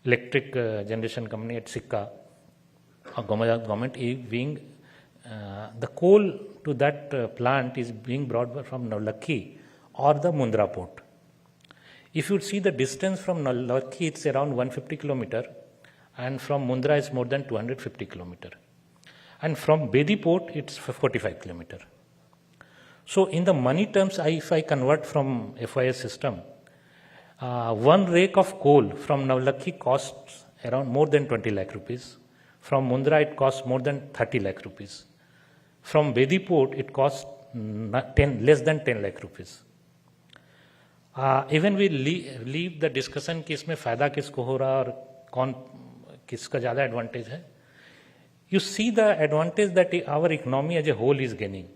electric generation company at Sikka, government is being, the coal to that plant is being brought from Navlakhi or the Mundra port. If you see the distance from Navlakhi, it's around 150 kilometer, and from Mundra is more than 250 kilometer. And from Bedi port, it's 45 kilometer. So in the money terms, if I convert from FIS system, one rake of coal from Navlakhi costs around more than 20 lakh rupees. From Mundra, it costs more than 30 lakh rupees. From Bedi port, it costs less than 10 lakh rupees. Even we leave the discussion कि इसमें फायदा किसको हो रहा और कौन किसका ज़्यादा advantage है. You see the advantage that our economy as a whole is gaining.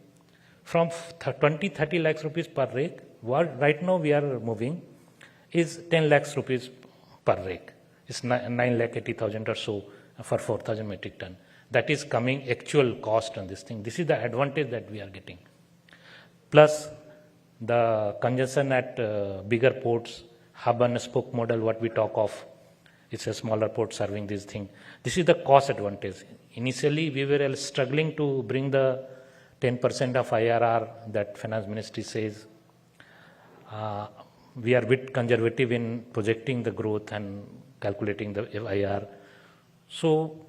From 20-30 lakhs rupees per rake, what right now we are moving is 10 lakhs rupees per rake. It's 9,80,000 or so for 4,000 metric ton. That is coming actual cost on this thing. This is the advantage that we are getting. Plus the congestion at bigger ports, hub and spoke model, what we talk of, it's a smaller port serving this thing. This is the cost advantage. Initially, we were struggling to bring the 10% of IRR that finance ministry says. We are a bit conservative in projecting the growth and calculating the IRR. So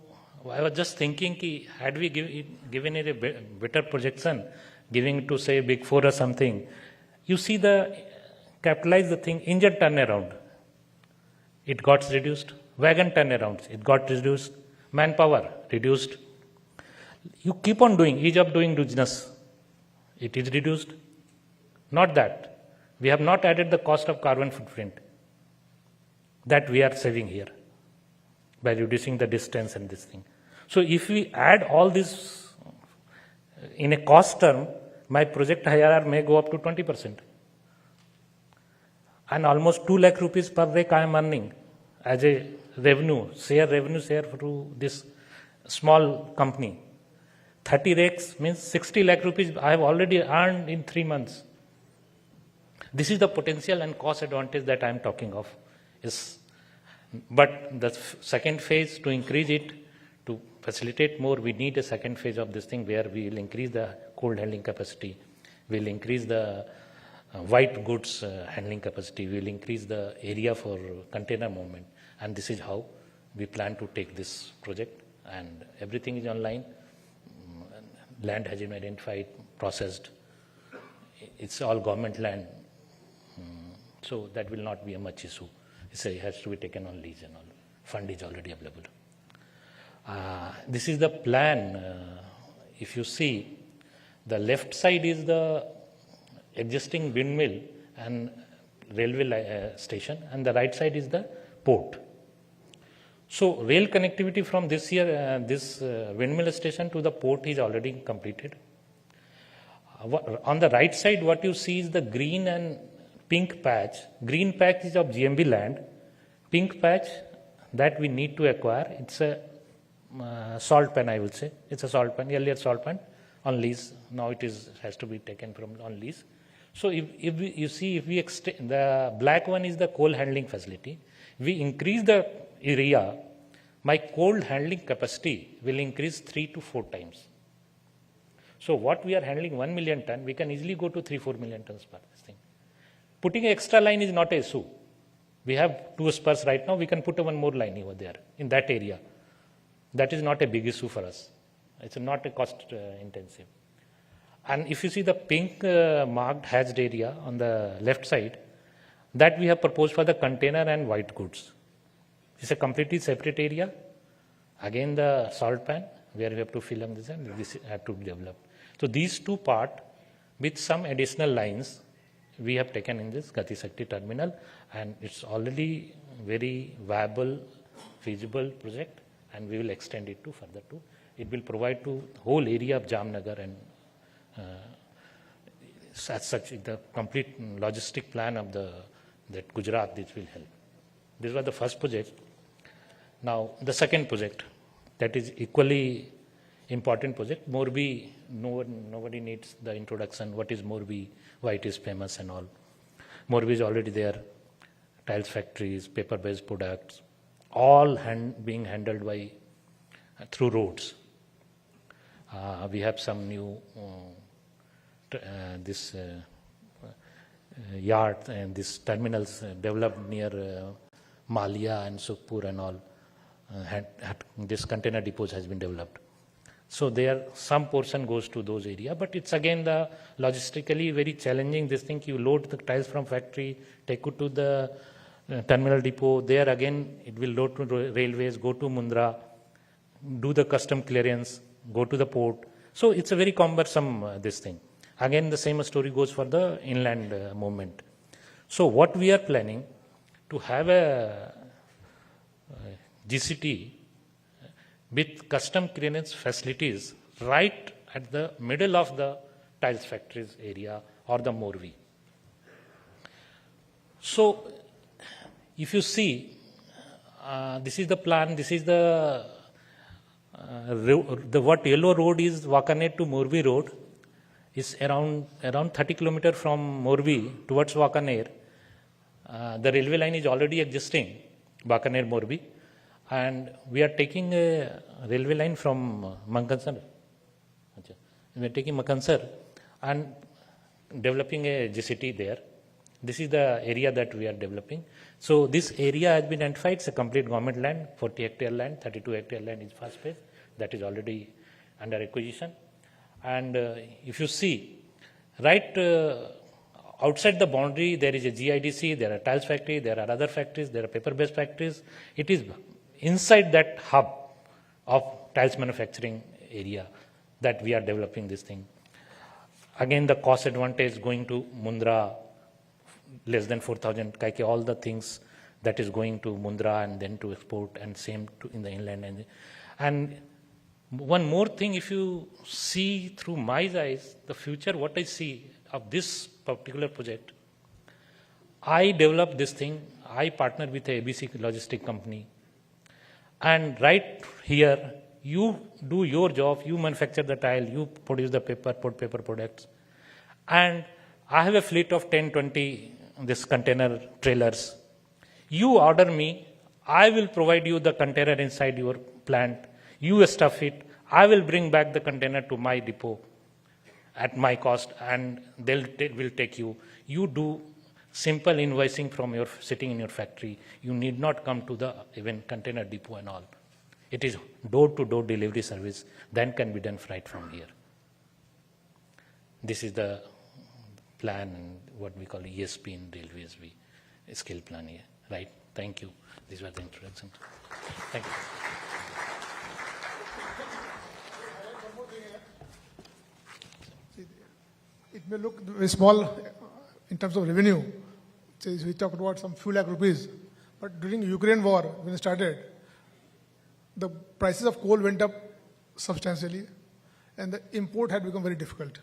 I was just thinking, had we given it a better projection, giving to say Big Four or something, you see capitalize the thing, engine turnaround, it got reduced. Wagon turnarounds, it got reduced. Manpower, reduced. You keep on doing, ease of doing business, it is reduced. Not that. We have not added the cost of carbon footprint that we are saving here by reducing the distance and this thing. So if we add all this in a cost term, my project IRR may go up to 20%. And almost 2 lakh rupees per rake I am earning as a revenue share through this small company. 30 rakes means 60 lakh rupees I have already earned in 3 months. This is the potential and cost advantage that I am talking of. But the second phase, to increase it, to facilitate more, we need a second phase of this thing where we will increase the cold handling capacity, we will increase the white goods handling capacity, we will increase the area for container movement. And this is how we plan to take this project. And everything is online. Land has been identified, processed. It's all government land. So that will not be a much issue. It has to be taken on lease and all. Fund is already available. This is the plan. If you see, the left side is the existing windmill and railway station, and the right side is the port. So rail connectivity from this windmill station to the port is already completed. On the right side, what you see is the green and pink patch. Green patch is of GMB land. Pink patch that we need to acquire. It's a salt pen, I will say. It's a salt pen, earlier salt pen on lease. Now it has to be taken from on lease. So if we extend, the black one is the coal handling facility. We increase the area, my coal handling capacity will increase 3 to 4 times. So what we are handling 1 million ton, we can easily go to 3-4 million tons per this thing. Putting an extra line is not an issue. We have 2 spurs right now, we can put one more line over there in that area. That is not a big issue for us. It's not a cost intensive. And if you see the pink marked hatched area on the left side, that we have proposed for the container and white goods. It's a completely separate area. Again, the salt pan, where we have to fill in this and this have to be developed. So these 2 parts, with some additional lines, we have taken in this Gati Shakti terminal, and it's already very viable, feasible project, and we will extend it to further to. It will provide to whole area of Jamnagar, and as such, the complete logistic plan of that Gujarat, this will help. This was the first project. Now, the second project, that is equally important project. Morbi, nobody needs the introduction. What is Morbi? Why it is famous and all. Morbi is already there. Tiles factories, paper-based products, all being handled by through roads. We have some new yards and these terminals developed near Malia and Sukhpur and all. This container depots has been developed. So there some portion goes to those areas, but it's again the logistically very challenging. This thing, you load the tiles from factory, take it to the terminal depot. There again it will load to railways, go to Mundra, do the custom clearance, go to the port. So it's a very cumbersome this thing. Again, the same story goes for the inland movement. So what we are planning to have a GCT with custom clearance facilities right at the middle of the tiles factories area or the Morbi. So if you see, this is the plan, this is the what yellow road is, Wakaner to Morbi road, is around 30 kilometers from Morbi towards Wakaner. The railway line is already existing, Wakaner Morbi, and we are taking a railway line from Makansar. We are taking Makansar and developing a GCT there. This is the area that we are developing. So this area has been identified. It's a complete government land, 40 hectare land, 32 hectare land is fast phase. That is already under acquisition. And if you see, right outside the boundary, there is a GIDC, there are tiles factory, there are other factories, there are paper-based factories. It is inside that hub of tiles manufacturing area that we are developing this thing. Again, the cost advantage going to Mundra, less than 4,000, all the things that is going to Mundra and then to export, and same to in the inland. And one more thing, if you see through my eyes, the future, what I see of this particular project, I developed this thing, I partnered with a ABC logistic company, and right here, you do your job, you manufacture the tile, you produce the paper, put paper products, and I have a fleet of 10, 20 this container trailers. You order me, I will provide you the container inside your plant, you stuff it, I will bring back the container to my depot at my cost, and they will take you. You do simple invoicing from your sitting in your factory. You need not come to the even container depot and all. It is door-to-door delivery service, then can be done right from here. This is the plan and what we call ESP in railways, skill plan here, right? Thank you. These were the introductions. Thank you. It may look very small in terms of revenue. We talked about some few lakh rupees, but during Ukraine war, when it started, the prices of coal went up substantially, and the import had become very difficult.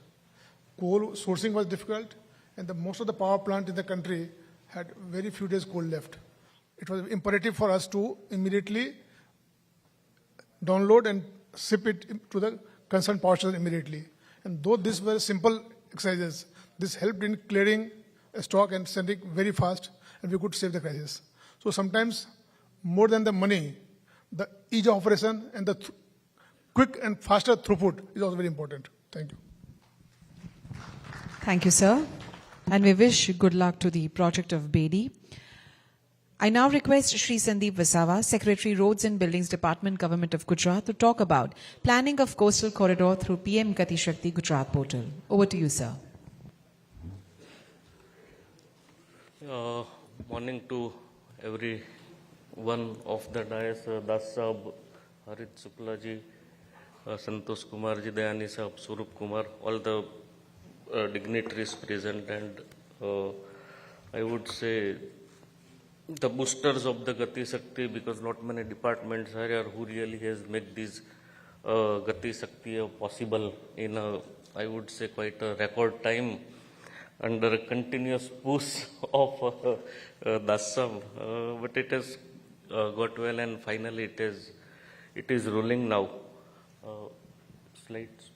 Coal sourcing was difficult, and most of the power plant in the country had very few days coal left. It was imperative for us to immediately download and ship it to the concerned power station immediately. And though these were simple exercises, this helped in clearing a stock and sending very fast, and we could save the crisis. So sometimes, more than the money, the ease of operation and the quick and faster throughput is also very important. Thank you. Thank you, sir. And we wish good luck to the project of BATI. I now request Shri Sandeep Vasawa, Secretary Roads and Buildings Department, Government of Gujarat, to talk about planning of coastal corridor through PM Gati Shakti Gujarat portal. Over to you, sir. Morning to every one of the dais, Das Sahab, Harit Shukla ji, Santosh Kumar ji, Dayani Sahab, Surup Kumar, all the dignitaries present, and I would say the boosters of the Gati Shakti, because not many departments are here who really has made this Gati Shakti possible in a, I would say, quite a record time, under a continuous push of Dasam, but it has got well, and finally it is rolling now. Slides.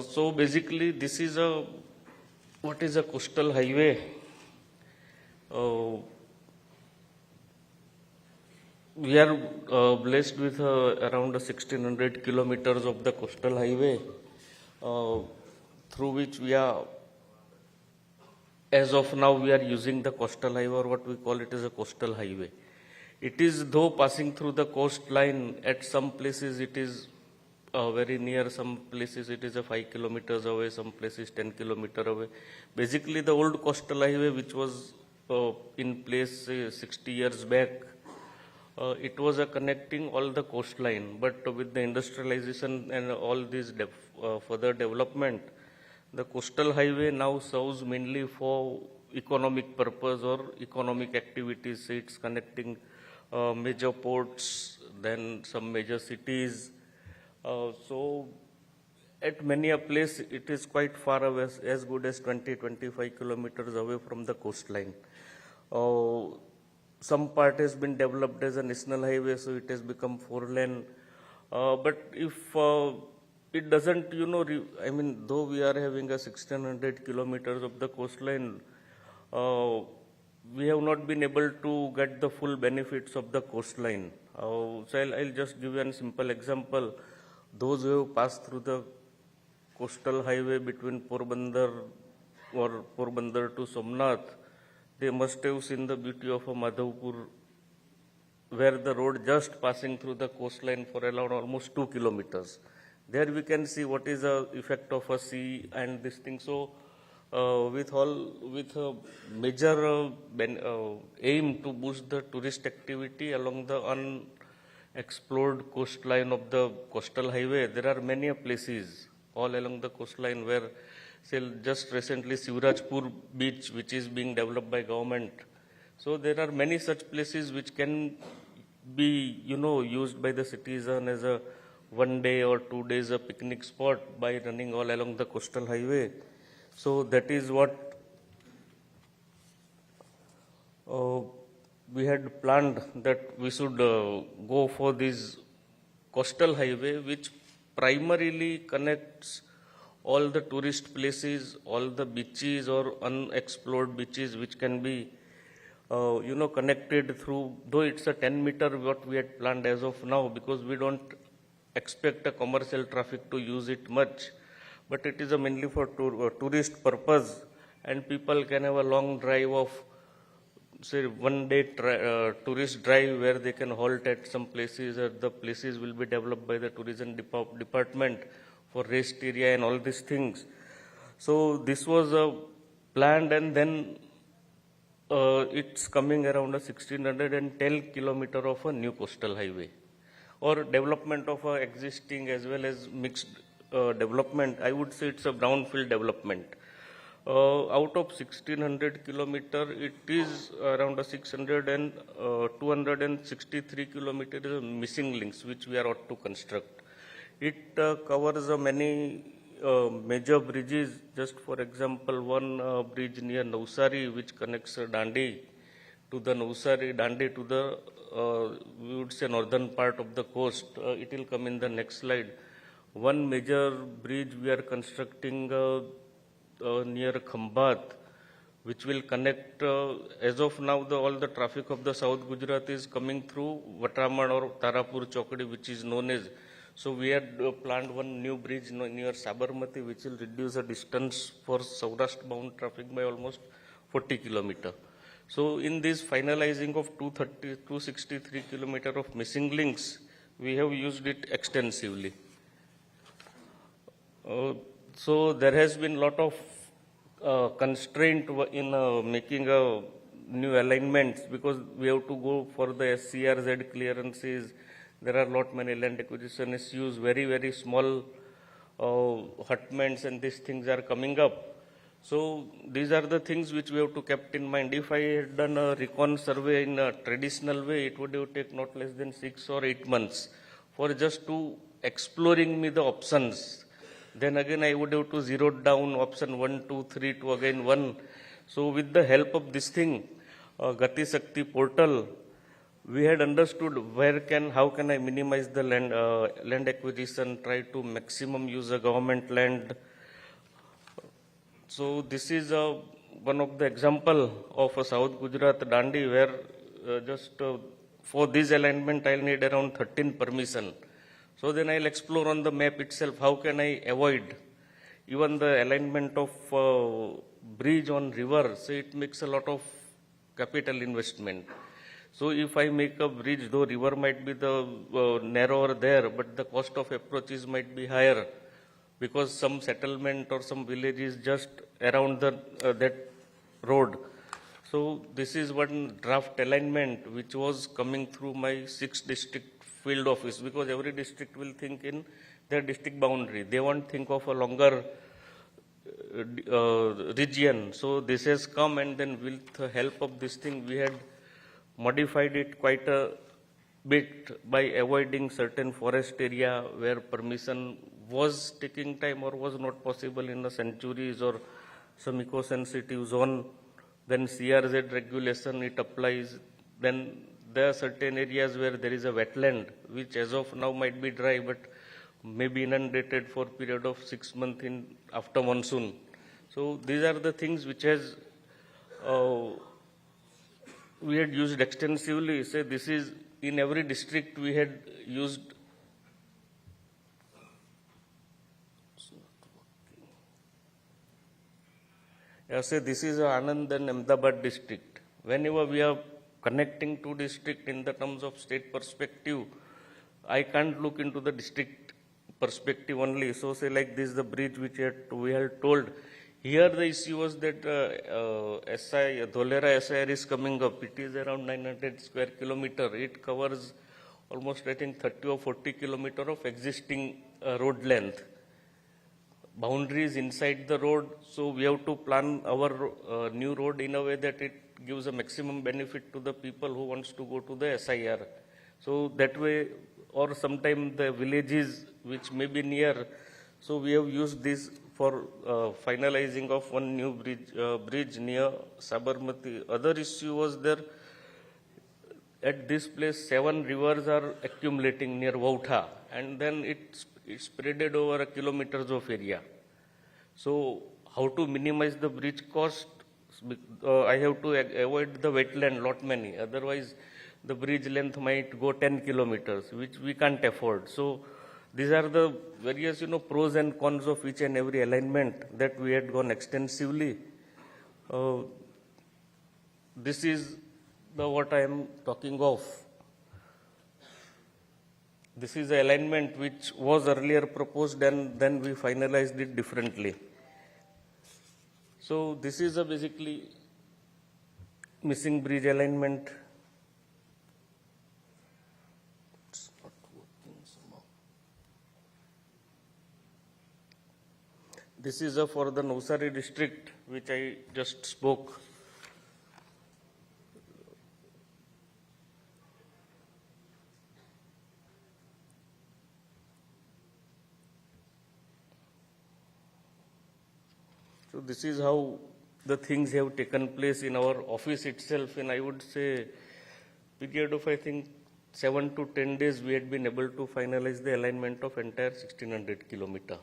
So basically, this is what is a coastal highway. We are blessed with around 1600 kilometers of the coastal highway, through which we are, as of now, we are using the coastal highway, or what we call it as a coastal highway. It is, though, passing through the coastline. At some places it is very near, some places it is 5 kilometers away, some places 10 kilometers away. Basically, the old coastal highway, which was in place 60 years back, it was connecting all the coastline, but with the industrialization and all this further development, the coastal highway now serves mainly for economic purpose or economic activities. It's connecting major ports, then some major cities. So at many a place, it is quite far away, as good as 20-25 kilometers away from the coastline. Some part has been developed as a national highway, so it has become 4-lane. But if it doesn't, I mean, though we are having 1600 kilometers of the coastline, we have not been able to get the full benefits of the coastline. So I'll just give you a simple example. Those who have passed through the coastal highway between Porbandar or Porbandar to Somnath, they must have seen the beauty of a Madhavpur, where the road just passing through the coastline for around almost 2 kilometers. There we can see what is the effect of a sea and this thing. So with a major aim to boost the tourist activity along the unexplored coastline of the coastal highway, there are many places all along the coastline where, say, just recently Sivrajpur beach, which is being developed by government. So there are many such places which can be, used by the citizen as a 1 day or 2 days a picnic spot by running all along the coastal highway. So that is what we had planned, that we should go for this coastal highway, which primarily connects all the tourist places, all the beaches or unexplored beaches, which can be, connected through, though it's a 10-meter what we had planned as of now, because we don't expect a commercial traffic to use it much, but it is mainly for tourist purpose, and people can have a long drive of, say, 1 day tourist drive where they can halt at some places, or the places will be developed by the tourism department for rest area and all these things. So this was planned, and then it's coming around 1610 kilometer of a new coastal highway, or development of a existing as well as mixed development. I would say it's a brownfield development. Out of 1600 kilometer, it is around 263 kilometers missing links, which we are ought to construct. It covers many major bridges. Just for example, one bridge near Navsari, which connects Dandi to the Dandi to the, we would say, northern part of the coast. It will come in the next slide. One major bridge we are constructing near Khambat, which will connect, as of now, all the traffic of the South Gujarat is coming through Vatraman or Tarapur Chokdi, which is known as. So we had planned one new bridge near Sabarmati, which will reduce the distance for Saurashtra bound traffic by almost 40 kilometers. So in this finalizing of 263 kilometers of missing links, we have used it extensively. So there has been a lot of constraint in making a new alignments, because we have to go for the SCRZ clearances. There are lot many land acquisition issues, very, very small hutments, and these things are coming up. So these are the things which we have to keep in mind. If I had done a recon survey in a traditional way, it would have taken not less than 6 or 8 months for just to exploring me the options. Then again I would have to zero down option 1, 2, 3 to again 1. So with the help of this thing, Gati Shakti portal, we had understood how can I minimize the land acquisition, try to maximum use the government land. So this is one of the example of a South Gujarat Dandi, where just for this alignment I'll need around 13 permission. So then I'll explore on the map itself how can I avoid even the alignment of bridge on river. So it makes a lot of capital investment. So if I make a bridge, though river might be the narrower there, but the cost of approaches might be higher, because some settlement or some village is just around that road. So this is one draft alignment which was coming through my 6th district field office, because every district will think in their district boundary. They won't think of a longer region. So this has come, and then with the help of this thing, we had modified it quite a bit by avoiding certain forest area where permission was taking time or was not possible in the sanctuaries or some eco-sensitive zone. Then CRZ regulation, it applies. Then there are certain areas where there is a wetland, which as of now might be dry, but may be inundated for a period of 6 months after monsoon. So these are the things which has we had used extensively. Say this is in every district we had used. Say this is Anand and Ahmedabad district. Whenever we are connecting two districts in the terms of state perspective, I can't look into the district perspective only. So say like this, the bridge which we had told. Here the issue was that Dholera SIR is coming up. It is around 900 square kilometer. It covers almost, I think, 30 or 40 kilometer of existing road length. Boundaries inside the road, so we have to plan our new road in a way that it gives a maximum benefit to the people who wants to go to the SIR. So that way, or sometime the villages which may be near, so we have used this for finalizing of one new bridge near Sabarmati. Other issue was there, at this place 7 rivers are accumulating near Vautha, and then it's spreaded over kilometers of area. So how to minimize the bridge cost? I have to avoid the wetland lot many. Otherwise, the bridge length might go 10 kilometers, which we can't afford. So these are the various, pros and cons of each and every alignment that we had gone extensively. This is what I am talking of. This is the alignment which was earlier proposed, and then we finalized it differently. So this is a basically missing bridge alignment. It's not working somehow. This is for the Navsari district, which I just spoke. So this is how the things have taken place in our office itself, and I would say period of, I think, 7 to 10 days we had been able to finalize the alignment of entire 1600 kilometer.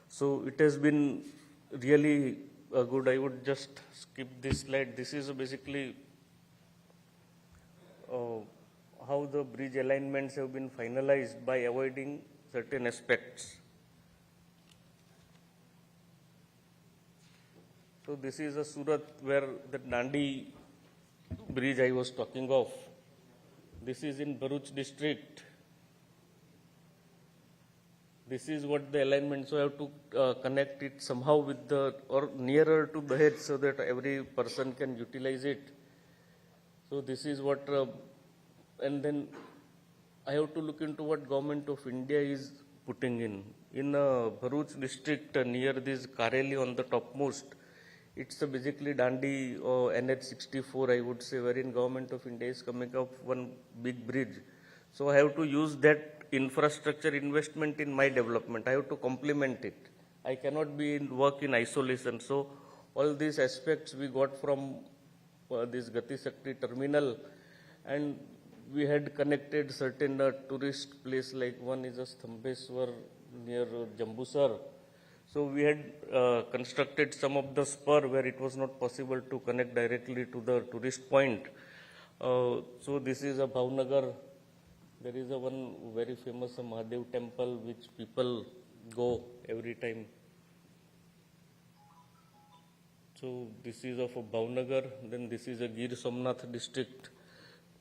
So it has been really good. I would just skip this slide. This is basically how the bridge alignments have been finalized by avoiding certain aspects. So this is a Surat where the Dandi bridge I was talking of. This is in Bharuch district. This is what the alignment, so I have to connect it somehow with the, or nearer to the head so that every person can utilize it. So this is what, and then I have to look into what Government of India is putting in. In Bharuch district near this Kareli on the topmost, it's basically Dandi or NH64, I would say, wherein Government of India is coming up one big bridge. So I have to use that infrastructure investment in my development. I have to complement it. I cannot work in isolation. So all these aspects we got from this Gati Shakti terminal, and we had connected certain tourist place, like one is a Stambheswar near Jambusar. So we had constructed some of the spur where it was not possible to connect directly to the tourist point. So this is a Bhavnagar. There is a one very famous Mahadev temple which people go every time. So this is of a Bhavnagar. Then this is a Gir Somnath district.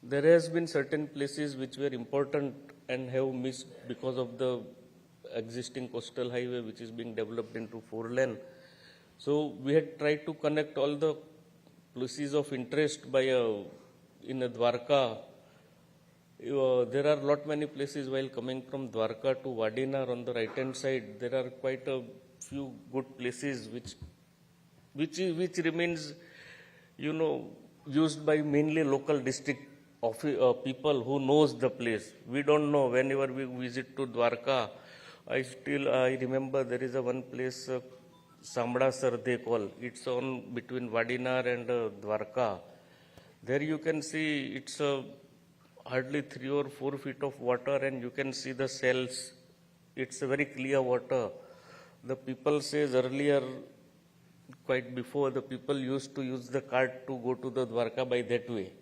There has been certain places which were important and have missed because of the existing coastal highway which is being developed into 4-lane. So we had tried to connect all the places of interest by in Dwarka. There are lot many places while coming from Dwarka to Wadinar on the right hand side. There are quite a few good places which remains, used by mainly local district people who knows the place. We don't know. Whenever we visit to Dwarka, I remember there is a one place, Samdasar they call. It's on between Wadinar and Dwarka. There you can see it's hardly 3 or 4 feet of water, and you can see the cells. It's a very clear water. The people says earlier, quite before, the people used to use the cart to go to the Dwarka by that way.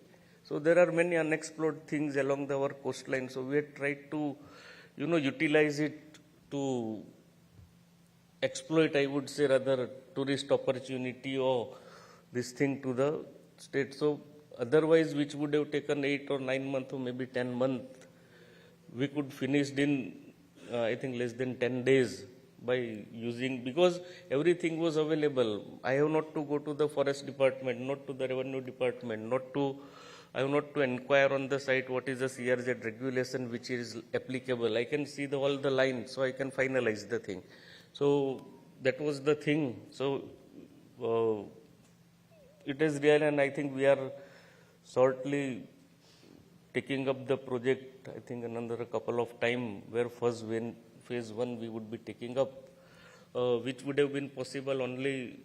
So there are many unexplored things along our coastline. So we had tried to, utilize it to exploit, I would say, rather tourist opportunity or this thing to the state. So otherwise, which would have taken 8 or 9 months or maybe 10 months, we could finish in, I think, less than 10 days by using, because everything was available. I have not to go to the forest department, not to the revenue department, I have not to inquire on the site what is the CRZ regulation which is applicable. I can see all the lines, so I can finalize the thing. So that was the thing. So it is real, and I think we are shortly taking up the project, I think another couple of time, where first when phase 1 we would be taking up, which would have been possible only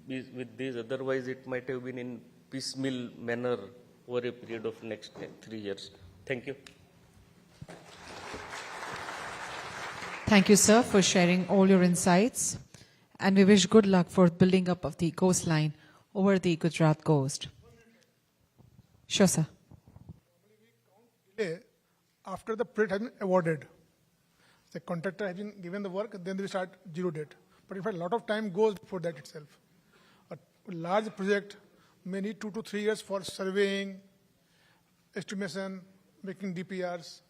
with this. Otherwise, it might have been in piecemeal manner over a period of next 3 years. Thank you. Thank you, sir, for sharing all your insights. And we wish good luck for building up of the coastline over the Gujarat coast. Sure, sir. After the project has been awarded, the contractor has been given the work, then they start zero date. But if a lot of time goes before that itself, a large project may need 2 to 3 years for surveying, estimation, making DPRs.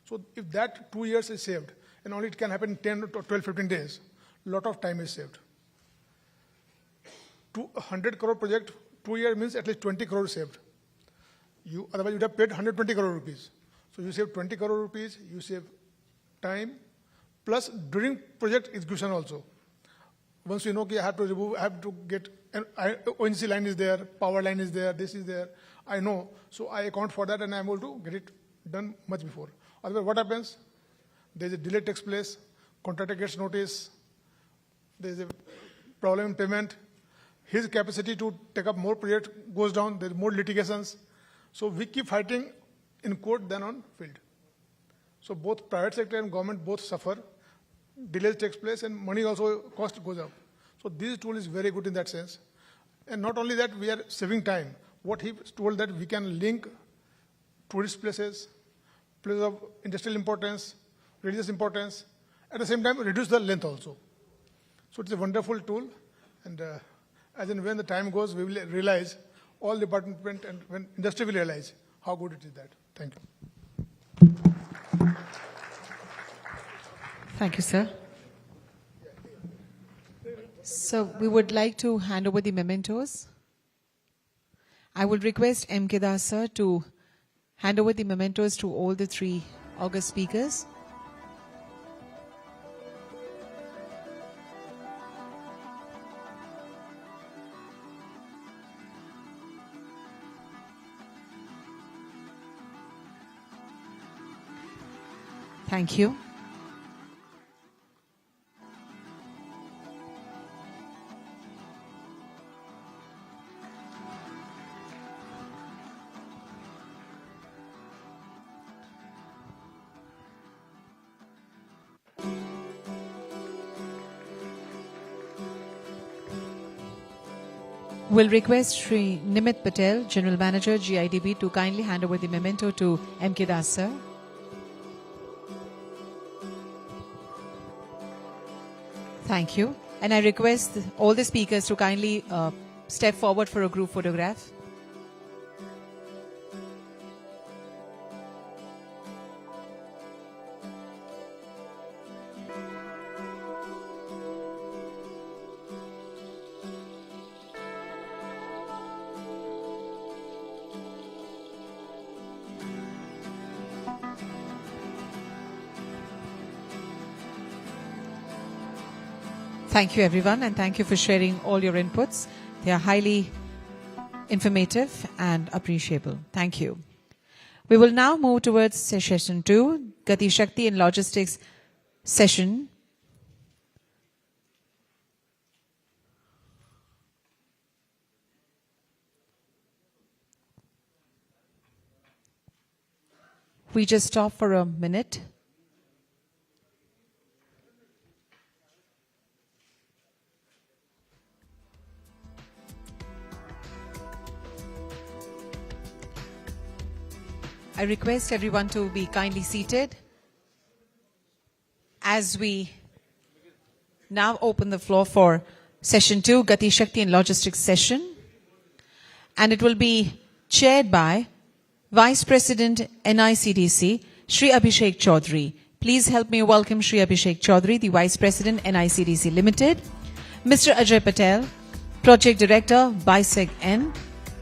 So if that 2 years is saved, and only it can happen in 10 to 12, 15 days, a lot of time is saved. 100 crore project, 2 years means at least 20 crore saved. Otherwise, you would have paid 120 crore rupees. So you save 20 crore rupees, you save time, plus during project execution also. Once you know I have to remove, I have to get, ONC line is there, power line is there, this is there, I know. So I account for that and I'm able to get it done much before. Otherwise, what happens? There is a delay takes place, contractor gets notice, there is a problem in payment. His capacity to take up more projects goes down. There are more litigations. So we keep fighting in court than on field. So both private sector and government both suffer. Delays takes place and money also cost goes up. So this tool is very good in that sense. And not only that, we are saving time. What he told that we can link tourist places, places of industrial importance, religious importance, at the same time reduce the length also. So it's a wonderful tool, and as and when the time goes, we will realize, all department and when industry will realize how good it is that. Thank you. Thank you, sir. So we would like to hand over the mementos. I would request M. K. Das sir to hand over the mementos to all the three august speakers. Thank you. Will request Shri Nimit Patel, General Manager, GIDB, to kindly hand over the memento to M. K. Das sir. Thank you. And I request all the speakers to kindly step forward for a group photograph. Thank you, everyone, and thank you for sharing all your inputs. They are highly informative and appreciable. Thank you. We will now move towards session 2, Gati Shakti and Logistics session. We just stop for a minute. I request everyone to be kindly seated as we now open the floor for session 2, Gati Shakti and Logistics session. And it will be chaired by Vice President NICDC, Shri Abhishek Chaudhary. Please help me welcome Shri Abhishek Chaudhary, the Vice President NICDC Limited. Mr. Ajay Patel, Project Director, BISEG N.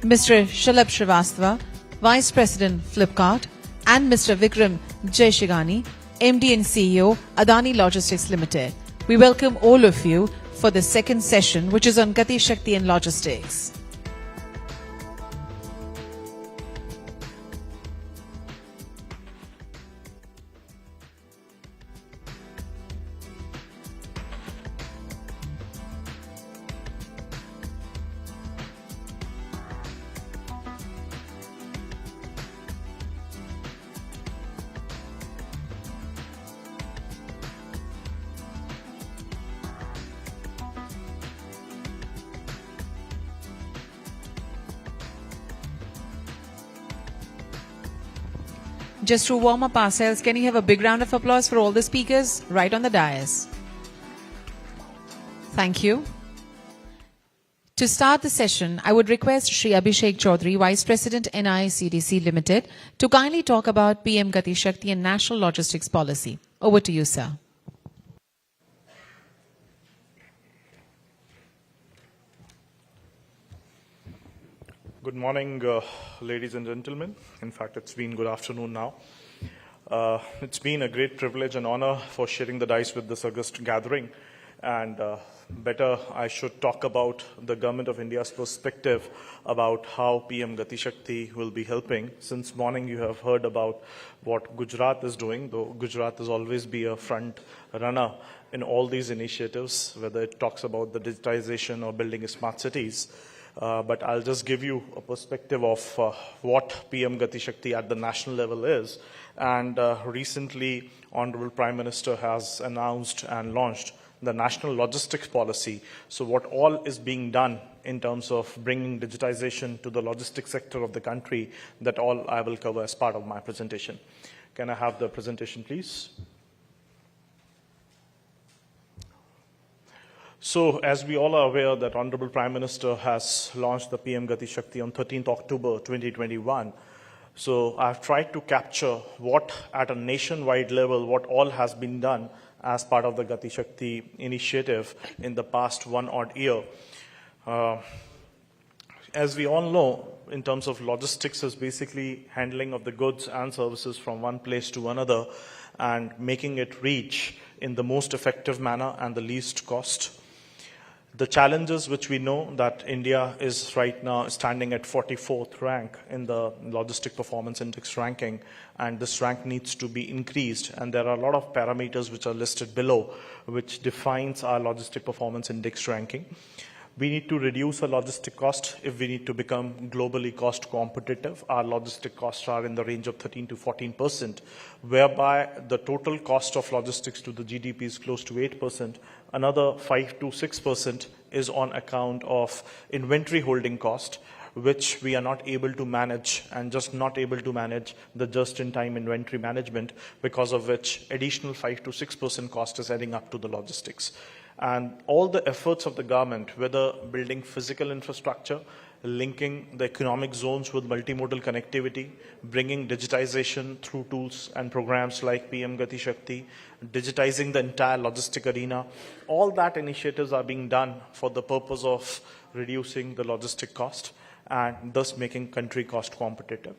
Mr. Shalabh Srivastava, Vice President Flipkart, and Mr. Vikram Jaishigani, MD and CEO, AZADI Logistics Limited. We welcome all of you for the second session, which is on Gati Shakti and Logistics. Just to warm up ourselves, can you have a big round of applause for all the speakers right on the dais? Thank you. To start the session, I would request Shri Abhishek Chaudhary, Vice President NICDC Limited, to kindly talk about PM Gati Shakti and National Logistics Policy. Over to you, sir. Good morning, ladies and gentlemen. In fact, it's been good afternoon now. It's been a great privilege and honor for sharing the dice with this august gathering And better, I should talk about the Government of India's perspective about how PM Gati Shakti will be helping. Since morning, you have heard about what Gujarat is doing, though Gujarat has always been a front runner in all these initiatives, whether it talks about the digitization or building smart cities. But I'll just give you a perspective of what PM Gati Shakti at the national level is. And recently, Honorable Prime Minister has announced and launched the National Logistics Policy. So what all is being done in terms of bringing digitization to the logistics sector of the country, that all I will cover as part of my presentation. Can I have the presentation, please? So, as we all are aware that Honorable Prime Minister has launched the PM Gati Shakti on 13th October 2021. So, I've tried to capture what at a nationwide level, what all has been done as part of the Gati Shakti initiative in the past 1 odd year. As we all know, in terms of logistics is basically handling of the goods and services from one place to another and making it reach in the most effective manner and the least cost. The challenges which we know that India is right now standing at 44th rank in the Logistic Performance Index ranking, and this rank needs to be increased. And there are a lot of parameters which are listed below, which defines our Logistic Performance Index ranking. We need to reduce our logistic cost if we need to become globally cost competitive. Our logistic costs are in the range of 13 to 14%, whereby the total cost of logistics to the GDP is close to 8%. Another 5 to 6% is on account of inventory holding cost, which we are not able to manage, and just not able to manage the just-in-time inventory management, because of which additional 5 to 6% cost is adding up to the logistics. And all the efforts of the government, whether building physical infrastructure, linking the economic zones with multimodal connectivity, bringing digitization through tools and programs like PM Gati Shakti, digitizing the entire logistic arena, all that initiatives are being done for the purpose of reducing the logistic cost and thus making country cost competitive.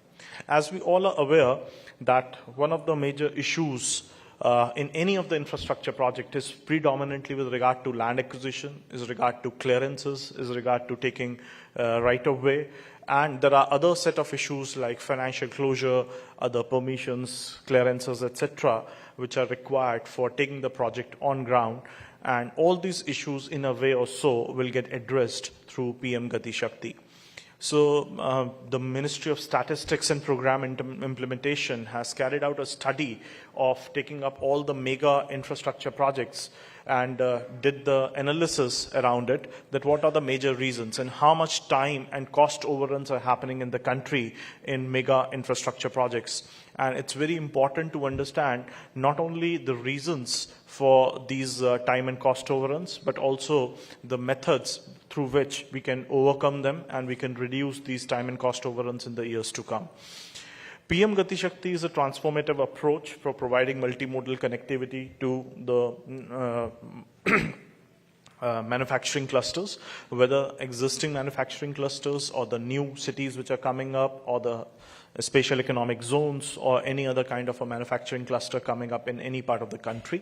As we all are aware that one of the major issues in any of the infrastructure project is predominantly with regard to land acquisition, is regard to clearances, is regard to taking right of way. And there are other set of issues like financial closure, other permissions, clearances, etc., which are required for taking the project on ground. And all these issues in a way or so will get addressed through PM Gati Shakti. So the Ministry of Statistics and Program Implementation has carried out a study of taking up all the mega infrastructure projects and did the analysis around it, that what are the major reasons and how much time and cost overruns are happening in the country in mega infrastructure projects. And it's very important to understand not only the reasons for these time and cost overruns, but also the methods through which we can overcome them and we can reduce these time and cost overruns in the years to come. PM Gati Shakti is a transformative approach for providing multimodal connectivity to the manufacturing clusters, whether existing manufacturing clusters or the new cities which are coming up, or the special economic zones, or any other kind of a manufacturing cluster coming up in any part of the country.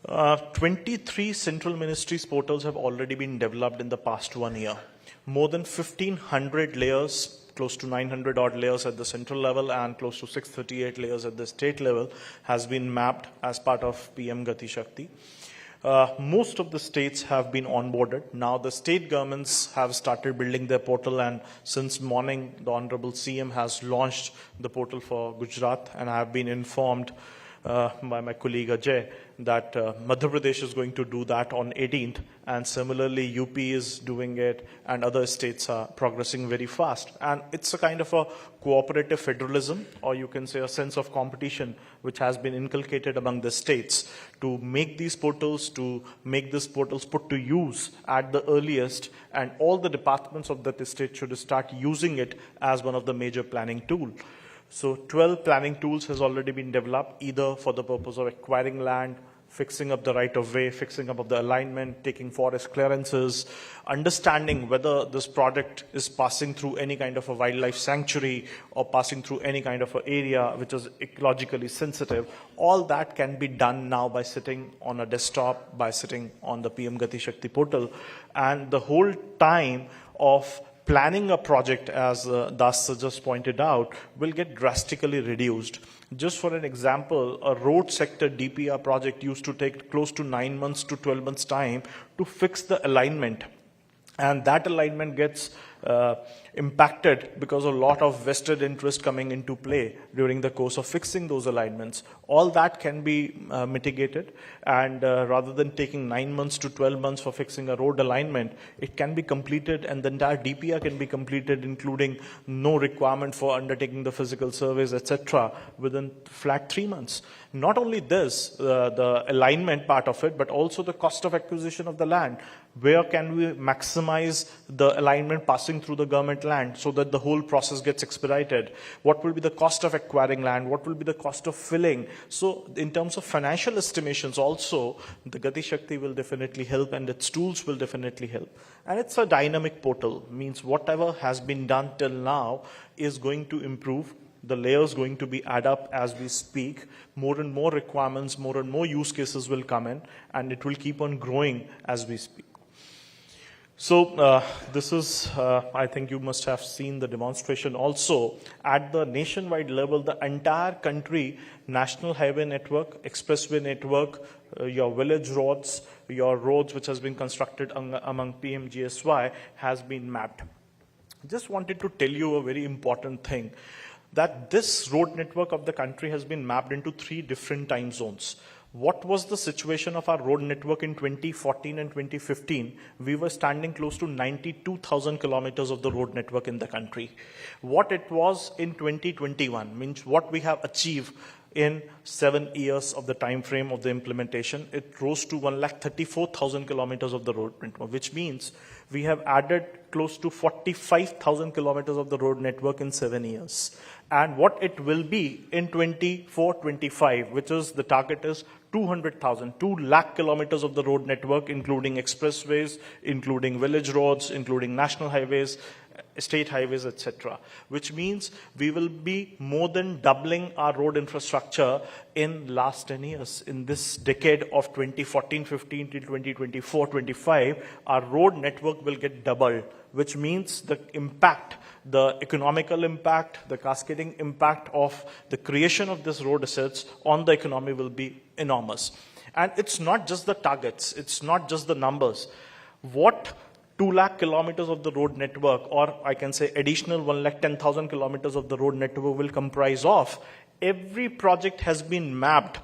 23 central ministries portals have already been developed in the past 1 year. More than 1,500 layers, close to 900 odd layers at the central level and close to 638 layers at the state level has been mapped as part of PM Gati Shakti. Most of the states have been onboarded. Now the state governments have started building their portal, and since morning the Honorable CM has launched the portal for Gujarat, and I have been informed by my colleague Ajay that Madhya Pradesh is going to do that on 18th, and similarly UP is doing it, and other states are progressing very fast. And it's a kind of a cooperative federalism, or you can say a sense of competition, which has been inculcated among the states to make these portals, to make these portals put to use at the earliest, and all the departments of that state should start using it as one of the major planning tools. So 12 planning tools has already been developed, either for the purpose of acquiring land, fixing up the right-of-way, fixing up of the alignment, taking forest clearances, understanding whether this project is passing through any kind of a wildlife sanctuary or passing through any kind of an area which is ecologically sensitive. All that can be done now by sitting on a desktop, by sitting on the PM Gati Shakti portal. And the whole time of planning a project, as Das just pointed out, will get drastically reduced. Just for an example, a road sector DPR project used to take close to 9 months to 12 months time to fix the alignment. And that alignment gets impacted because of a lot of vested interest coming into play during the course of fixing those alignments. All that can be mitigated, and rather than taking 9 months to 12 months for fixing a road alignment, it can be completed, and the entire DPR can be completed, including no requirement for undertaking the physical surveys, etc., within flat 3 months. Not only this, the alignment part of it, but also the cost of acquisition of the land. Where can we maximize the alignment passing through the government land so that the whole process gets expedited? What will be the cost of acquiring land? What will be the cost of filling? So in terms of financial estimations also, the Gati Shakti will definitely help, and its tools will definitely help. And it's a dynamic portal, means whatever has been done till now is going to improve. The layers going to be add up as we speak. More and more requirements, more and more use cases will come in, and it will keep on growing as we speak. So this is, I think you must have seen the demonstration also. At the nationwide level, the entire country, national highway network, expressway network, your village roads, your roads which has been constructed among PMGSY has been mapped. Just wanted to tell you a very important thing, that this road network of the country has been mapped into 3 different time zones. What was the situation of our road network in 2014 and 2015? We were standing close to 92,000 kilometers of the road network in the country. What it was in 2021, means what we have achieved in 7 years of the time frame of the implementation, it rose to 134,000 kilometers of the road network, which means we have added close to 45,000 kilometers of the road network in 7 years. And what it will be in 24-25, which is the target is 200,000, 2 lakh kilometers of the road network, including expressways, including village roads, including national highways, state highways, etc. Which means we will be more than doubling our road infrastructure in last 10 years. In this decade of 2014-15 till 2024-25, our road network will get doubled, which means the impact, the economical impact, the cascading impact of the creation of this road assets on the economy will be enormous. And it's not just the targets, it's not just the numbers. What 2 lakh kilometers of the road network, or I can say additional 110,000 kilometers of the road network will comprise of, every project has been mapped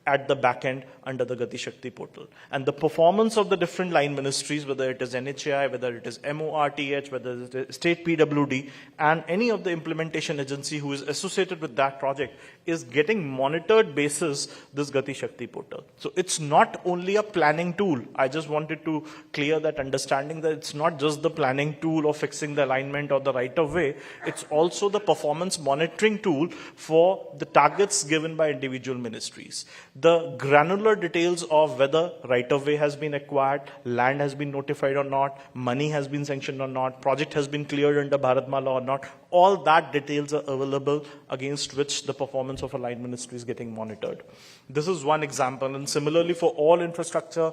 at the back end under the Gati Shakti portal. And the performance of the different line ministries, whether it is NHAI, whether it is MORTH, whether it is state PWD, and any of the implementation agency who is associated with that project is getting monitored basis this Gati Shakti portal. So it's not only a planning tool. I just wanted to clear that understanding that it's not just the planning tool of fixing the alignment or the right of way. It's also the performance monitoring tool for the targets given by individual ministries. The granular details of whether right-of-way has been acquired, land has been notified or not, money has been sanctioned or not, project has been cleared under Bharatmala or not, all that details are available against which the performance of a line ministry is getting monitored. This is one example, and similarly for all infrastructure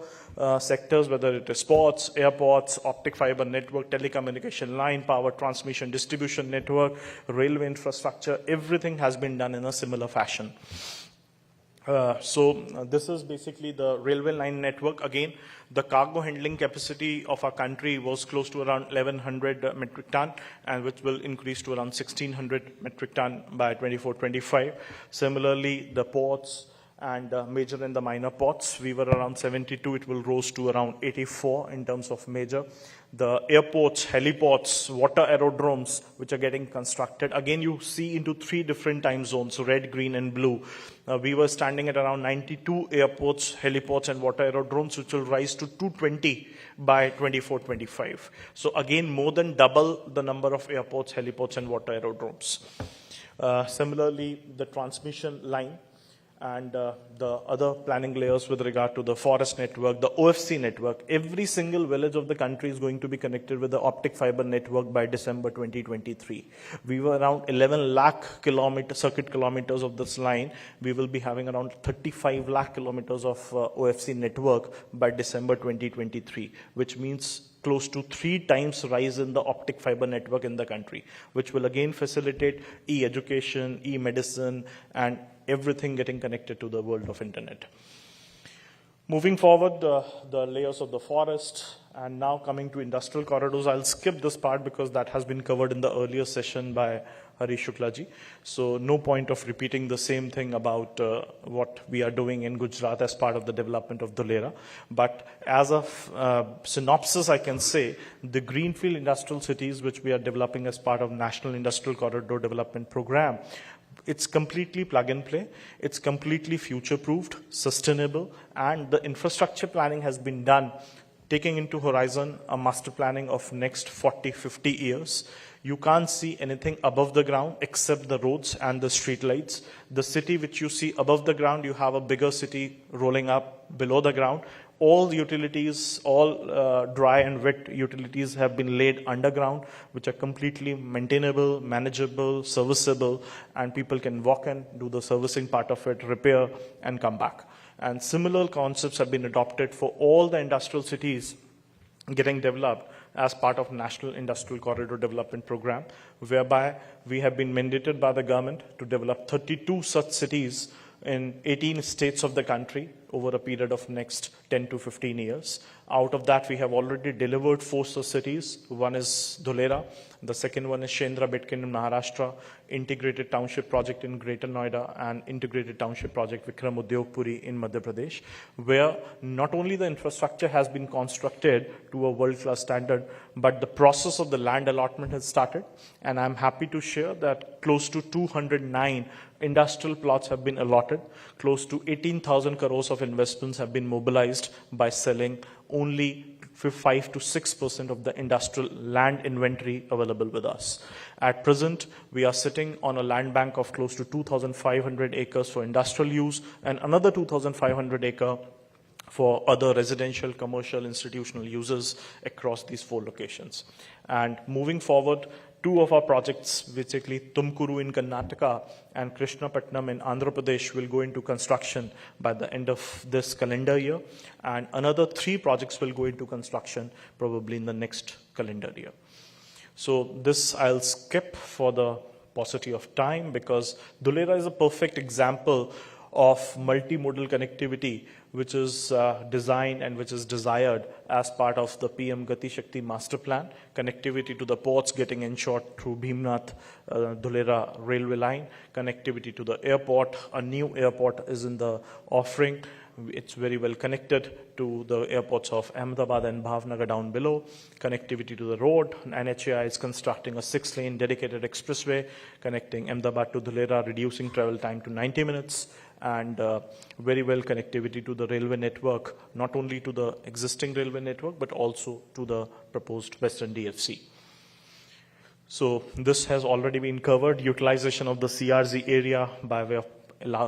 sectors, whether it is ports, airports, optic fiber network, telecommunication line, power transmission, distribution network, railway infrastructure, everything has been done in a similar fashion. So this is basically the railway line network. Again, the cargo handling capacity of our country was close to around 1,100 metric ton, and which will increase to around 1,600 metric ton by 24-25. Similarly, the ports and major and the minor ports, we were around 72. It will rose to around 84 in terms of major. The airports, heliports, water aerodromes, which are getting constructed. Again, you see into 3 different time zones, red, green, and blue. We were standing at around 92 airports, heliports, and water aerodromes, which will rise to 220 by 24-25. So again, more than double the number of airports, heliports, and water aerodromes. Similarly, the transmission line. and the other planning layers with regard to the forest network, the OFC network. Every single village of the country is going to be connected with the optic fiber network by December 2023. We were around 11 lakh circuit kilometers of this line. We will be having around 35 lakh kilometers of OFC network by December 2023, which means close to 3 times rise in the optic fiber network in the country, which will again facilitate e-education, e-medicine, and everything getting connected to the world of internet. Moving forward, the layers of the forest, and now coming to industrial corridors. I'll skip this part because that has been covered in the earlier session by Harish Shukla ji. So no point of repeating the same thing about what we are doing in Gujarat as part of the development of Dholera. But as a synopsis, I can say the greenfield industrial cities which we are developing as part of National Industrial Corridor Development Program, it's completely plug and play, it's completely future-proofed, sustainable, and the infrastructure planning has been done taking into horizon a master planning of next 40-50 years. You can't see anything above the ground except the roads and the street lights. The city which you see above the ground, you have a bigger city rolling up below the ground. All utilities, all dry and wet utilities have been laid underground, which are completely maintainable, manageable, serviceable, and people can walk in, do the servicing part of it, repair, and come back. And similar concepts have been adopted for all the industrial cities getting developed as part of National Industrial Corridor Development Program, whereby we have been mandated by the government to develop 32 such cities in 18 states of the country over a period of next 10 to 15 years. Out of that, we have already delivered 4 such cities. One is Dholera, the second one is Shendra Betkin in Maharashtra, Integrated Township Project in Greater Noida, and Integrated Township Project Vikram Udyog Puri in Madhya Pradesh, where not only the infrastructure has been constructed to a world-class standard, but the process of the land allotment has started. And I'm happy to share that close to 209 industrial plots have been allotted. Close to 18,000 crores of investments have been mobilized by selling only 5 to 6% of the industrial land inventory available with us. At present, we are sitting on a land bank of close to 2,500 acres for industrial use and another 2,500 acres for other residential, commercial, institutional users across these 4 locations. And moving forward, 2 of our projects, basically Tumkuru in Karnataka and Krishnapatnam in Andhra Pradesh, will go into construction by the end of this calendar year. And another 3 projects will go into construction probably in the next calendar year. So this I'll skip for the paucity of time because Dholera is a perfect example of multimodal connectivity which is designed and which is desired as part of the PM Gati Shakti master plan. Connectivity to the ports getting ensured through Bhimnath Dholera railway line. Connectivity to the airport. A new airport is in the offering. It's very well connected to the airports of Ahmedabad and Bhavnagar down below. Connectivity to the road. NHAI is constructing a 6-lane dedicated expressway connecting Ahmedabad to Dholera, reducing travel time to 90 minutes. And very well connectivity to the railway network, not only to the existing railway network, but also to the proposed Western DFC. So this has already been covered. Utilization of the CRZ area by way of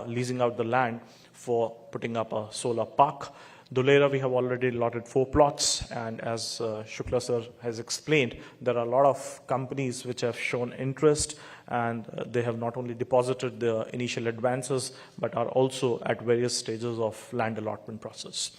leasing out the land for putting up a solar park. Dholera, we have already allotted 4 plots, and as Shukla sir has explained, there are a lot of companies which have shown interest, and they have not only deposited the initial advances, but are also at various stages of land allotment process.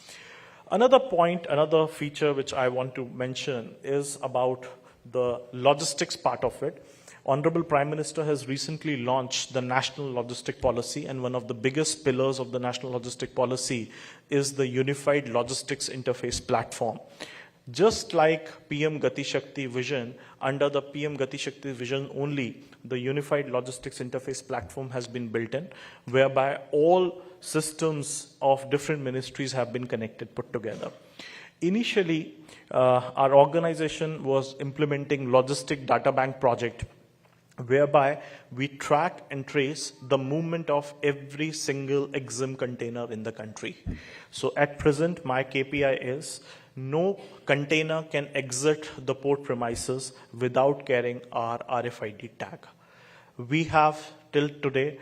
Another point, another feature which I want to mention is about the logistics part of it. Honorable Prime Minister has recently launched the National Logistic Policy, and one of the biggest pillars of the National Logistic Policy is the Unified Logistics Interface Platform. Just like PM Gati Shakti vision, under the PM Gati Shakti vision only, the Unified Logistics Interface Platform has been built in, whereby all systems of different ministries have been connected, put together. Initially, our organization was implementing Logistic Data Bank project, whereby we track and trace the movement of every single EXIM container in the country. So at present, my KPI is no container can exit the port premises without carrying our RFID tag. We have till today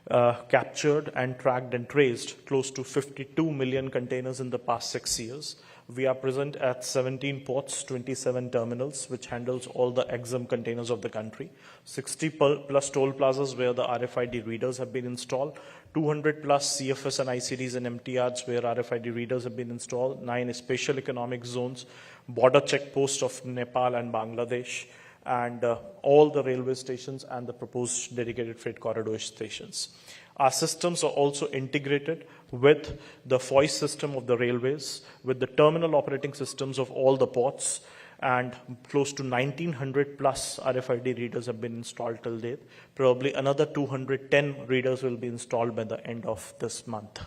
captured and tracked and traced close to 52 million containers in the past 6 years. We are present at 17 ports, 27 terminals, which handles all the EXIM containers of the country. 60 plus toll plazas where the RFID readers have been installed. 200 plus CFS and ICDs and MTRs where RFID readers have been installed. 9 special economic zones, border checkposts of Nepal and Bangladesh, and all the railway stations and the proposed dedicated freight corridor stations. Our systems are also integrated with the voice system of the railways, with the terminal operating systems of all the ports, and close to 1900 plus RFID readers have been installed till date. Probably another 210 readers will be installed by the end of this month.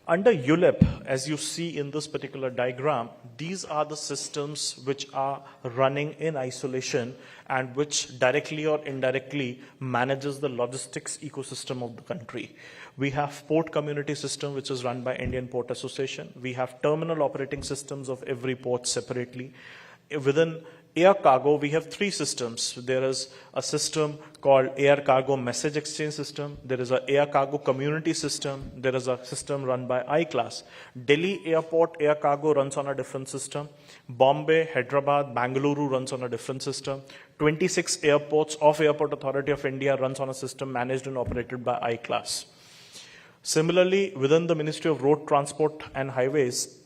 Under ULIP, as you see in this particular diagram, these are the systems which are running in isolation and which directly or indirectly manages the logistics ecosystem of the country. We have port community system, which is run by Indian Port Association. We have terminal operating systems of every port separately. Within air cargo, we have 3 systems. There is a system called Air Cargo Message Exchange System. There is an Air Cargo Community System. There is a system run by I-Class. Delhi Airport Air Cargo runs on a different system. Bombay, Hyderabad, Bangalore runs on a different system. 26 airports of Airport Authority of India runs on a system managed and operated by I-Class. Similarly, within the Ministry of Road Transport and Highways,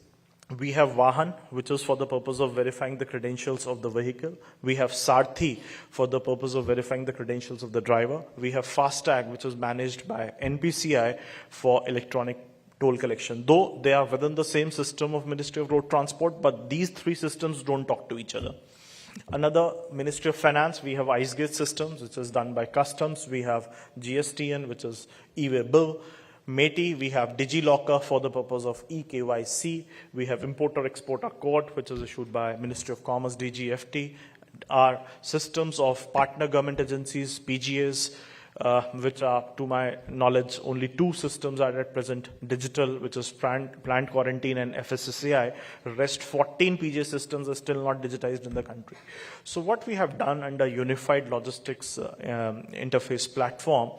we have Vahan, which is for the purpose of verifying the credentials of the vehicle. We have Sarthi for the purpose of verifying the credentials of the driver. We have FASTag, which is managed by NPCI for electronic toll collection. Though they are within the same system of Ministry of Road Transport, but these 3 systems don't talk to each other. Another Ministry of Finance, we have IceGate systems, which is done by Customs. We have GSTN, which is e-way bill. METI, we have DigiLocker for the purpose of eKYC. We have Importer-Exporter Code, which is issued by Ministry of Commerce, DGFT. Our systems of partner government agencies, PGAs, which are, to my knowledge, only 2 systems are at present digital, which is Plant Quarantine and FSSAI. Rest 14 PGA systems are still not digitized in the country. So what we have done under Unified Logistics Interface Platform,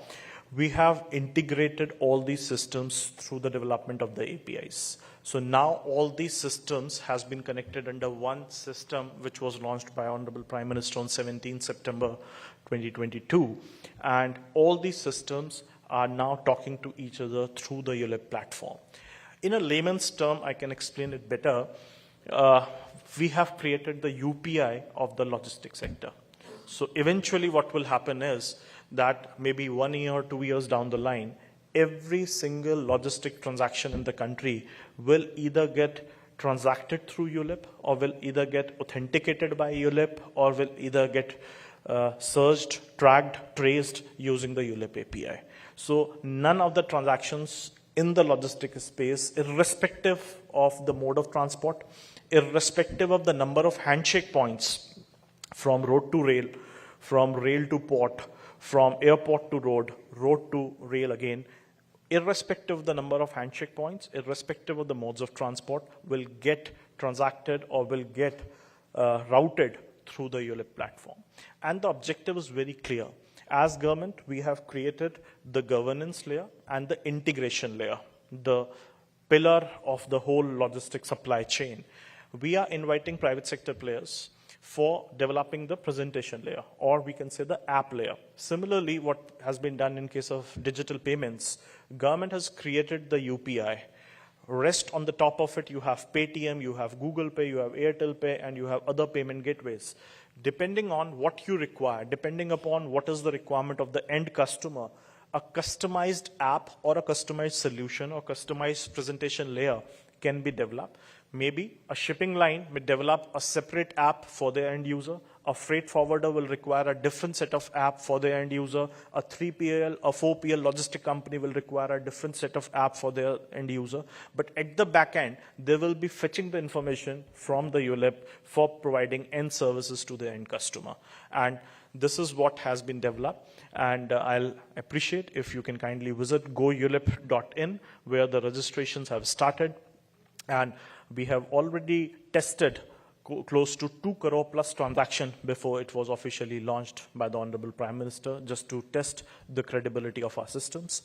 we have integrated all these systems through the development of the APIs. So now all these systems has been connected under one system, which was launched by Honorable Prime Minister on 17 September 2022. And all these systems are now talking to each other through the ULIP platform. In a layman's term, I can explain it better. We have created the UPI of the logistics sector. So eventually what will happen is that maybe 1 year or 2 years down the line, every single logistic transaction in the country will either get transacted through ULIP or will either get authenticated by ULIP or will either get searched, tracked, traced using the ULIP API. So none of the transactions in the logistic space, irrespective of the mode of transport, irrespective of the number of handshake points from road to rail, from rail to port, from airport to road, road to rail again, irrespective of the number of handshake points, irrespective of the modes of transport, will get transacted or will get routed through the ULIP platform. And the objective is very clear. As government, we have created the governance layer and the integration layer, the pillar of the whole logistic supply chain. We are inviting private sector players for developing the presentation layer, or we can say the app layer. Similarly, what has been done in case of digital payments, government has created the UPI. Rest on the top of it, you have Paytm, you have Google Pay, you have Airtel Pay, and you have other payment gateways. Depending on what you require, depending upon what is the requirement of the end customer, a customized app or a customized solution or customized presentation layer can be developed. Maybe a shipping line may develop a separate app for the end user. A freight forwarder will require a different set of app for the end user. A 3PL, a 4PL logistic company will require a different set of app for their end user. But at the back end, they will be fetching the information from the ULIP for providing end services to the end customer. And this is what has been developed. And I'll appreciate if you can kindly visit goulip.in, where the registrations have started. And we have already tested close to 2 crore plus transaction before it was officially launched by the Honorable Prime Minister, just to test the credibility of our systems.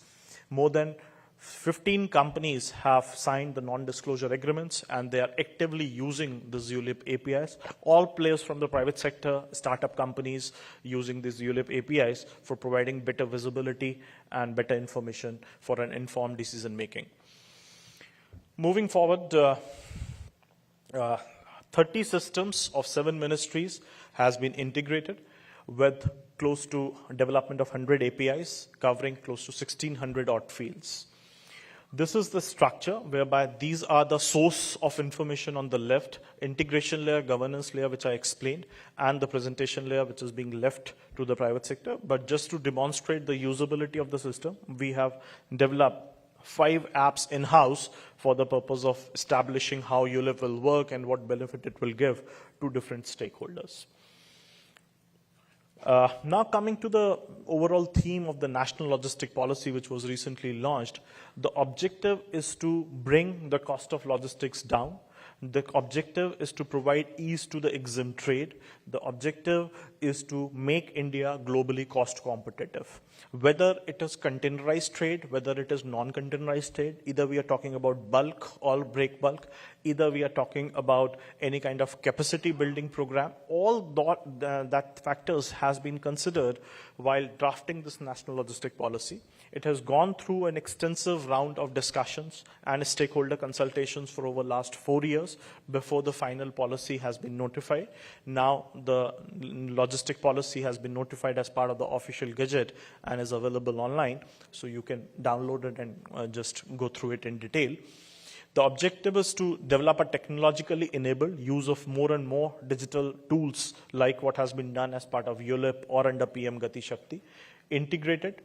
More than 15 companies have signed the non-disclosure agreements, and they are actively using the ULIP APIs. All players from the private sector, startup companies using these ULIP APIs for providing better visibility and better information for an informed decision making. Moving forward, 30 systems of 7 ministries has been integrated with close to development of 100 APIs covering close to 1600 odd fields. This is the structure whereby these are the source of information on the left, integration layer, governance layer, which I explained, and the presentation layer, which is being left to the private sector. But just to demonstrate the usability of the system, we have developed 5 apps in-house for the purpose of establishing how ULIP will work and what benefit it will give to different stakeholders. Now coming to the overall theme of the National Logistic Policy, which was recently launched, the objective is to bring the cost of logistics down. The objective is to provide ease to the EXIM trade. The objective is to make India globally cost competitive. Whether it is containerized trade, whether it is non-containerized trade, either we are talking about bulk or break bulk, either we are talking about any kind of capacity building program, all that factors has been considered while drafting this national logistic policy. It has gone through an extensive round of discussions and stakeholder consultations for over the last 4 years before the final policy has been notified. Now the logistic policy has been notified as part of the official gazette and is available online, so you can download it and just go through it in detail. The objective is to develop a technologically enabled use of more and more digital tools like what has been done as part of ULIP or under PM GATI Shakti, integrated,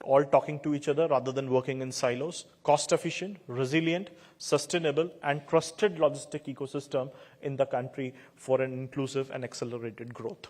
all talking to each other rather than working in silos, cost-efficient, resilient, sustainable, and trusted logistic ecosystem in the country for an inclusive and accelerated growth.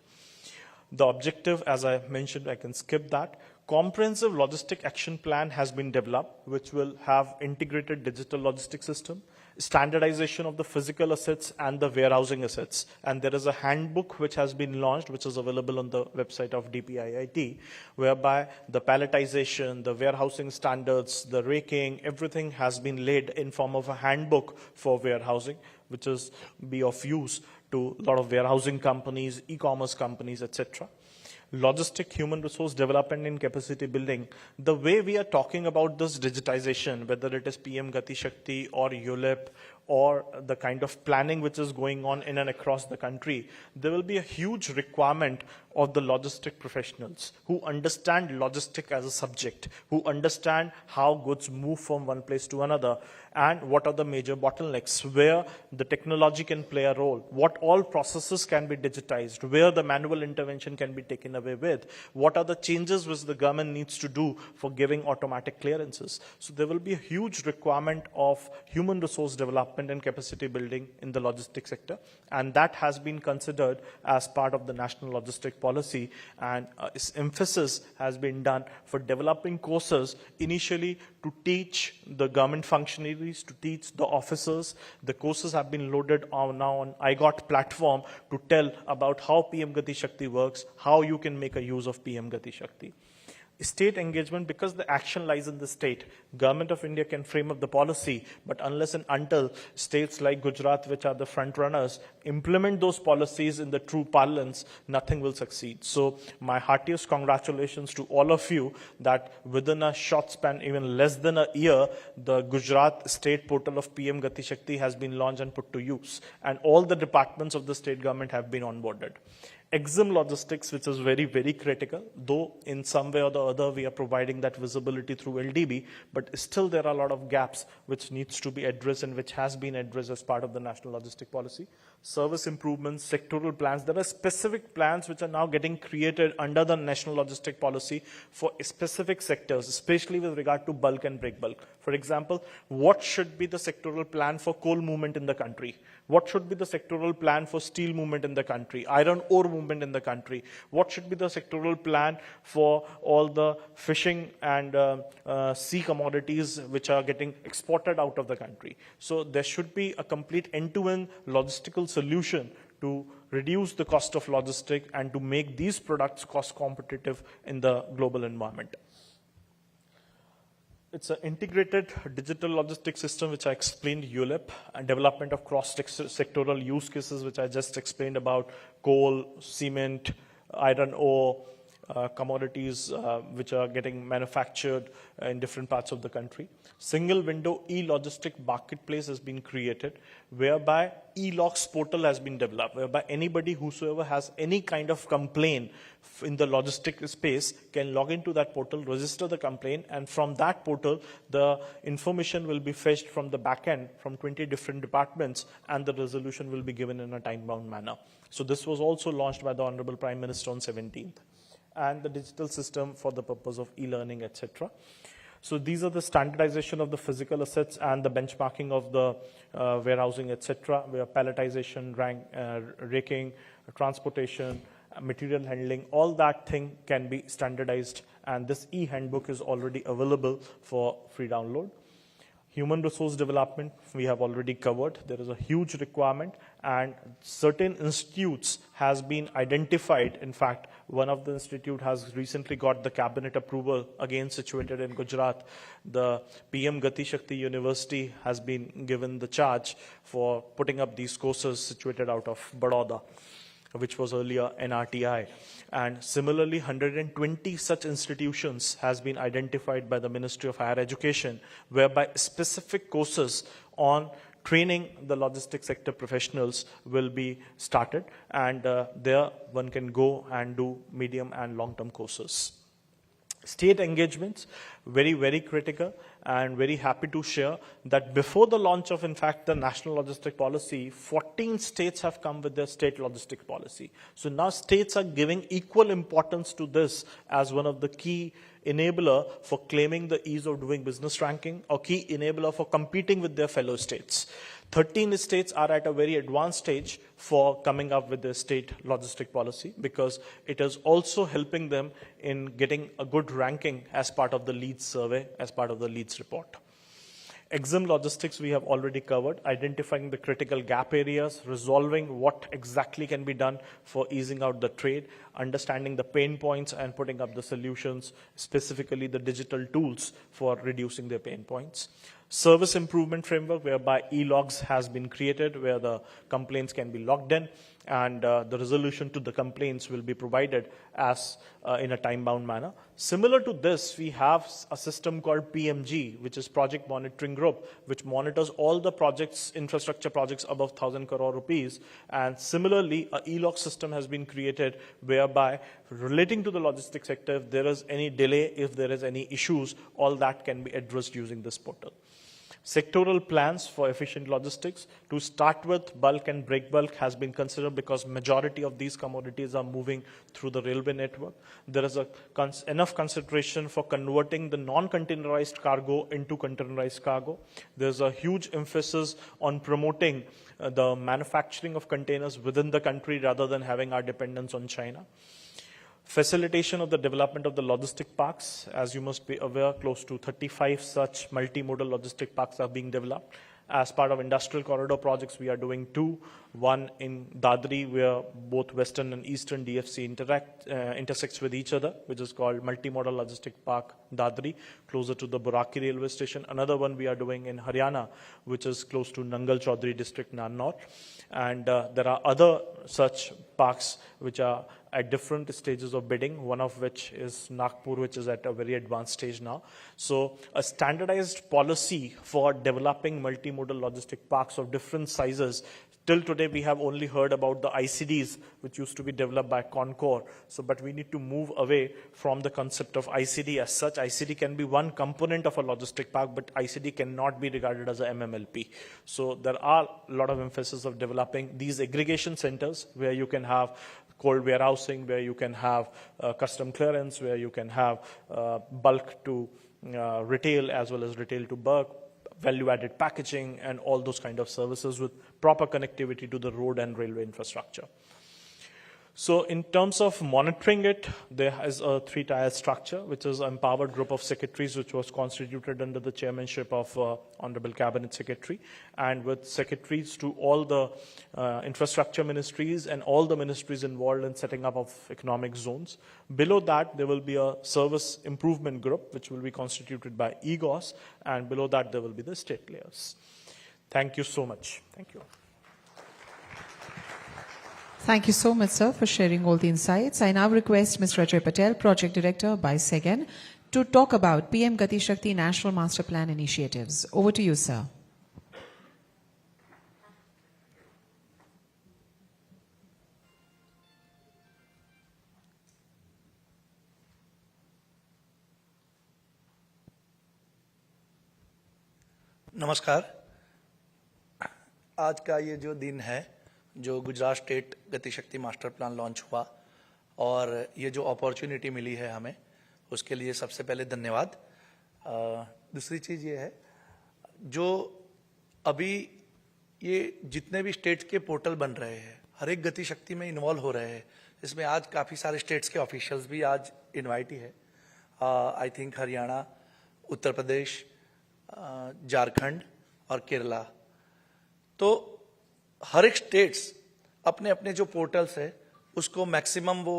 The objective, as I mentioned, I can skip that. Comprehensive logistic action plan has been developed, which will have integrated digital logistic system, standardization of the physical assets and the warehousing assets. And there is a handbook which has been launched, which is available on the website of DPIIT, whereby the palletization, the warehousing standards, the raking, everything has been laid in form of a handbook for warehousing, which is be of use to a lot of warehousing companies, e-commerce companies, etc. Logistic human resource development and capacity building. The way we are talking about this digitization, whether it is PM GATI Shakti or ULIP or the kind of planning which is going on in and across the country, there will be a huge requirement of the logistic professionals who understand logistic as a subject, who understand how goods move from one place to another, and what are the major bottlenecks, where the technology can play a role, what all processes can be digitized, where the manual intervention can be taken away with, what are the changes which the government needs to do for giving automatic clearances. So there will be a huge requirement of human resource development and capacity building in the logistics sector, and that has been considered as part of the national logistic policy, and its emphasis has been done for developing courses initially to teach the government functionaries, to teach the officers. The courses have been loaded now on IGOT platform to tell about how PM GATI Shakti works, how you can make a use of PM GATI Shakti. State engagement, because the action lies in the state. Government of India can frame up the policy, but unless and until states like Gujarat, which are the front runners, implement those policies in the true parlance, nothing will succeed. So my heartiest congratulations to all of you that within a short span, even less than a year, the Gujarat state portal of PM GATI Shakti has been launched and put to use, and all the departments of the state government have been onboarded. EXIM logistics, which is very, very critical, though in some way or the other we are providing that visibility through LDB, but still there are a lot of gaps which needs to be addressed and which has been addressed as part of the national logistic policy. Service improvements, sectoral plans, there are specific plans which are now getting created under the national logistic policy for specific sectors, especially with regard to bulk and break bulk. For example, what should be the sectoral plan for coal movement in the country? What should be the sectoral plan for steel movement in the country? Iron ore movement movement in the country? What should be the sectoral plan for all the fishing and sea commodities which are getting exported out of the country? So there should be a complete end-to-end logistical solution to reduce the cost of logistics and to make these products cost competitive in the global environment. It's an integrated digital logistics system, which I explained, ULIP, and development of cross-sectoral use cases, which I just explained about coal, cement, iron ore, commodities which are getting manufactured in different parts of the country. Single window e-logistic marketplace has been created, whereby e-logs portal has been developed, whereby anybody whosoever has any kind of complaint in the logistic space can log into that portal, register the complaint, and from that portal, the information will be fetched from the back end from 20 different departments, and the resolution will be given in a time-bound manner. So this was also launched by the Honorable Prime Minister on 17th. And the digital system for the purpose of e-learning, etc. So these are the standardization of the physical assets and the benchmarking of the warehousing, etc., where palletization, raking, transportation, material handling, all that thing can be standardized, and this e-handbook is already available for free download. Human resource development, we have already covered. There is a huge requirement, and certain institutes has been identified. In fact, one of the institute has recently got the cabinet approval, again situated in Gujarat. The PM GATI Shakti University has been given the charge for putting up these courses, situated out of Baroda, which was earlier NRTI. And similarly, 120 such institutions has been identified by the Ministry of Higher Education, whereby specific courses on training the logistics sector professionals will be started, and there one can go and do medium and long-term courses. State engagements, very, very critical, and very happy to share that before the launch of, in fact, the National Logistic Policy, 14 states have come with their state logistic policy. So now states are giving equal importance to this as one of the key enabler for claiming the ease of doing business ranking, or key enabler for competing with their fellow states. 13 states are at a very advanced stage for coming up with their state logistic policy, because it is also helping them in getting a good ranking as part of the LEADS survey, as part of the LEADS report. EXIM logistics we have already covered, identifying the critical gap areas, resolving what exactly can be done for easing out the trade, understanding the pain points and putting up the solutions, specifically the digital tools for reducing their pain points. Service improvement framework, whereby e-logs has been created, where the complaints can be logged in, and the resolution to the complaints will be provided as in a time-bound manner. Similar to this, we have a system called PMG, which is Project Monitoring Group, which monitors all the projects, infrastructure projects above 1,000 crore rupees. And similarly, an e-log system has been created, whereby relating to the logistics sector, if there is any delay, if there is any issues, all that can be addressed using this portal. Sectoral plans for efficient logistics. To start with, bulk and break bulk has been considered because majority of these commodities are moving through the railway network. There is enough consideration for converting the non-containerized cargo into containerized cargo. There's a huge emphasis on promoting the manufacturing of containers within the country rather than having our dependence on China. Facilitation of the development of the logistic parks. As you must be aware, close to 35 such multimodal logistic parks are being developed. As part of industrial corridor projects, we are doing two. One in Dadri, where both western and eastern DFC intersects with each other, which is called Multimodal Logistic Park Dadri, closer to the Buraki railway station. Another one we are doing in Haryana, which is close to Nangal Chaudhary district, Narnaul. And there are other such parks which are at different stages of bidding, one of which is Nagpur, which is at a very advanced stage now. So a standardized policy for developing multimodal logistic parks of different sizes. Till today, we have only heard about the ICDs, which used to be developed by Concor. So, but we need to move away from the concept of ICD as such. ICD can be one component of a logistic park, but ICD cannot be regarded as a MMLP. So there are a lot of emphasis of developing these aggregation centers where you can have cold warehousing, where you can have custom clearance, where you can have bulk to retail as well as retail to bulk, value-added packaging, and all those kind of services with proper connectivity to the road and railway infrastructure. So in terms of monitoring it, there is a three-tier structure, which is an empowered group of secretaries, which was constituted under the chairmanship of Honorable Cabinet Secretary, and with secretaries to all the infrastructure ministries and all the ministries involved in setting up of economic zones. Below that, there will be a service improvement group, which will be constituted by EGOS, and below that, there will be the state layers. Thank you so much. Thank you. Thank you so much, sir, for sharing all the insights. I now request Mr. Ajay Patel, Project Director by SEGEN, to talk about PM Gati Shakti National Master Plan initiatives. Over to you, sir. नमस्कार। आज का ये जो दिन है, जो Gujarat state गति शक्ति मास्टर प्लान लॉन्च हुआ और ये जो अपॉर्चुनिटी मिली है हमें, उसके लिए सबसे पहले धन्यवाद। दूसरी चीज़ ये है, जो अभी ये जितने भी स्टेट्स के पोर्टल बन रहे हैं, हर एक गति शक्ति में इन्वॉल्व हो रहे हैं। इसमें आज काफ़ी सारे स्टेट्स के ऑफिशियल्स भी आज इन्वाइट ही है। आई थिंक हरियाणा, उत्तर प्रदेश, झारखंड और केरला। तो हर एक स्टेट्स अपने अपने जो पोर्टल्स है उसको मैक्सिमम वो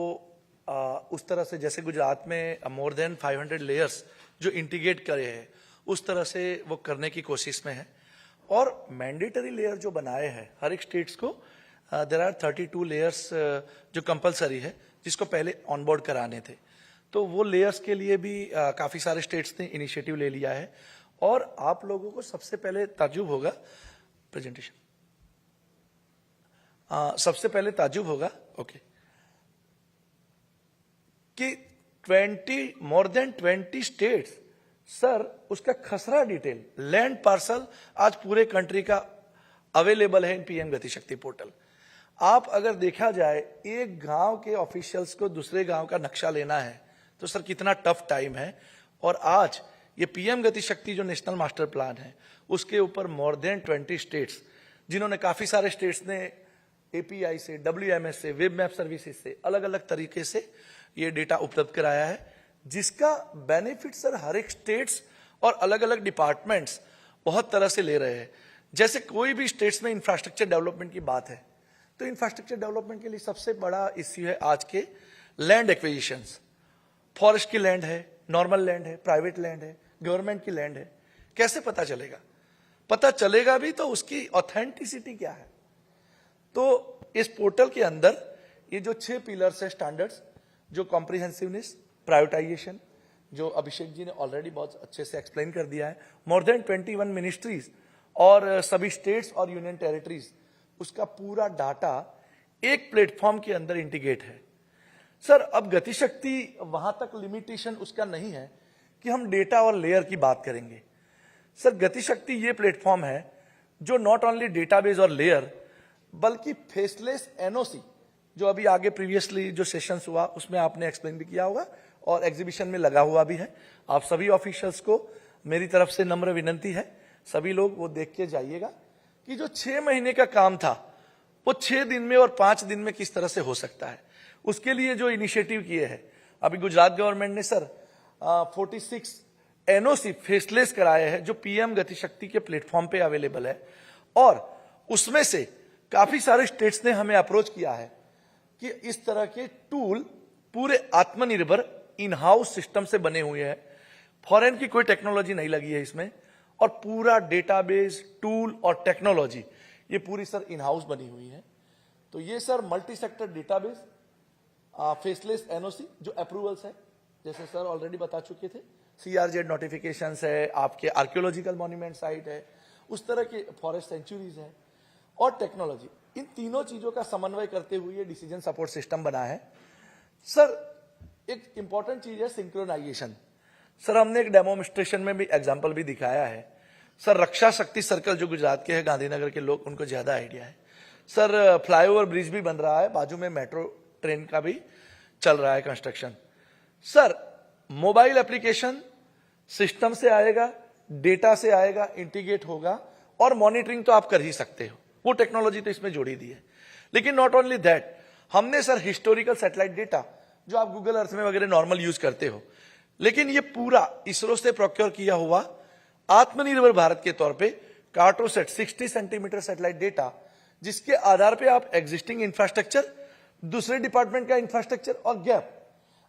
उस तरह से, जैसे गुजरात में मोर देन 500 लेयर्स जो इंटीग्रेट करे हैं, उस तरह से वो करने की कोशिश में है। और मैंडेटरी लेयर जो बनाए हैं हर एक स्टेट्स को, देयर आर 32 लेयर्स जो कंपलसरी है, जिसको पहले ऑनबोर्ड कराने थे। तो वो लेयर्स के लिए भी काफ़ी सारे स्टेट्स ने इनिशिएटिव ले लिया है। और आप लोगों को सबसे पहले ताज्जुब होगा, प्रेजेंटेशन सबसे पहले ताज्जुब होगा, ओके, कि मोर देन 20 स्टेट्स, सर उसका खसरा डिटेल, लैंड पार्सल आज पूरे कंट्री का अवेलेबल है इन पीएम गति शक्ति पोर्टल। आप अगर देखा जाए, एक गांव के ऑफिशियल्स को दूसरे गांव का नक्शा लेना है तो सर कितना टफ टाइम है। और आज ये पीएम गति शक्ति जो नेशनल मास्टर प्लान है, उसके ऊपर मोर देन 20 स्टेट्स, जिन्होंने काफी सारे स्टेट्स ने एपीआई से, WMS से, वेब मैप सर्विसेज से अलग अलग तरीके से ये डेटा उपलब्ध कराया है, जिसका बेनिफिट सर हर एक स्टेट्स और अलग अलग डिपार्टमेंट्स बहुत तरह से ले रहे हैं। जैसे कोई भी स्टेट्स में इंफ्रास्ट्रक्चर डेवलपमेंट की बात है, तो इंफ्रास्ट्रक्चर डेवलपमेंट के लिए सबसे बड़ा इश्यू है आज के लैंड एक्विजिशंस। फॉरेस्ट की लैंड है, नॉर्मल लैंड है, प्राइवेट लैंड है, गवर्नमेंट की लैंड है, कैसे पता चलेगा? पता चलेगा भी तो उसकी ऑथेंटिसिटी क्या है? तो इस पोर्टल के अंदर ये जो 6 पिलर्स है स्टैंडर्ड्स, जो कॉम्प्रिहेंसिवनेस, प्रायोरिटाइजेशन, जो अभिषेक जी ने ऑलरेडी बहुत अच्छे से एक्सप्लेन कर दिया है, मोर देन 21 मिनिस्ट्रीज और सभी स्टेट्स और यूनियन टेरिटरीज, उसका पूरा डाटा एक प्लेटफॉर्म के अंदर इंटीग्रेट है। सर अब गति शक्ति वहां तक लिमिटेशन उसका नहीं है कि हम डेटा और लेयर की बात करेंगे। सर गति शक्ति ये प्लेटफॉर्म है जो नॉट ओनली डेटाबेस और लेयर, बल्कि फेसलेस एनओसी, जो अभी आगे प्रीवियसली जो सेशंस हुआ उसमें आपने एक्सप्लेन भी किया होगा और एग्जीबिशन में लगा हुआ भी है। आप सभी ऑफिशियल्स को मेरी तरफ से नम्र विनंती है, सभी लोग वो देख के जाइएगा कि जो 6 महीने का काम था वो 6 दिन में और 5 दिन में किस तरह से हो सकता है। उसके लिए जो इनिशिएटिव किए हैं, अभी गुजरात गवर्नमेंट ने सर 46 एनओसी फेसलेस कराए हैं, जो पीएम गति शक्ति के प्लेटफॉर्म पे अवेलेबल है। और उसमें से काफी सारे स्टेट्स ने हमें अप्रोच किया है कि इस तरह के टूल पूरे आत्मनिर्भर इन हाउस सिस्टम से बने हुए हैं, फॉरेन की कोई टेक्नोलॉजी नहीं लगी है इसमें, और पूरा डेटाबेस, टूल और टेक्नोलॉजी ये पूरी सर इन हाउस बनी हुई है। तो ये sir multi sector database, faceless NOC जो अप्रूवल्स है, जैसे सर ऑलरेडी बता चुके थे, CRZ नोटिफिकेशंस है, आपके आर्कियोलॉजिकल मॉन्यूमेंट साइट है, उस तरह के फॉरेस्ट सेंचुरीज है, और टेक्नोलॉजी, इन तीनों चीजों का समन्वय करते हुए ये डिसीजन सपोर्ट सिस्टम बना है। सर एक इंपॉर्टेंट चीज है सिंक्रोनाइजेशन। सर हमने एक डेमोन्स्ट्रेशन में भी एग्जांपल भी दिखाया है। सर रक्षा शक्ति सर्कल जो गुजरात के है, गांधीनगर के लोग, उनको ज्यादा आइडिया है। सर फ्लाईओवर ब्रिज भी बन रहा है, बाजू में मेट्रो ट्रेन का भी चल रहा है construction. Sir mobile application system से आएगा, डेटा से आएगा, इंटीग्रेट होगा, और मॉनिटरिंग तो आप कर ही सकते हो, वो टेक्नोलॉजी तो इसमें जोड़ी दी है। लेकिन नॉट ओनली दैट, हमने सर हिस्टोरिकल सैटेलाइट डेटा जो आप गूगल अर्थ में वगैरह नॉर्मल यूज करते हो, लेकिन ये पूरा इसरो से प्रोक्योर किया हुआ आत्मनिर्भर भारत के तौर पे कार्टोसेट 60 सेंटीमीटर सैटेलाइट डेटा, जिसके आधार पे आप एग्जिस्टिंग इंफ्रास्ट्रक्चर, दूसरे डिपार्टमेंट का इंफ्रास्ट्रक्चर और गैप,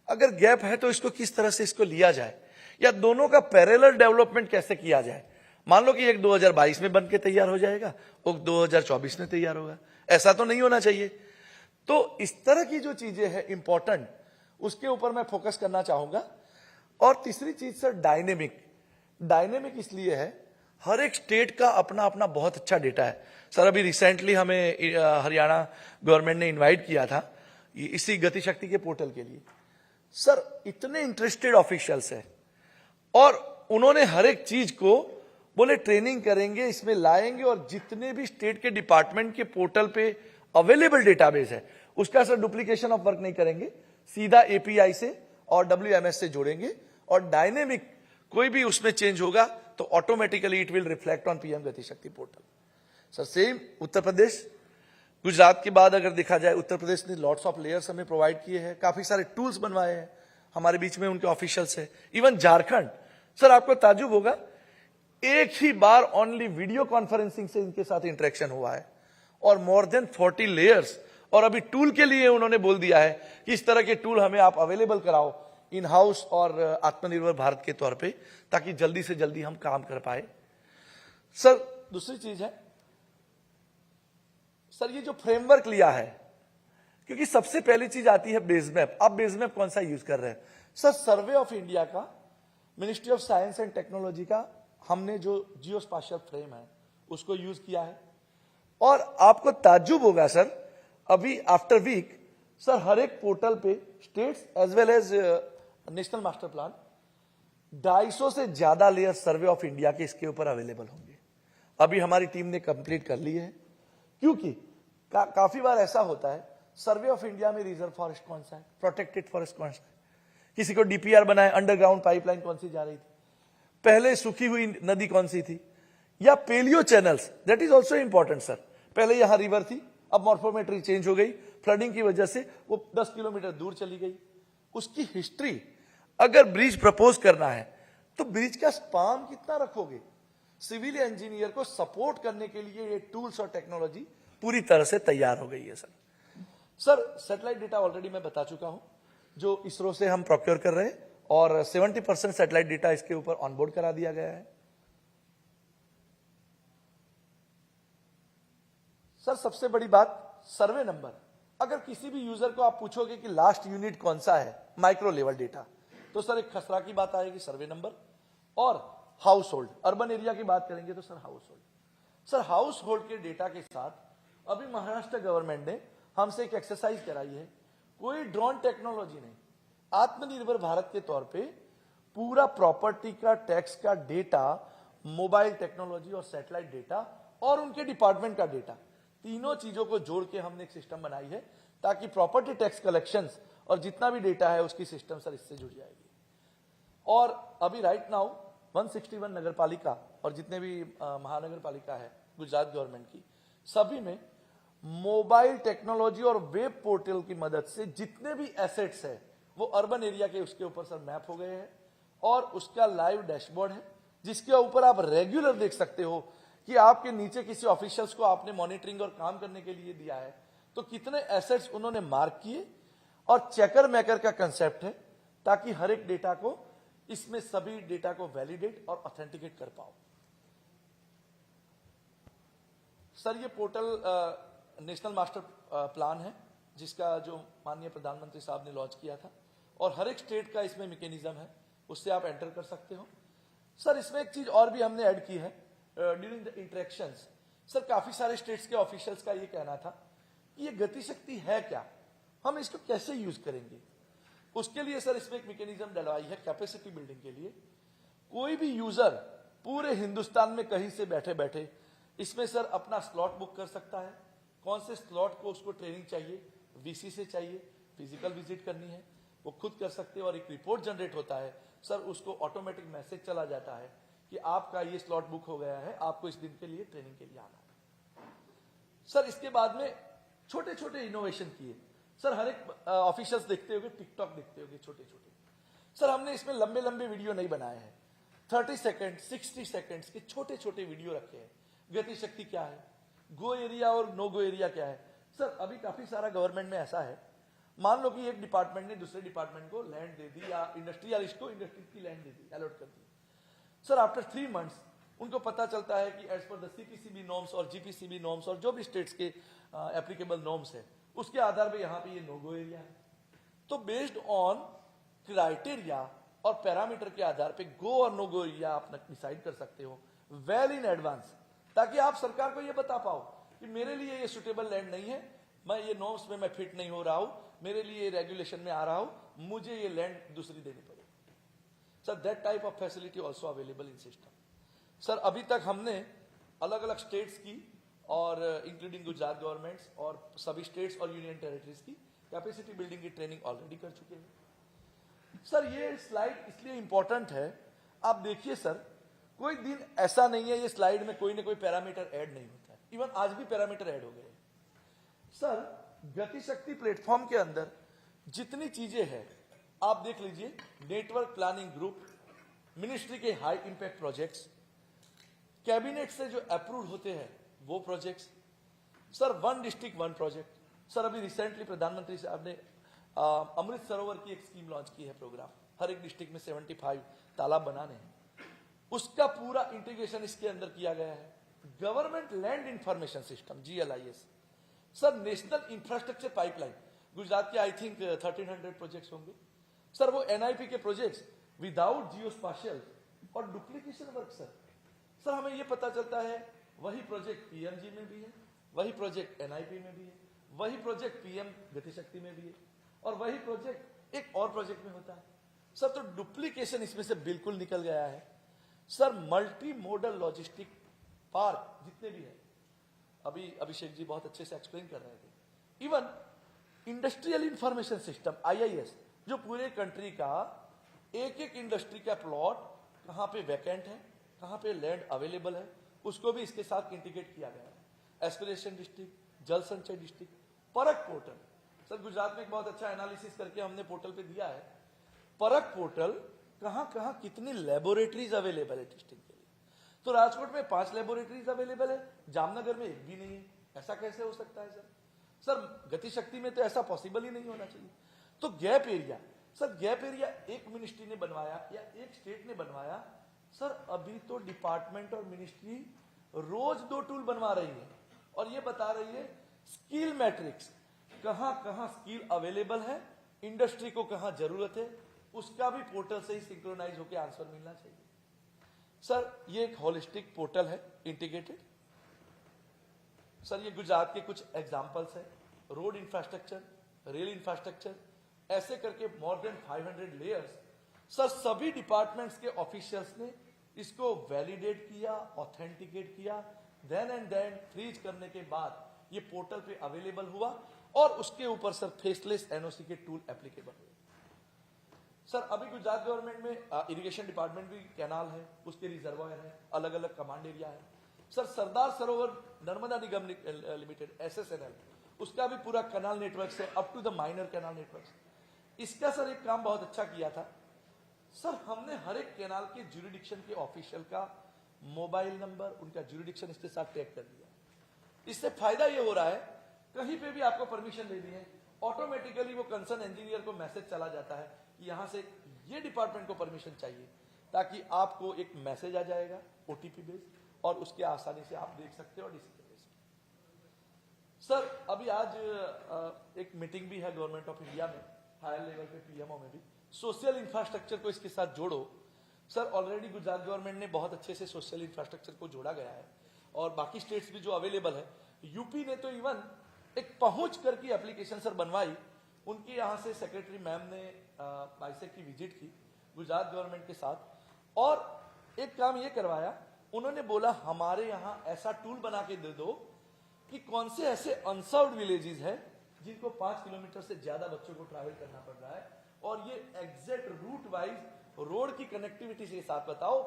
अगर गैप है तो इसको किस तरह से इसको लिया जाए या दोनों का पैरेलल डेवलपमेंट कैसे किया जाए। मान लो कि एक 2022 में बन के तैयार हो जाएगा और 2024 में तैयार होगा, ऐसा तो नहीं होना चाहिए। तो इस तरह की जो चीजें हैं इंपॉर्टेंट, उसके ऊपर मैं फोकस करना चाहूंगा। और तीसरी चीज सर डायनेमिक इसलिए है, हर एक स्टेट का अपना अपना बहुत अच्छा डेटा है। सर अभी रिसेंटली हमें हरियाणा गवर्नमेंट ने इनवाइट किया था इसी गति शक्ति के पोर्टल के लिए। सर इतने इंटरेस्टेड ऑफिशियल्स हैं और उन्होंने हर एक चीज को बोले ट्रेनिंग करेंगे, इसमें लाएंगे और जितने भी स्टेट के डिपार्टमेंट के पोर्टल पे अवेलेबल डेटाबेस है उसका सर डुप्लीकेशन ऑफ वर्क नहीं करेंगे, सीधा एपीआई से और WMS से जोड़ेंगे और डायनेमिक कोई भी उसमें चेंज होगा तो automatically it will reflect on PM गति शक्ति portal. Sir same Uttar Pradesh, Gujarat के बाद अगर देखा जाए उत्तर प्रदेश ने लॉट्स ऑफ लेयर्स हमें प्रोवाइड किए हैं, काफी सारे टूल्स बनवाए हैं, हमारे बीच में उनके ऑफिशियल्स है। इवन झारखंड, सर आपको ताजुब होगा एक ही बार ओनली वीडियो कॉन्फ्रेंसिंग से इनके साथ इंटरेक्शन हुआ है और मोर देन 40 लेयर्स, और अभी टूल के लिए उन्होंने बोल दिया है कि इस तरह के टूल हमें आप अवेलेबल कराओ इन हाउस और आत्मनिर्भर भारत के तौर पे, ताकि जल्दी से जल्दी हम काम कर पाए। सर दूसरी चीज है सर ये जो फ्रेमवर्क लिया है, क्योंकि सबसे पहली चीज आती है बेस मैप। आप बेस मैप कौन सा यूज कर रहे हैं? सर सर्वे ऑफ इंडिया का, ministry of science and technology का हमने जो जियो स्पाशियल फ्रेम है उसको यूज किया है। और आपको ताज्जुब होगा सर, अभी आफ्टर वीक सर हर एक पोर्टल पे states as well as national master plan 250 से ज्यादा लेयर सर्वे ऑफ इंडिया के इसके ऊपर अवेलेबल होंगे। अभी हमारी टीम ने कंप्लीट कर ली है, क्योंकि काफी बार ऐसा होता है सर्वे ऑफ इंडिया में रिजर्व फॉरेस्ट कौन सा है, प्रोटेक्टेड फॉरेस्ट कौन सा है, किसी को डीपीआर बनाए, अंडरग्राउंड पाइपलाइन कौन सी जा रही थी, पहले सूखी हुई नदी कौन सी थी, या paleo channels, that is also important sir. पहले यहां रिवर थी, अब मॉर्फोमेट्री चेंज हो गई, फ्लडिंग की वजह से वो 10 किलोमीटर दूर चली गई। उसकी हिस्ट्री, अगर ब्रिज प्रपोज करना है तो ब्रिज का स्पान कितना रखोगे, सिविल इंजीनियर को सपोर्ट करने के लिए ये टूल्स और टेक्नोलॉजी पूरी तरह से तैयार हो गई है sir. Sir satellite data already मैं बता चुका हूं, जो इसरो से हम प्रोक्योर कर रहे हैं, और 70% सैटेलाइट डेटा इसके ऊपर ऑनबोर्ड करा दिया गया है। सर सबसे बड़ी बात सर्वे नंबर, अगर किसी भी यूजर को आप पूछोगे कि लास्ट यूनिट कौन सा है माइक्रो लेवल डेटा, तो सर एक खसरा की बात आएगी सर्वे नंबर, और हाउस होल्ड, अर्बन एरिया की बात करेंगे तो sir house hold. Sir house hold के डेटा के साथ अभी महाराष्ट्र गवर्नमेंट ने हमसे एक एक्सरसाइज कराई है, कोई ड्रोन टेक्नोलॉजी नहीं, आत्मनिर्भर भारत के तौर पे पूरा प्रॉपर्टी का, टैक्स का डेटा, मोबाइल टेक्नोलॉजी और सैटेलाइट डेटा और उनके डिपार्टमेंट का डेटा, तीनों चीजों को जोड़ के हमने एक सिस्टम बनाई है, ताकि प्रॉपर्टी टैक्स कलेक्शंस और जितना भी डेटा है उसकी सिस्टम सर इससे जुड़ जाएगी। और अभी राइट नाउ 161 नगर पालिका और जितने भी महानगर पालिका है गुजरात गवर्नमेंट की, सभी में मोबाइल टेक्नोलॉजी और वेब पोर्टल की मदद से जितने भी एसेट्स है वो अर्बन एरिया के उसके ऊपर सर मैप हो गए हैं, और उसका लाइव डैशबोर्ड है जिसके ऊपर आप रेगुलर देख सकते हो कि आपके नीचे किसी ऑफिशियल्स को आपने मॉनिटरिंग और काम करने के लिए दिया है तो कितने एसेट्स उन्होंने मार्क किए, और चेकर मेकर का कंसेप्ट है, ताकि हर एक डेटा को, इसमें सभी डेटा को वैलिडेट और ऑथेंटिकेट कर पाओ। सर ये पोर्टल नेशनल मास्टर प्लान है, जिसका जो माननीय प्रधानमंत्री साहब ने लॉन्च किया था, और हर एक स्टेट का इसमें मैकेनिज्म है, उससे आप एंटर कर सकते हो। सर इसमें एक चीज और भी हमने ऐड की है ड्यूरिंग द इंटरेक्शंस। सर काफी सारे स्टेट्स के ऑफिशियल्स का ये कहना था कि ये गति शक्ति है क्या, हम इसको कैसे यूज करेंगे। उसके लिए सर इसमें एक मैकेनिज्म डलवाई है कैपेसिटी बिल्डिंग के लिए। कोई भी यूजर पूरे हिंदुस्तान में कहीं से बैठे बैठे इसमें सर अपना स्लॉट बुक कर सकता है, कौन से स्लॉट को उसको ट्रेनिंग चाहिए, वीसी से चाहिए, फिजिकल विजिट करनी है, वो खुद कर सकते हैं, और एक रिपोर्ट जनरेट होता है सर, उसको ऑटोमेटिक मैसेज चला जाता है कि आपका ये स्लॉट बुक हो गया है, आपको इस दिन के लिए ट्रेनिंग के लिए आना है। सर इसके बाद में छोटे छोटे इनोवेशन किए, सर हर एक ऑफिशियल्स देखते होंगे, टिकटॉक देखते होंगे छोटे छोटे। सर हमने इसमें लंबे लंबे वीडियो नहीं बनाए हैं, 30 सेकेंड 60 सेकेंड्स के छोटे छोटे वीडियो रखे हैं। गति शक्ति क्या है, गो एरिया और नो गो एरिया क्या है। सर अभी काफी सारा गवर्नमेंट में ऐसा है, मान लो कि एक डिपार्टमेंट ने दूसरे डिपार्टमेंट को लैंड दे दी, या इंडस्ट्रियलिस्ट को इंडस्ट्री की लैंड दे दी, अलॉट कर दी। सर आफ्टर 3 मंथ्स उनको पता चलता है कि एज पर द सीपीसीबी नॉर्म्स और जीपीसीबी नॉर्म्स और जो भी स्टेट्स के एप्लीकेबल नॉर्म्स है, उसके आधार पे यहाँ पे ये नो गो एरिया है। तो बेस्ड ऑन क्राइटेरिया और पैरामीटर के आधार पे गो और नो गो एरिया आप डिसाइड कर सकते हो वेल इन एडवांस, ताकि आप सरकार को ये बता पाओ कि मेरे लिए ये सुटेबल लैंड नहीं है, मैं ये नॉर्म्स में मैं फिट नहीं हो रहा हूं, मेरे लिए रेगुलेशन में आ रहा हूं, मुझे ये लैंड दूसरी देनी पड़ेगी। Sir that type of facility also available in system. Sir अभी तक हमने अलग अलग स्टेट्स की और इंक्लूडिंग गुजरात गवर्नमेंट्स और सभी स्टेट्स और यूनियन टेरिटरीज की कैपेसिटी बिल्डिंग की ट्रेनिंग ऑलरेडी कर चुके हैं। सर ये स्लाइड इसलिए इंपॉर्टेंट है, आप देखिए सर कोई दिन ऐसा नहीं है ये स्लाइड में कोई ना कोई पैरामीटर ऐड नहीं होता है, इवन आज भी पैरामीटर ऐड हो गए। सर गति शक्ति प्लेटफॉर्म के अंदर जितनी चीजें हैं आप देख लीजिए, नेटवर्क प्लानिंग ग्रुप, मिनिस्ट्री के हाई इंपैक्ट प्रोजेक्ट्स, कैबिनेट से जो अप्रूव होते हैं वो projects. Sir 1 district 1 project. Sir अभी रिसेंटली प्रधानमंत्री साहब ने अमृत सरोवर की एक स्कीम लॉन्च की है, प्रोग्राम, हर एक डिस्ट्रिक्ट में 75 तालाब बनाने हैं, उसका पूरा इंटीग्रेशन इसके अंदर किया गया है। Government land information system GLIS। Sir national infrastructure pipeline, Gujarat के आई थिंक 1300 प्रोजेक्ट्स होंगे। सर वो NIP के प्रोजेक्ट्स विदाउट जियो स्पाशियल और डुप्लीकेशन वर्क। सर हमें ये पता चलता है वही प्रोजेक्ट PMG में भी है, वही प्रोजेक्ट NIP में भी है, वही प्रोजेक्ट PM गति शक्ति में भी है, और वही प्रोजेक्ट एक और प्रोजेक्ट में होता है। सर तो डुप्लीकेशन इसमें से बिल्कुल निकल गया है। Sir multi modal logistic park जितने भी है, अभी अभिषेक जी बहुत अच्छे से एक्सप्लेन कर रहे थे। Even industrial information system IIS, जो पूरे कंट्री का एक एक इंडस्ट्री का प्लॉट कहां पे वैकेंट है, कहां पे लैंड अवेलेबल है, उसको भी इसके साथ इंटीग्रेट किया गया है। एस्पिरेशन डिस्ट्रिक्ट, जल संचय डिस्ट्रिक्ट, परक पोर्टल। सर गुजरात में एक बहुत अच्छा एनालिसिस करके हमने पोर्टल पे दिया है, परक पोर्टल कहां कहां कितनी लेबोरेटरीज अवेलेबल है डिस्ट्रिक्ट के लिए। तो राजकोट में 5 लेबोरेटरीज अवेलेबल है, जामनगर में एक भी नहीं है। ऐसा कैसे हो सकता है सर? सर गति शक्ति में तो ऐसा पॉसिबल ही नहीं होना चाहिए। तो gap area, sir gap area एक मिनिस्ट्री ने बनवाया या एक स्टेट ने बनवाया। सर अभी तो डिपार्टमेंट और मिनिस्ट्री रोज 2 टूल बनवा रही है और ये बता रही है स्किल मैट्रिक्स, कहां कहां स्किल अवेलेबल है, इंडस्ट्री को कहां जरूरत है, उसका भी पोर्टल से ही सिंक्रोनाइज होकर आंसर मिलना चाहिए। सर ये एक होलिस्टिक पोर्टल है, इंटीग्रेटेड। सर ये गुजरात के कुछ एग्जांपल्स है, रोड इंफ्रास्ट्रक्चर, रेल इंफ्रास्ट्रक्चर, ऐसे करके मोर देन 500 लेयर्स। सर सभी डिपार्टमेंट्स के ऑफिशियल्स ने इसको वैलिडेट किया, ऑथेंटिकेट किया, देन एंड देन फ्रीज करने के बाद ये पोर्टल पे अवेलेबल हुआ और उसके ऊपर सर फेसलेस NOC के टूल एप्लीकेबल हुए। सर अभी गुजरात गवर्नमेंट में इरिगेशन डिपार्टमेंट भी कैनाल है, उसके रिजर्वायर है, अलग अलग कमांड एरिया है। Sir Sardar Sarovar Narmada Nigam limited SSNL, उसका भी पूरा कैनाल नेटवर्क से up to the minor canal network. इसका सर एक काम बहुत अच्छा किया था। सर हमने हर एक कैनाल के ज्यूरिडिक्शन के ऑफिशियल का मोबाइल नंबर, उनका ज्यूरिडिक्शन इसके साथ टैग कर दिया। इससे फायदा ये हो रहा है, कहीं पे भी आपको परमिशन लेनी है, ऑटोमेटिकली वो कंसर्न इंजीनियर को मैसेज चला जाता है कि यहां से ये डिपार्टमेंट को परमिशन चाहिए, ताकि आपको एक मैसेज आ जाएगा OTP बेस्ड और उसके आसानी से आप देख सकते हो डिसीजन ले सकते हो। सर अभी आज एक मीटिंग भी है गवर्नमेंट ऑफ इंडिया में, हायर लेवल पे PMO में भी, सोशल इंफ्रास्ट्रक्चर को इसके साथ जोड़ो। सर ऑलरेडी गुजरात गवर्नमेंट ने बहुत अच्छे से सोशल इंफ्रास्ट्रक्चर को जोड़ा गया है और बाकी स्टेट्स भी जो अवेलेबल है, यूपी ने तो इवन एक पहुंच करके एप्लीकेशन सर बनवाई। उनके यहाँ से सेक्रेटरी मैम ने बाइसेक की विजिट की गुजरात गवर्नमेंट के साथ और एक काम ये करवाया, उन्होंने बोला हमारे यहाँ ऐसा टूल बना के दे दो कि कौन से ऐसे अनसर्व्ड विलेजेस हैं जिनको 5 किलोमीटर से ज्यादा बच्चों को ट्रैवल करना पड़ रहा है, और ये एग्जैक्ट रूट वाइज रोड की कनेक्टिविटी के साथ बताओ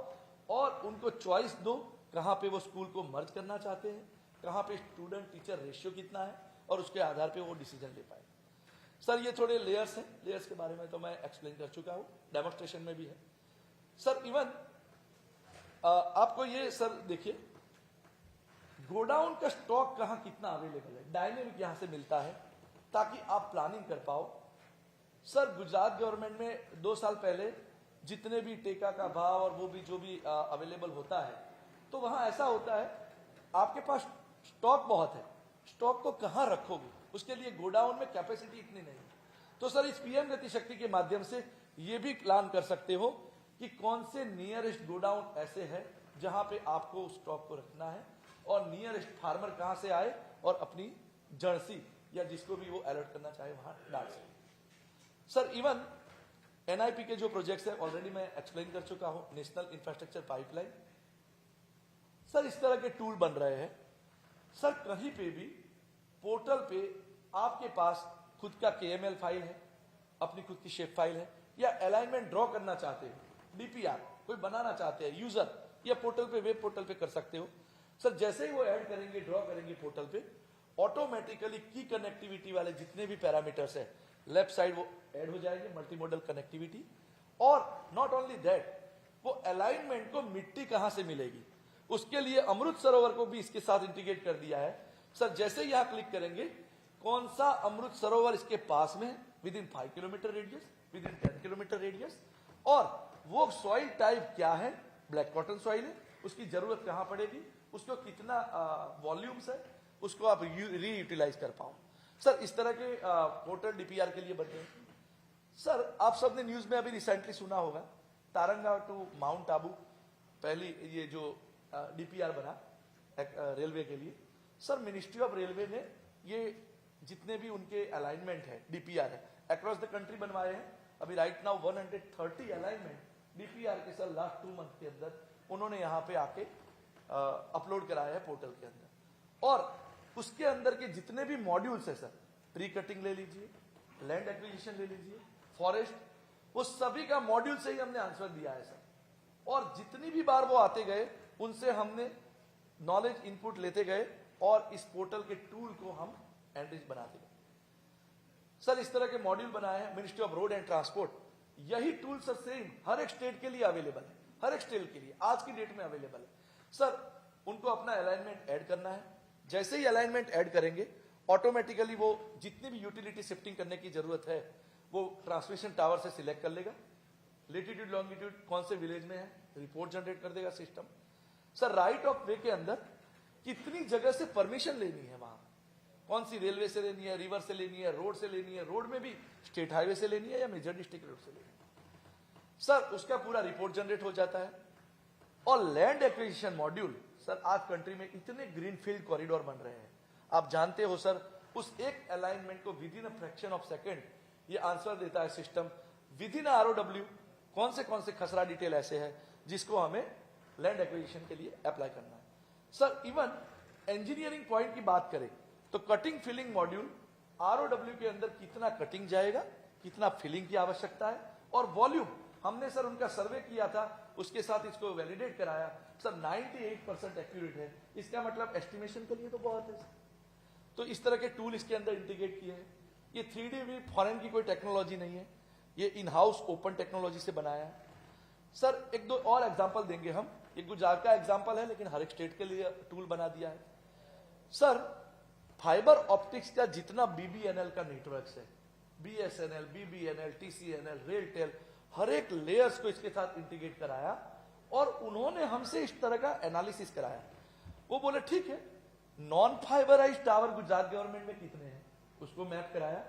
और उनको चॉइस दो कहां पे वो स्कूल को मर्ज करना चाहते हैं, कहां पे स्टूडेंट टीचर रेशियो कितना है, और उसके आधार पे वो डिसीजन ले पाए। सर ये थोड़े लेयर्स हैं, लेयर्स के बारे में तो मैं एक्सप्लेन कर चुका हूं, डेमोन्स्ट्रेशन में भी है। सर इवन आपको ये सर देखिए गोडाउन का स्टॉक कहां कितना अवेलेबल है, डायनेमिक यहां से मिलता है ताकि आप प्लानिंग कर पाओ। सर गुजरात गवर्नमेंट में 2 साल पहले जितने भी टेका का भाव और वो भी जो भी अवेलेबल होता है, तो वहां ऐसा होता है आपके पास स्टॉक बहुत है, स्टॉक को कहां रखोगे, उसके लिए गोडाउन में कैपेसिटी इतनी नहीं है। तो सर इस पीएम गति शक्ति के माध्यम से ये भी प्लान कर सकते हो कि कौन से नियरेस्ट गोडाउन ऐसे है जहां पे आपको उस स्टॉक को रखना है और नियरेस्ट फार्मर कहां से आए और अपनी जर्सी या जिसको भी वो अलर्ट करना चाहे वहां डाल सके। सर इवन एनआईपी के जो प्रोजेक्ट्स है ऑलरेडी मैं एक्सप्लेन कर चुका हूं, नेशनल इंफ्रास्ट्रक्चर पाइपलाइन। सर इस तरह के टूल बन रहे हैं। सर कहीं पे भी पोर्टल पे आपके पास खुद का केएमएल फाइल है, अपनी खुद की शेप फाइल है, या अलाइनमेंट ड्रॉ करना चाहते हो, डीपीआर कोई बनाना चाहते हैं यूजर, या पोर्टल पे वेब पोर्टल पे कर सकते हो। सर जैसे ही वो ऐड करेंगे, ड्रॉ करेंगे पोर्टल पे, ऑटोमेटिकली की कनेक्टिविटी वाले जितने भी पैरामीटर्स है लेफ्ट साइड वो ऐड हो जाएंगे, मल्टी मॉडल कनेक्टिविटी। और नॉट ओनली दैट, वो अलाइनमेंट को मिट्टी कहां से मिलेगी उसके लिए अमृत सरोवर को भी इसके साथ इंटीग्रेट कर दिया है। सर जैसे ही यहां क्लिक करेंगे, कौन सा अमृत सरोवर इसके पास में है, with in 5 kilometre radius, with in 10 kilometre radius, और वो सॉइल टाइप क्या है, ब्लैक कॉटन सॉइल है, उसकी जरूरत कहां पड़ेगी, उसको कितना वॉल्यूम्स है, उसको आप रीयूटिलाइज कर पाओ। सर इस तरह के पोर्टल डीपीआर के लिए बन रहे हैं। सर आप सबने न्यूज में अभी रिसेंटली सुना होगा, तारंगा टू माउंट आबू पहली ये जो डीपीआर बना रेलवे के लिए। सर मिनिस्ट्री ऑफ रेलवे ने ये जितने भी उनके अलाइनमेंट है, डीपीआर है, अक्रॉस द कंट्री बनवाए हैं। अभी राइट नाउ 130 अलाइनमेंट डीपीआर के सर लास्ट 2 मंथ के अंदर उन्होंने यहाँ पे आके अपलोड कराया है पोर्टल के अंदर। और उसके अंदर के जितने भी मॉड्यूल्स है सर, प्री कटिंग ले लीजिए, लैंड एक्विजिशन ले लीजिए, फॉरेस्ट, वो सभी का मॉड्यूल से ही हमने आंसर दिया है सर। और जितनी भी बार वो आते गए उनसे हमने नॉलेज इनपुट लेते गए और इस पोर्टल के टूल को हम एनरिच बनाते गए। सर इस तरह के मॉड्यूल बनाए हैं ministry of road and transport. यही टूल सर सेम हर एक स्टेट के लिए अवेलेबल है, हर एक स्टेट के लिए आज की डेट में अवेलेबल है। सर उनको अपना अलाइनमेंट ऐड करना है, जैसे ही अलाइनमेंट ऐड करेंगे ऑटोमेटिकली वो जितनी भी यूटिलिटी शिफ्टिंग करने की जरूरत है वो ट्रांसमिशन टावर से सिलेक्ट कर लेगा, लेटीट्यूड लॉन्गिट्यूड कौन से विलेज में है, रिपोर्ट जनरेट कर देगा सिस्टम। सर राइट ऑफ वे के अंदर कितनी जगह से परमिशन लेनी है, वहां कौन सी रेलवे से लेनी है, रिवर से लेनी है, रोड से लेनी है, रोड में भी स्टेट हाईवे से लेनी है या मेजर डिस्ट्रिक्ट रोड से लेनी है, सर उसका पूरा रिपोर्ट जनरेट हो जाता है। और लैंड एक्विजिशन मॉड्यूल, सर आज कंट्री में इतने ग्रीनफील्ड कॉरिडोर बन रहे हैं, आप जानते हो सर, उस एक अलाइनमेंट को with in a fraction of second ये आंसर देता है सिस्टम, विद इन आरओडब्ल्यू कौन से खसरा डिटेल ऐसे है जिसको हमें लैंड एक्विजिशन के लिए अप्लाई करना है। सर इवन इंजीनियरिंग पॉइंट की बात करें तो कटिंग फिलिंग मॉड्यूल, आरओडब्ल्यू के अंदर कितना कटिंग जाएगा, कितना फिलिंग की आवश्यकता है, और वॉल्यूम हमने सर उनका सर्वे किया था, उसके साथ इसको वैलिडेट कराया। सर 98% एक्यूरेट है, इसका मतलब एस्टिमेशन के लिए तो बहुत है। तो इस तरह के टूल इसके अंदर इंटीग्रेट किए हैं। ये 3D भी फॉरेन की कोई टेक्नोलॉजी नहीं है, ये इन हाउस ओपन टेक्नोलॉजी से बनाया है। सर एक दो और एग्जांपल देंगे हम, ये गुजरात का एग्जांपल है लेकिन हर एक स्टेट के लिए टूल बना दिया है। सर फाइबर ऑप्टिक्स का जितना बीबीएनएल का नेटवर्क है, बीएसएनएल, बीबीएनएल, टीसीएनएल, रेलटेल, हर एक लेयर्स को इसके साथ इंटीग्रेट कराया और उन्होंने हमसे इस तरह का एनालिसिस कराया। वो बोले ठीक है, नॉन फाइबराइज टावर गुजरात गवर्नमेंट में कितने हैं उसको मैप कराया,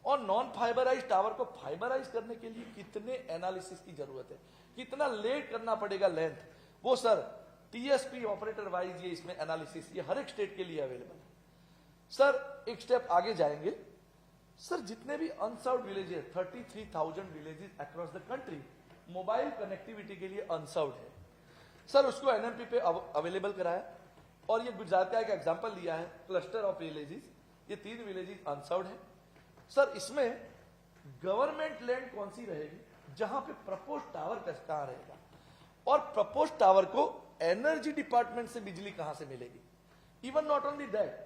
और नॉन फाइबराइज टावर को फाइबराइज करने के लिए कितने एनालिसिस की जरूरत है, कितना लेट करना पड़ेगा लेंथ, वो सर टीएसपी ऑपरेटर वाइज ये इसमें एनालिसिस ये हर एक स्टेट के लिए अवेलेबल है। सर एक स्टेप आगे जाएंगे, सर जितने भी unserved villages 33,000 villages across the country mobile connectivity के लिए अनसर्व्ड है, सर उसको एनएमपी पे अवेलेबल कराया। और ये गुजरात का एक एग्जांपल लिया है, क्लस्टर ऑफ विलेजेस, ये 3 विलेजेस अनसर्व्ड है। सर इसमें गवर्नमेंट लैंड कौन सी रहेगी, जहां पे प्रपोज टावर कहां रहेगा, और प्रपोज टावर को एनर्जी डिपार्टमेंट से बिजली कहां से मिलेगी। इवन नॉट ओनली दैट,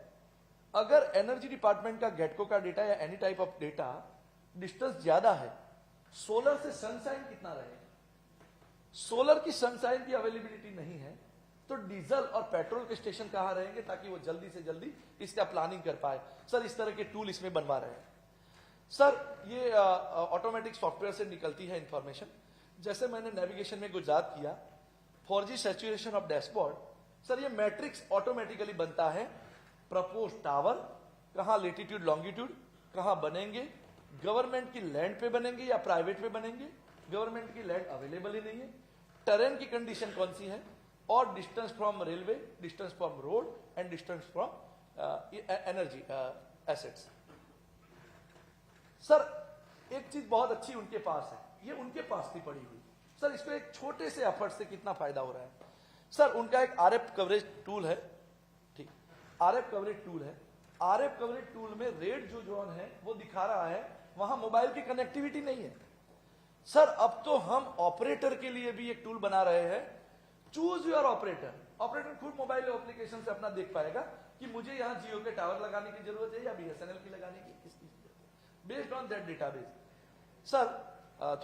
अगर एनर्जी डिपार्टमेंट का गेटको का डेटा या any type of data distance ज्यादा है, सोलर से सनशाइन कितना रहेगा, सोलर की सनशाइन की अवेलेबिलिटी नहीं है, तो डीजल और पेट्रोल के स्टेशन कहां रहेंगे ताकि वो जल्दी से जल्दी इसका प्लानिंग कर पाए। सर इस तरह के टूल इसमें बनवा रहे हैं। सर ये ऑटोमेटिक सॉफ्टवेयर से निकलती है इंफॉर्मेशन। जैसे मैंने नेविगेशन में गुजरात किया, 4G saturation of dashboard, sir ये मैट्रिक्स ऑटोमेटिकली बनता है। प्रपोज टावर कहां लेटीट्यूड लॉन्गिट्यूड कहां बनेंगे, गवर्नमेंट की लैंड पे बनेंगे या प्राइवेट पे बनेंगे, गवर्नमेंट की लैंड अवेलेबल ही नहीं है, टेरेन की कंडीशन कौन सी है, और distance from railway, distance from road and distance from energy assets. Sir एक चीज बहुत अच्छी उनके पास है, ये उनके पास थी पड़ी हुई। सर इसको एक छोटे से एफर्ट से कितना फायदा हो रहा है। सर उनका एक आरएफ कवरेज टूल है, ठीक, आरएफ कवरेज टूल है। आरएफ कवरेज टूल में रेड जो जोन है वो दिखा रहा है, वहां मोबाइल की कनेक्टिविटी नहीं है। सर अब तो हम ऑपरेटर के लिए भी एक टूल बना रहे हैं, चूज योर ऑपरेटर। ऑपरेटर खुद मोबाइल एप्लीकेशन से अपना देख पाएगा कि मुझे यहां जियो के टावर लगाने की जरूरत है या बीएसएनएल की लगाने की, किसकी based on that database. Sir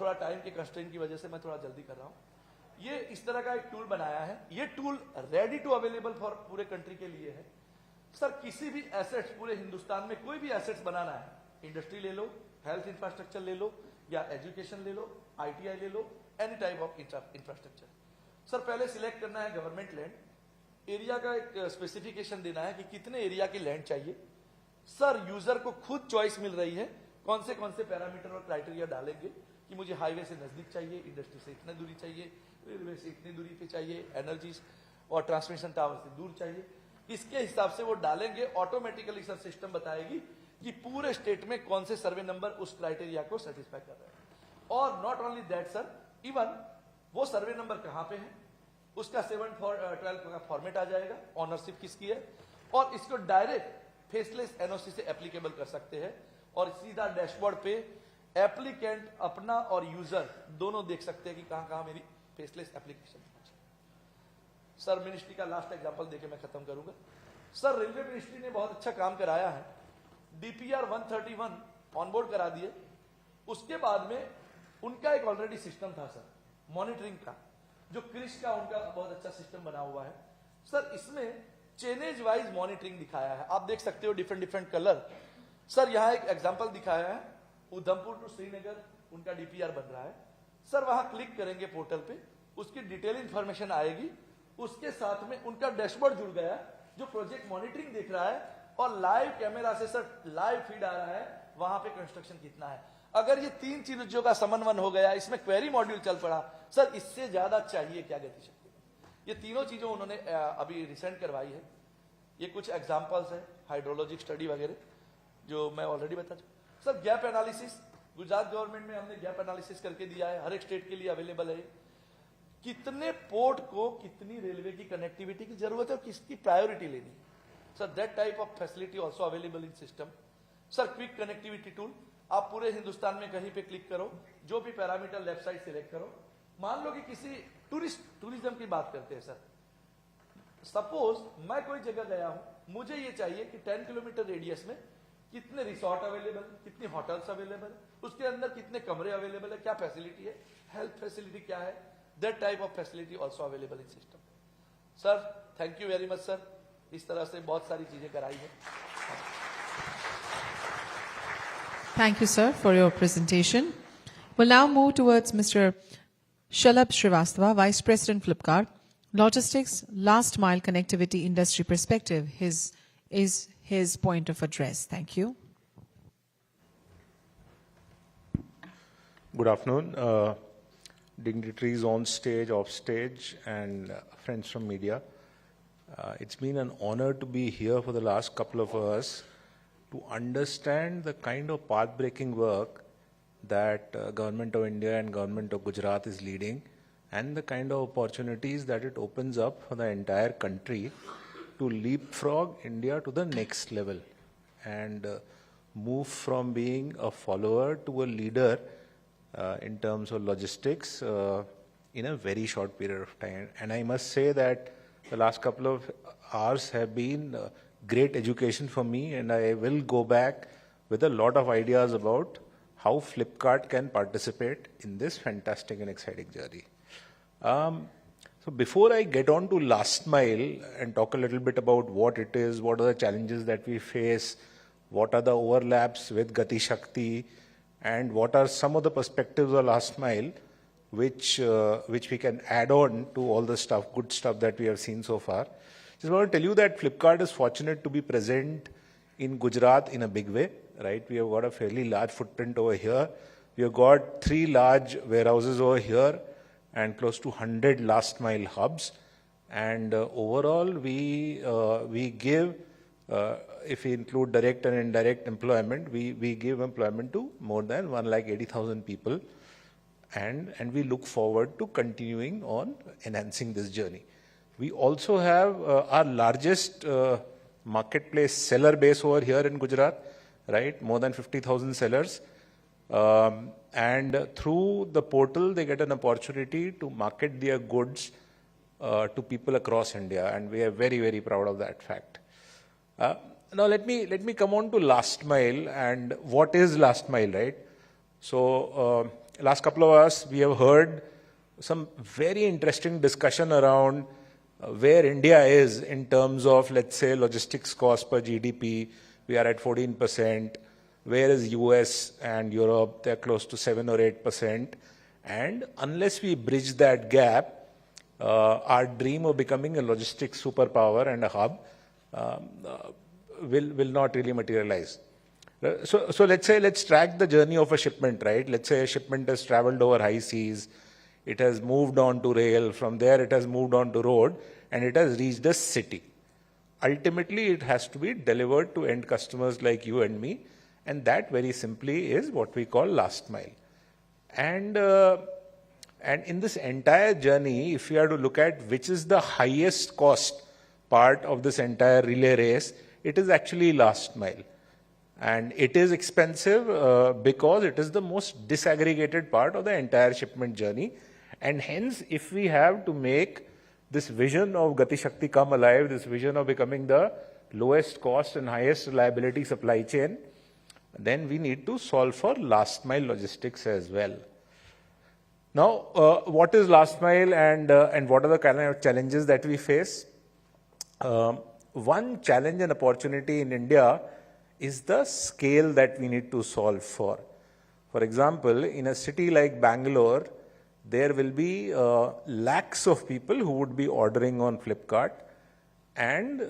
थोड़ा टाइम के कंस्ट्रेंट की वजह से मैं थोड़ा जल्दी कर रहा हूं। ये इस तरह का एक टूल बनाया है, ये tool ready to available for पूरे कंट्री के लिए है। सर किसी भी एसेट्स, पूरे हिंदुस्तान में कोई भी एसेट्स बनाना है, इंडस्ट्री ले लो, हेल्थ इंफ्रास्ट्रक्चर ले लो या एजुकेशन ले लो, आईटीआई ले लो, any type of infrastructure. Sir पहले सिलेक्ट करना है गवर्नमेंट लैंड, एरिया का एक स्पेसिफिकेशन देना है कि कितने एरिया की लैंड चाहिए। सर यूजर को खुद चॉइस मिल रही है कौन से पैरामीटर और क्राइटेरिया डालेंगे कि मुझे हाईवे से नजदीक चाहिए, इंडस्ट्री से इतनी दूरी चाहिए, रेलवे से इतनी दूरी पे चाहिए, एनर्जी और ट्रांसमिशन टावर से दूर चाहिए। इसके हिसाब से वो डालेंगे, ऑटोमेटिकली सर सिस्टम बताएगी कि पूरे स्टेट में कौन से सर्वे नंबर उस क्राइटेरिया को सेटिस्फाई कर रहे हैं। और not only that sir, even वो सर्वे नंबर कहां पे है, उसका 7/12 का फॉर्मेट आ जाएगा, ऑनरशिप किसकी है, और इसको डायरेक्ट फेसलेस एनओसी से एप्लीकेबल कर सकते हैं और सीधा डैशबोर्ड पे एप्लीकेंट अपना और यूजर दोनों देख सकते हैं कि कहां कहां मेरी फेसलेस एप्लीकेशन। सर मिनिस्ट्री का लास्ट एग्जांपल देके मैं खत्म करूंगा। सर रेलवे मिनिस्ट्री ने बहुत अच्छा काम कराया है, डीपीआर 131 ऑनबोर्ड करा दिए। उसके बाद में उनका एक ऑलरेडी सिस्टम था सर मॉनिटरिंग का, जो क्रिश का उनका बहुत अच्छा सिस्टम बना हुआ है। सर इसमें चेनेज वाइज मॉनिटरिंग दिखाया है, आप देख सकते हो डिफरेंट कलर। सर यहाँ एक एग्जांपल दिखाया है, उधमपुर टू श्रीनगर उनका डीपीआर बन रहा है। सर वहां क्लिक करेंगे पोर्टल पे, उसकी डिटेल इंफॉर्मेशन आएगी, उसके साथ में उनका डैशबोर्ड जुड़ गया जो प्रोजेक्ट मॉनिटरिंग देख रहा है, और लाइव कैमरा से सर लाइव फीड आ रहा है वहां पे कंस्ट्रक्शन कितना है। अगर ये तीन चीजों का समन्वय हो गया, इसमें क्वेरी मॉड्यूल चल पड़ा, सर इससे ज्यादा चाहिए क्या गति शक्ति। ये तीनों चीजों उन्होंने अभी रिसेंट करवाई है। ये कुछ एग्जांपल्स है, हाइड्रोलॉजिक स्टडी वगैरह जो मैं ऑलरेडी बता चुका। Sir gap analysis, Gujarat government में हमने गैप एनालिसिस करके दिया है, हर एक स्टेट के लिए अवेलेबल है। कितने पोर्ट को कितनी रेलवे की कनेक्टिविटी की जरूरत है और किसकी प्रायोरिटी लेनी है। Sir that type of facility also available in system. Sir quick connectivity tool, आप पूरे हिंदुस्तान में कहीं पे क्लिक करो, जो भी पैरामीटर लेफ्ट साइड सिलेक्ट करो। मान लो कि किसी टूरिज्म की बात करते हैं सर, सपोज मैं कोई जगह गया हूं, मुझे ये चाहिए कि 10 किलोमीटर रेडियस में कितने रिसोर्ट अवेलेबल, कितनी होटल्स अवेलेबल, उसके अंदर कितने कमरे अवेलेबल है, क्या फैसिलिटी है, हेल्थ फैसिलिटी क्या है, that type of facility also available in system. Sir thank you very much sir, इस तरह से बहुत सारी चीजें कराई है। Thank you, sir, for your presentation. We'll now move towards Mr. Shalabh Srivastava, Vice President Flipkart. Logistics, last mile connectivity industry perspective is his point of address. Thank you. Good afternoon. Dignitaries on stage, off stage, and friends from media. It's been an honor to be here for the last couple of hours to understand the kind of path-breaking work that Government of India and Government of Gujarat is leading, and the kind of opportunities that it opens up for the entire country to leapfrog India to the next level and move from being a follower to a leader in terms of logistics in a very short period of time. And I must say that the last couple of hours have been great education for me, and I will go back with a lot of ideas about how Flipkart can participate in this fantastic and exciting journey. So before I get on to last mile and talk a little bit about what it is, what are the challenges that we face, what are the overlaps with Gati Shakti, and what are some of the perspectives of last mile which we can add on to all the stuff, good stuff that we have seen so far. Just want to tell you that Flipkart is fortunate to be present in Gujarat in a big way, right? We have got a fairly large footprint over here. We have got 3 large warehouses over here and close to 100 last mile hubs. And overall, we give, if we include direct and indirect employment, we give employment to more than 180,000 people. And we look forward to continuing on enhancing this journey. We also have our largest marketplace seller base over here in Gujarat, right? More than 50,000 sellers. And through the portal, they get an opportunity to market their goods to people across India. And we are very, very proud of that fact. Now, let me come on to last mile and what is last mile, right? So, last couple of hours, we have heard some very interesting discussion around where India is in terms of, let's say, logistics cost per GDP. We are at 14%. Where is US and Europe? They're close to 7 or 8%. And unless we bridge that gap, our dream of becoming a logistics superpower and a hub will not really materialize. So let's track the journey of a shipment, right? Let's say a shipment has traveled over high seas. It has moved on to rail. From there, it has moved on to road, and it has reached a city. Ultimately, it has to be delivered to end customers like you and me, and that very simply is what we call last mile. And in this entire journey, if we are to look at which is the highest cost part of this entire relay race, it is actually last mile. And it is expensive because it is the most disaggregated part of the entire shipment journey. And hence, if we have to make this vision of Gati Shakti come alive, this vision of becoming the lowest cost and highest reliability supply chain, then we need to solve for last mile logistics as well. Now, what is last mile and what are the kind of challenges that we face? One challenge and opportunity in India is the scale that we need to solve for. For example, in a city like Bangalore, there will be lakhs of people who would be ordering on Flipkart and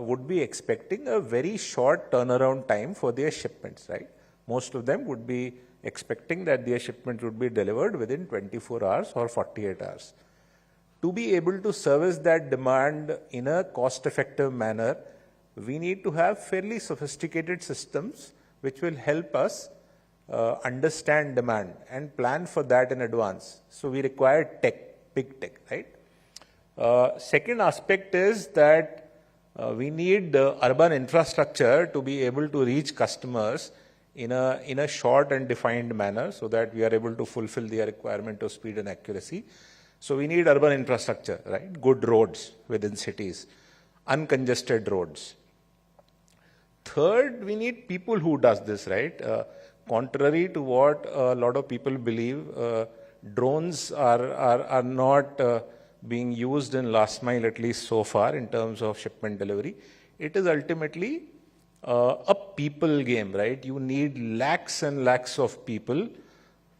would be expecting a very short turnaround time for their shipments, right? Most of them would be expecting that their shipment would be delivered within 24 hours or 48 hours. To be able to service that demand in a cost-effective manner, we need to have fairly sophisticated systems which will help us understand demand and plan for that in advance. So we require tech, big tech, right? Second aspect is that we need urban infrastructure to be able to reach customers in a short and defined manner so that we are able to fulfill their requirement of speed and accuracy. So we need urban infrastructure, right? Good roads within cities, uncongested roads. Third, we need people who does this, right? Contrary to what a lot of people believe, drones are not being used in last mile, at least so far, in terms of shipment delivery. It is ultimately a people game, right? You need lakhs and lakhs of people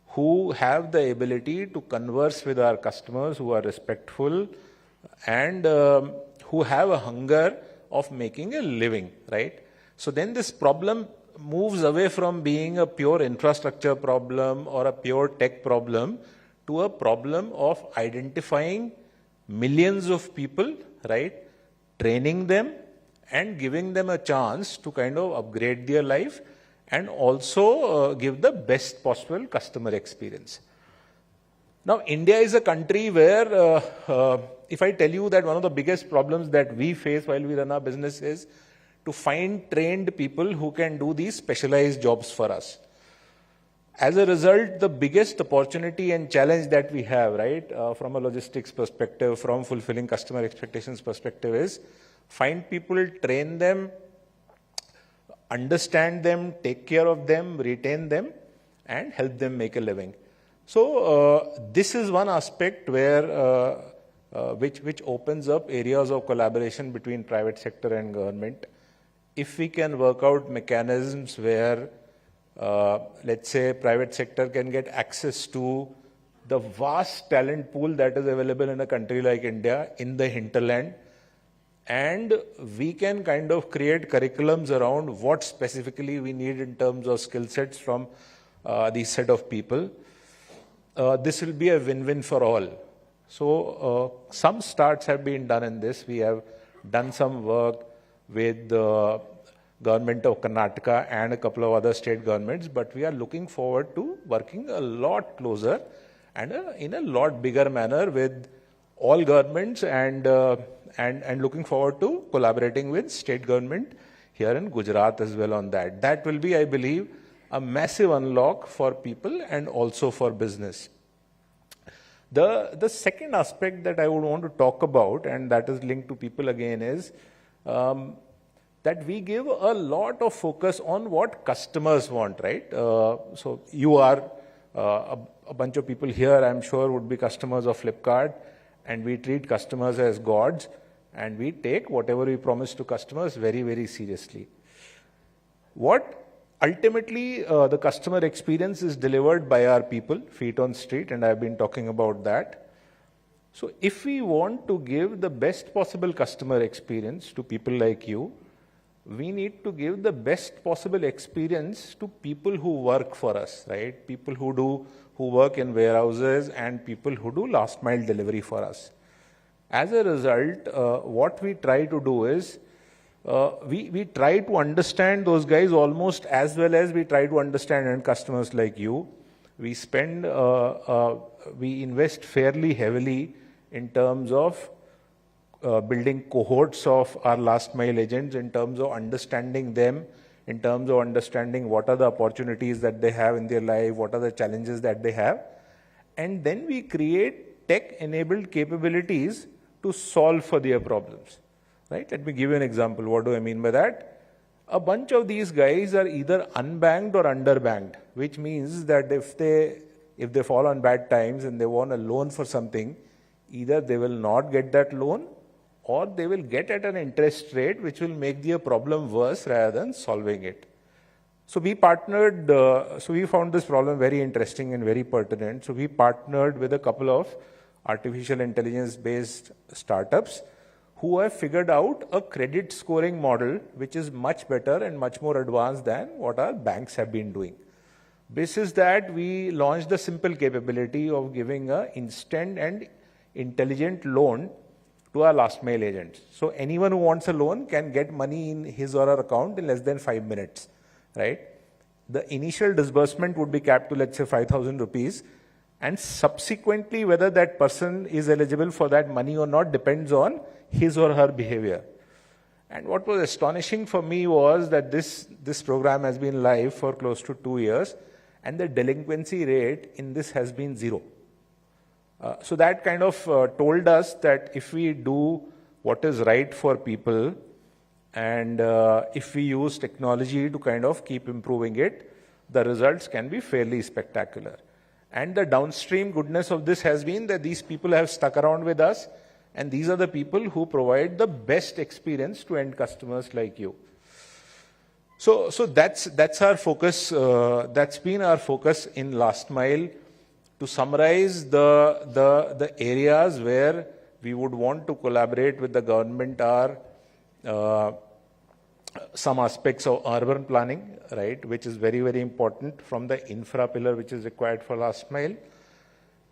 who have the ability to converse with our customers, who are respectful, and who have a hunger of making a living, right? So then this problem moves away from being a pure infrastructure problem or a pure tech problem to a problem of identifying millions of people, right? Training them and giving them a chance to kind of upgrade their life and also give the best possible customer experience. Now, India is a country where, if I tell you that one of the biggest problems that we face while we run our business is to find trained people who can do these specialized jobs for us. As a result, the biggest opportunity and challenge that we have, right, from a logistics perspective, from fulfilling customer expectations perspective is find people, train them, understand them, take care of them, retain them, and help them make a living. So this is one aspect where which opens up areas of collaboration between private sector and government. If we can work out mechanisms where, let's say, private sector can get access to the vast talent pool that is available in a country like India, in the hinterland, and we can kind of create curriculums around what specifically we need in terms of skill sets from these set of people. This will be a win-win for all. So some starts have been done in this. We have done some work with the government of Karnataka and a couple of other state governments, but we are looking forward to working a lot closer and in a lot bigger manner with all governments, and looking forward to collaborating with state government here in Gujarat as well on that. That will be, I believe, a massive unlock for people and also for business. The second aspect that I would want to talk about, and that is linked to people again, is that we give a lot of focus on what customers want, right? So you are a bunch of people here, I'm sure, would be customers of Flipkart, and we treat customers as gods, and we take whatever we promise to customers very, very seriously. What ultimately the customer experience is delivered by our people, feet on street, and I've been talking about that. So if we want to give the best possible customer experience to people like you, we need to give the best possible experience to people who work for us, right? People who work in warehouses and people who do last mile delivery for us. As a result, what we try to do is, we try to understand those guys almost as well as we try to understand end customers like you. We invest fairly heavily in terms of building cohorts of our last mile agents, in terms of understanding them, in terms of understanding what are the opportunities that they have in their life, what are the challenges that they have. And then we create tech-enabled capabilities to solve for their problems. Right? Let me give you an example. What do I mean by that? A bunch of these guys are either unbanked or underbanked, which means that if they fall on bad times and they want a loan for something, either they will not get that loan or they will get at an interest rate which will make their problem worse rather than solving it. So we partnered, so we found this problem very interesting and very pertinent. So we partnered with a couple of artificial intelligence-based startups who have figured out a credit scoring model which is much better and much more advanced than what our banks have been doing. Basis that, we launched the simple capability of giving an instant and intelligent loan to our last mile agents. So anyone who wants a loan can get money in his or her account in less than 5 minutes, right? The initial disbursement would be capped to, let's say, 5,000 rupees. And subsequently, whether that person is eligible for that money or not depends on his or her behavior. And what was astonishing for me was that this program has been live for close to 2 years, and the delinquency rate in this has been 0. So that kind of told us that if we do what is right for people, and if we use technology to kind of keep improving it, the results can be fairly spectacular. And the downstream goodness of this has been that these people have stuck around with us, and these are the people who provide the best experience to end customers like you. So that's our focus. That's been our focus in last mile. To summarize, the areas where we would want to collaborate with the government are some aspects of urban planning, right, which is very, very important from the infra pillar which is required for last mile.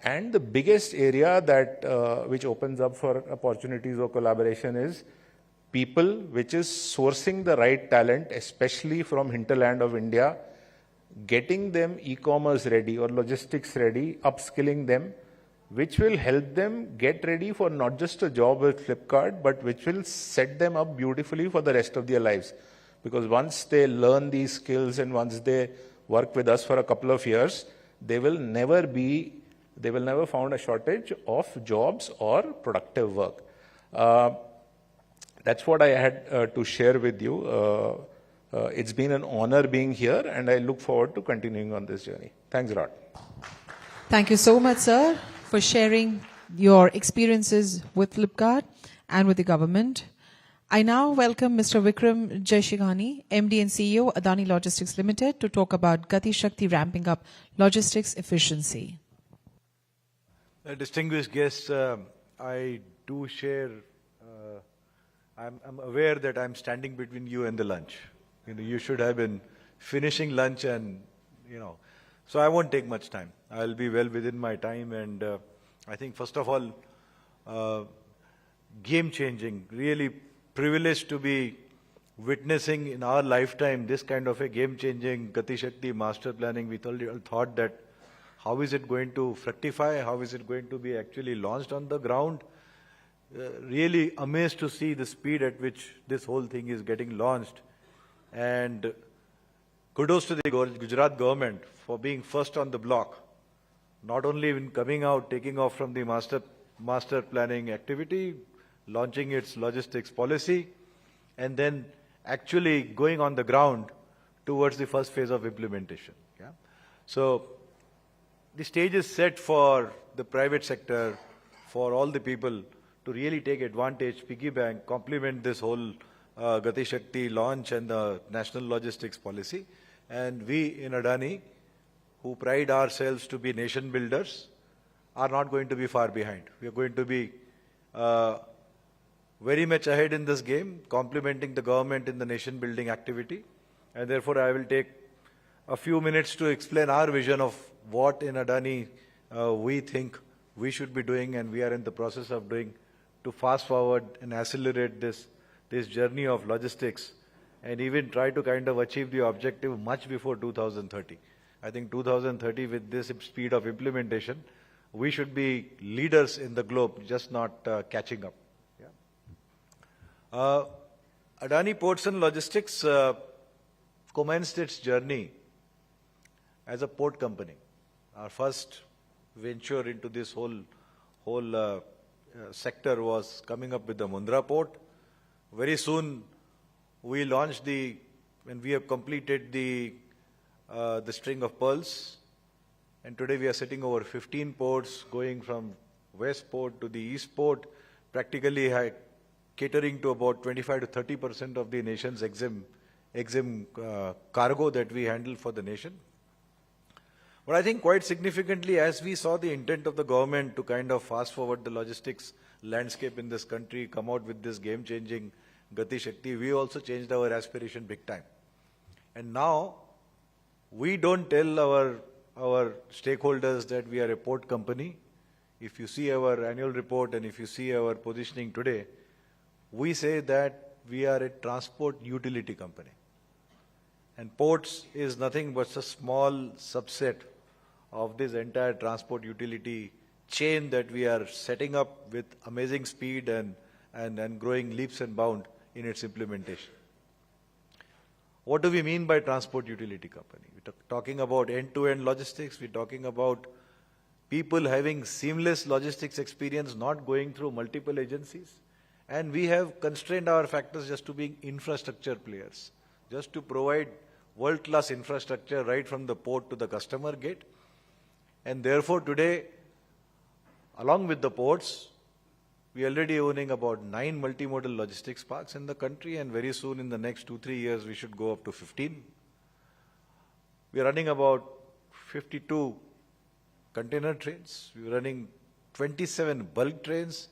And the biggest area that which opens up for opportunities of collaboration is people, which is sourcing the right talent, especially from hinterland of India, getting them e-commerce ready or logistics ready, upskilling them, which will help them get ready for not just a job with Flipkart, but which will set them up beautifully for the rest of their lives. Because once they learn these skills and once they work with us for a couple of years, they will never found a shortage of jobs or productive work. That's what I had to share with you. it's been an honor being here, and I look forward to continuing on this journey. Thanks a lot. Thank you so much, sir, for sharing your experiences with Flipkart and with the government. I now welcome Mr. Vikram Jaishighani, MD and CEO, Adani Logistics Limited, to talk about Gati Shakti ramping up logistics efficiency. Distinguished guests, I do share, I'm aware that I'm standing between you and the lunch. You should have been finishing lunch and, so I won't take much time. I'll be well within my time, and I think first of all, game-changing, really privileged to be witnessing in our lifetime this kind of a game-changing Gati Shakti master planning. We thought that how is it going to fructify? How is it going to be actually launched on the ground? Really amazed to see the speed at which this whole thing is getting launched. And kudos to the Gujarat government for being first on the block. Not only in coming out, taking off from the master planning activity, launching its logistics policy, and then actually going on the ground towards the first phase of implementation. Yeah? So the stage is set for the private sector, for all the people to really take advantage, piggy bank, complement this whole Gati Shakti launch and the national logistics policy. And we in Adani, who pride ourselves to be nation builders, are not going to be far behind. We are going to be very much ahead in this game, complementing the government in the nation building activity. And therefore, I will take a few minutes to explain our vision of what in Adani we think we should be doing and we are in the process of doing to fast forward and accelerate this journey of logistics and even try to kind of achieve the objective much before 2030. I think 2030, with this speed of implementation, we should be leaders in the globe, just not catching up. Yeah. Adani Ports and Logistics commenced its journey as a port company. Our first venture into this whole sector was coming up with the Mundra port. Very soon, we launched when we have completed the string of pearls, and today we are sitting over 15 ports, going from West Port to the East Port, practically catering to about 25 to 30% of the nation's exim cargo that we handle for the nation. But I think quite significantly, as we saw the intent of the government to kind of fast forward the logistics landscape in this country, come out with this game-changing Gati Shakti, we also changed our aspiration big time. And now, we don't tell our stakeholders that we are a port company. If you see our annual report and if you see our positioning today, we say that we are a transport utility company. And ports is nothing but a small subset of this entire transport utility chain that we are setting up with amazing speed and growing leaps and bounds in its implementation. What do we mean by transport utility company? We're talking about end-to-end logistics. We're talking about people having seamless logistics experience, not going through multiple agencies. And we have constrained our factors just to being infrastructure players, just to provide world-class infrastructure right from the port to the customer gate. And therefore today, along with the ports, we are already owning about 9 multimodal logistics parks in the country, and very soon in the next 2-3 years, we should go up to 15. We are running about 52 container trains. We are running 27 bulk trains,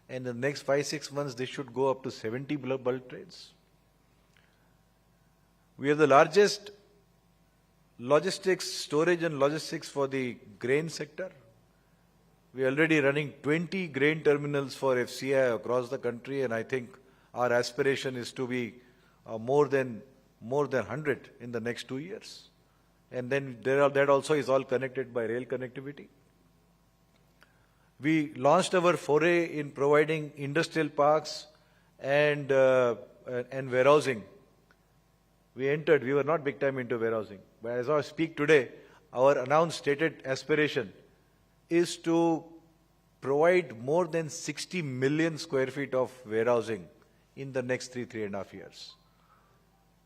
and in the next 5-6 months, this should go up to 70 bulk trains. We are the largest logistics, storage and logistics for the grain sector. We are already running 20 grain terminals for FCI across the country, and I think our aspiration is to be more than 100 in the next 2 years. And then that also is all connected by rail connectivity. We launched our foray in providing industrial parks and warehousing. We were not big time into warehousing. But as I speak today, our announced stated aspiration is to provide more than 60 million square feet of warehousing in the next 3.5 years.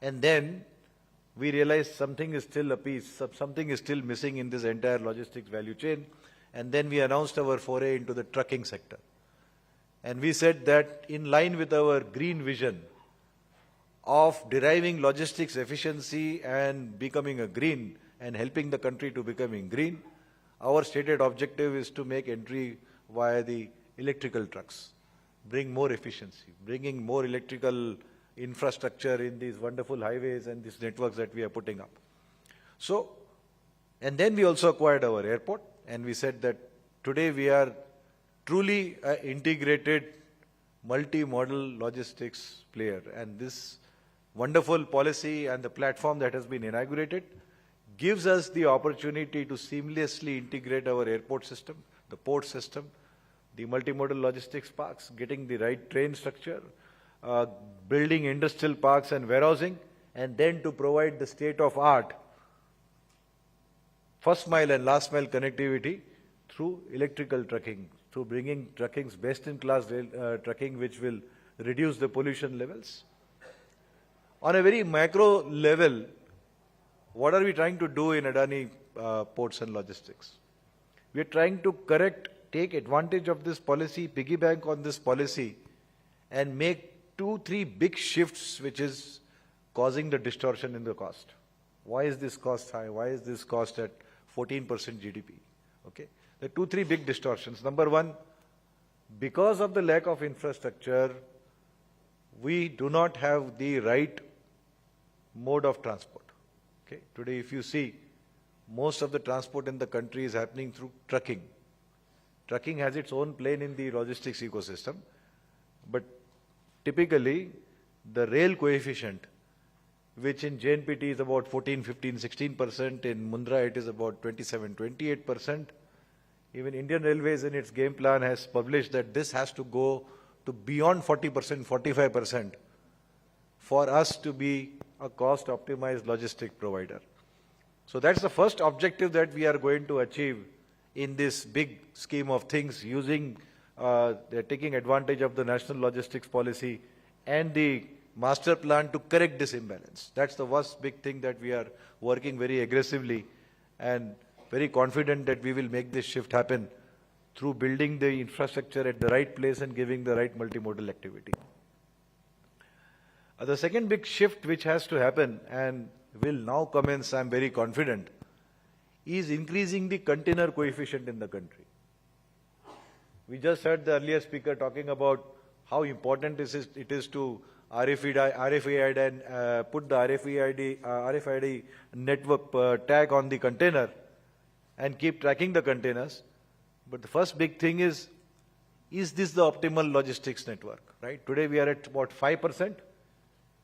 And then we realized something is still a piece, something is still missing in this entire logistics value chain. And then we announced our foray into the trucking sector. And we said that in line with our green vision of deriving logistics efficiency and becoming a green and helping the country to becoming green, our stated objective is to make entry via the electrical trucks, bring more efficiency, bringing more electrical infrastructure in these wonderful highways and these networks that we are putting up. So, and then we also acquired our airport, and we said that today we are truly an integrated multi-modal logistics player. And this wonderful policy and the platform that has been inaugurated gives us the opportunity to seamlessly integrate our airport system, the port system, the multimodal logistics parks, getting the right train structure, building industrial parks and warehousing, and then to provide the state-of-art first mile and last mile connectivity through electrical trucking, through bringing trucking's best-in-class trucking, which will reduce the pollution levels. On a very macro level, what are we trying to do in Adani Ports and Logistics? We are trying to take advantage of this policy, piggyback on this policy, and make 2-3 big shifts which is causing the distortion in the cost. Why is this cost high? Why is this cost at 14% GDP? Okay. The 2-3 big distortions. Number one, because of the lack of infrastructure, we do not have the right mode of transport. Okay. Today, if you see, most of the transport in the country is happening through trucking. Trucking has its own plane in the logistics ecosystem, but typically the rail coefficient, which in JNPT is about 14, 15, 16%, in Mundra it is about 27, 28%. Even Indian Railways in its game plan has published that this has to go to beyond 40%, 45% for us to be a cost-optimized logistic provider. So that's the first objective that we are going to achieve in this big scheme of things, using, taking advantage of the national logistics policy and the master plan to correct this imbalance. That's the first big thing that we are working very aggressively and very confident that we will make this shift happen through building the infrastructure at the right place and giving the right multimodal activity. The second big shift which has to happen and will now commence, I'm very confident, is increasing the container coefficient in the country. We just heard the earlier speaker talking about how important it is to RFID and put the RFID network tag on the container and keep tracking the containers. But the first big thing is this the optimal logistics network, right? Today we are at about 5%,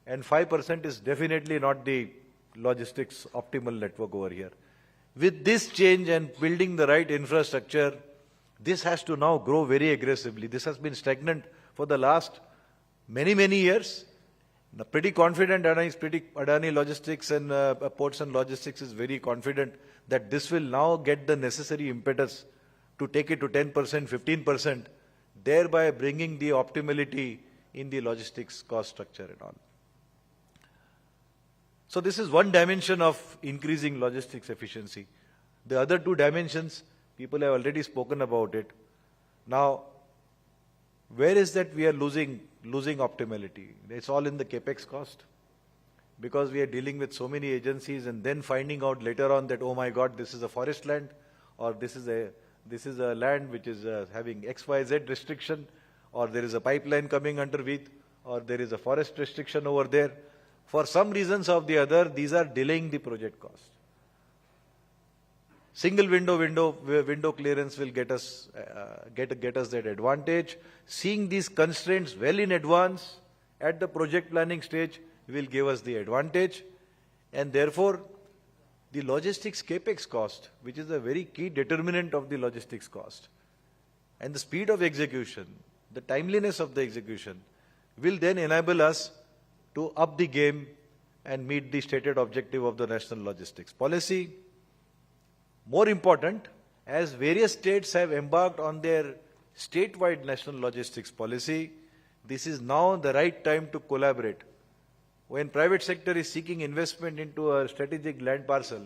and 5% is definitely not the logistics optimal network over here. With this change and building the right infrastructure, this has to now grow very aggressively. This has been stagnant for the last many, many years. I'm pretty confident, Adani Logistics and Ports and Logistics is very confident that this will now get the necessary impetus to take it to 10%, 15%, thereby bringing the optimality in the logistics cost structure and all. So this is one dimension of increasing logistics efficiency. The other two dimensions, people have already spoken about it. Now, where is that we are losing optimality? It's all in the capex cost, because we are dealing with so many agencies and then finding out later on that, oh my God, this is a forest land, or this is a land which is having XYZ restriction, or there is a pipeline coming underneath, or there is a forest restriction over there. For some reasons or the other, these are delaying the project cost. Single window clearance will get us that advantage. Seeing these constraints well in advance at the project planning stage will give us the advantage. And therefore, the logistics capex cost, which is a very key determinant of the logistics cost, and the speed of execution, the timeliness of the execution, will then enable us to up the game and meet the stated objective of the national logistics policy. More important, as various states have embarked on their statewide national logistics policy, this is now the right time to collaborate when private sector is seeking investment into a strategic land parcel,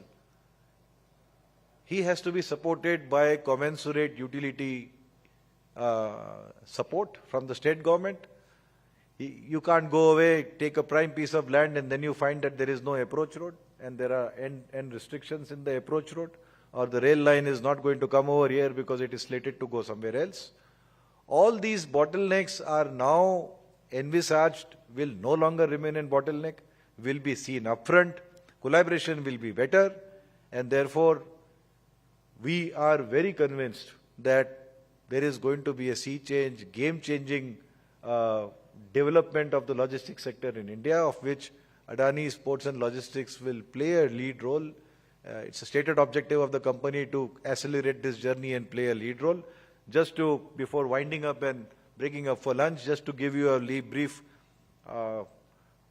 he has to be supported by commensurate utility support from the state government. You can't go away, take a prime piece of land, and then you find that there is no approach road, and there are end restrictions in the approach road, or the rail line is not going to come over here because it is slated to go somewhere else. All these bottlenecks are now envisaged, will no longer remain in bottleneck, will be seen upfront, collaboration will be better, and therefore we are very convinced that there is going to be a sea change, game-changing development of the logistics sector in India, of which Adani Ports and Logistics will play a lead role. It's a stated objective of the company to accelerate this journey and play a lead role. Just to, before winding up and breaking up for lunch, just to give you a brief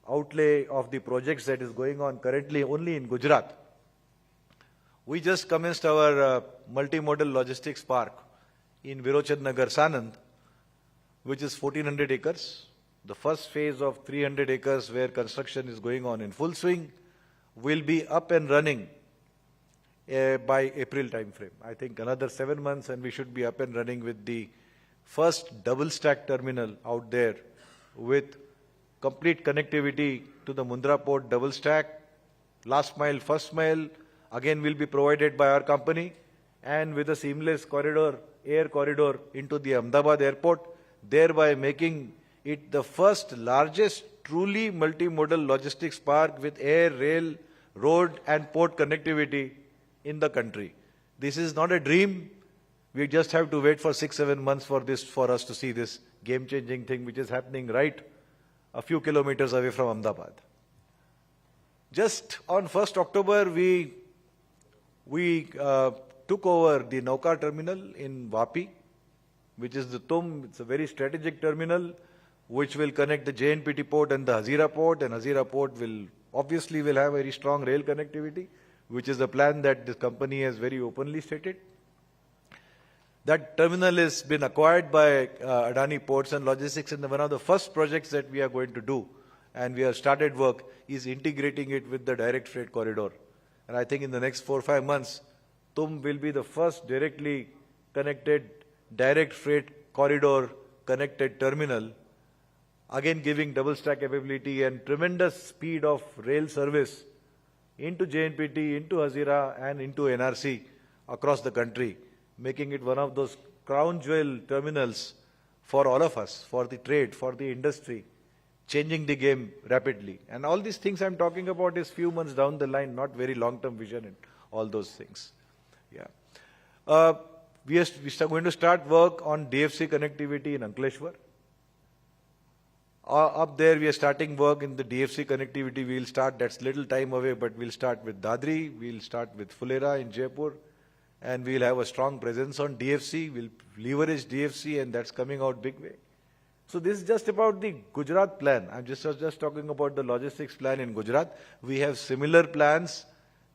outlay of the projects that is going on currently only in Gujarat. We just commenced our multimodal logistics park in Virochand Nagar, Sanand, which is 1400 acres. The first phase of 300 acres where construction is going on in full swing will be up and running by April time frame. I think another 7 months and we should be up and running with the first double stack terminal out there with complete connectivity to the Mundra port double stack. Last mile, first mile again will be provided by our company, and with a seamless corridor, air corridor into the Ahmedabad airport, thereby making it the first largest truly multimodal logistics park with air, rail, road and port connectivity in the country. This is not a dream. We just have to wait for 6-7 months for us to see this game-changing thing which is happening right a few kilometers away from Ahmedabad. Just on 1st October, we took over the Nauka terminal in Vapi, which is the Tum. It's a very strategic terminal which will connect the JNPT port and the Hazira port, and Hazira port will obviously have very strong rail connectivity, which is the plan that this company has very openly stated. That terminal has been acquired by Adani Ports and Logistics, and one of the first projects that we are going to do, and we have started work, is integrating it with the direct freight corridor. And I think in the next 4 or 5 months, Tum will be the first directly connected direct freight corridor connected terminal, again giving double stack capability and tremendous speed of rail service into JNPT, into Hazira and into NRC across the country, making it one of those crown jewel terminals for all of us, for the trade, for the industry, changing the game rapidly. And all these things I'm talking about is few months down the line, not very long-term vision and all those things. Yeah. We are going to start work on DFC connectivity in Ankleshwar. Up there, we are starting work in the DFC connectivity. We'll start, that's little time away, but we'll start with Dadri, we'll start with Fulera in Jaipur, and we'll have a strong presence on DFC. We'll leverage DFC, and that's coming out big way. So this is just about the Gujarat plan. I'm just talking about the logistics plan in Gujarat. We have similar plans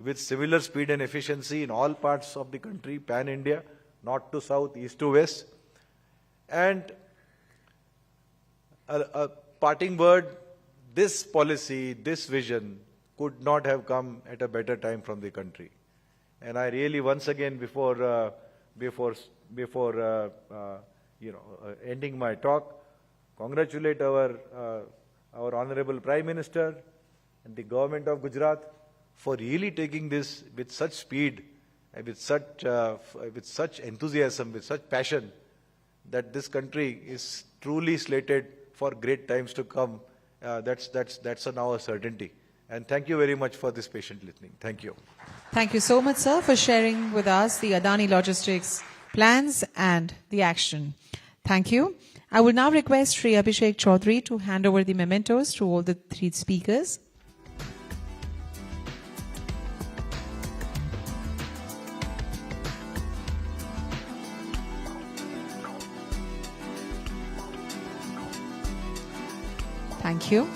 with similar speed and efficiency in all parts of the country, pan-India, north to south, east to west. And a parting word, this policy, this vision could not have come at a better time from the country. And I really, once again, before ending my talk, congratulate our Honorable Prime Minister and the government of Gujarat for really taking this with such speed, and with such enthusiasm, with such passion, that this country is truly slated for great times to come. That's now a certainty. And thank you very much for this patient listening. Thank you. Thank you so much, sir, for sharing with us the Adani Logistics plans and the action. Thank you. I will now request Sri Abhishek Chaudhary to hand over the mementos to all the three speakers. Thank you.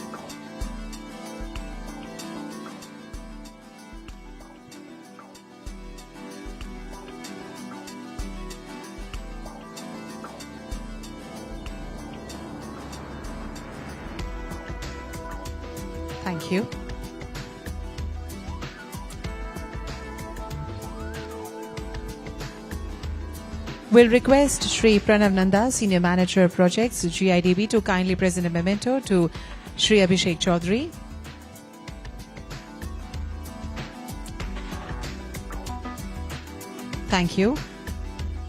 Thank Thank you. We'll request Shri Pranav Nanda, Senior Manager of Projects, GIDB, to kindly present a memento to Shri Abhishek Chaudhary. Thank you.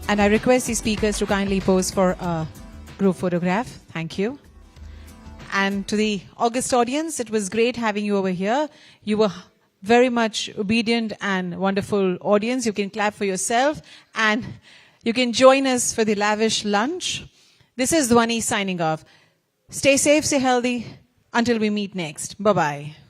And I request the speakers to kindly pose for a group photograph. Thank you. And to the august audience, it was great having you over here. You were very much obedient and wonderful audience. You can clap for yourself and you can join us for the lavish lunch. This is Dhwani signing off. Stay safe, stay healthy. Until we meet next. Bye-bye.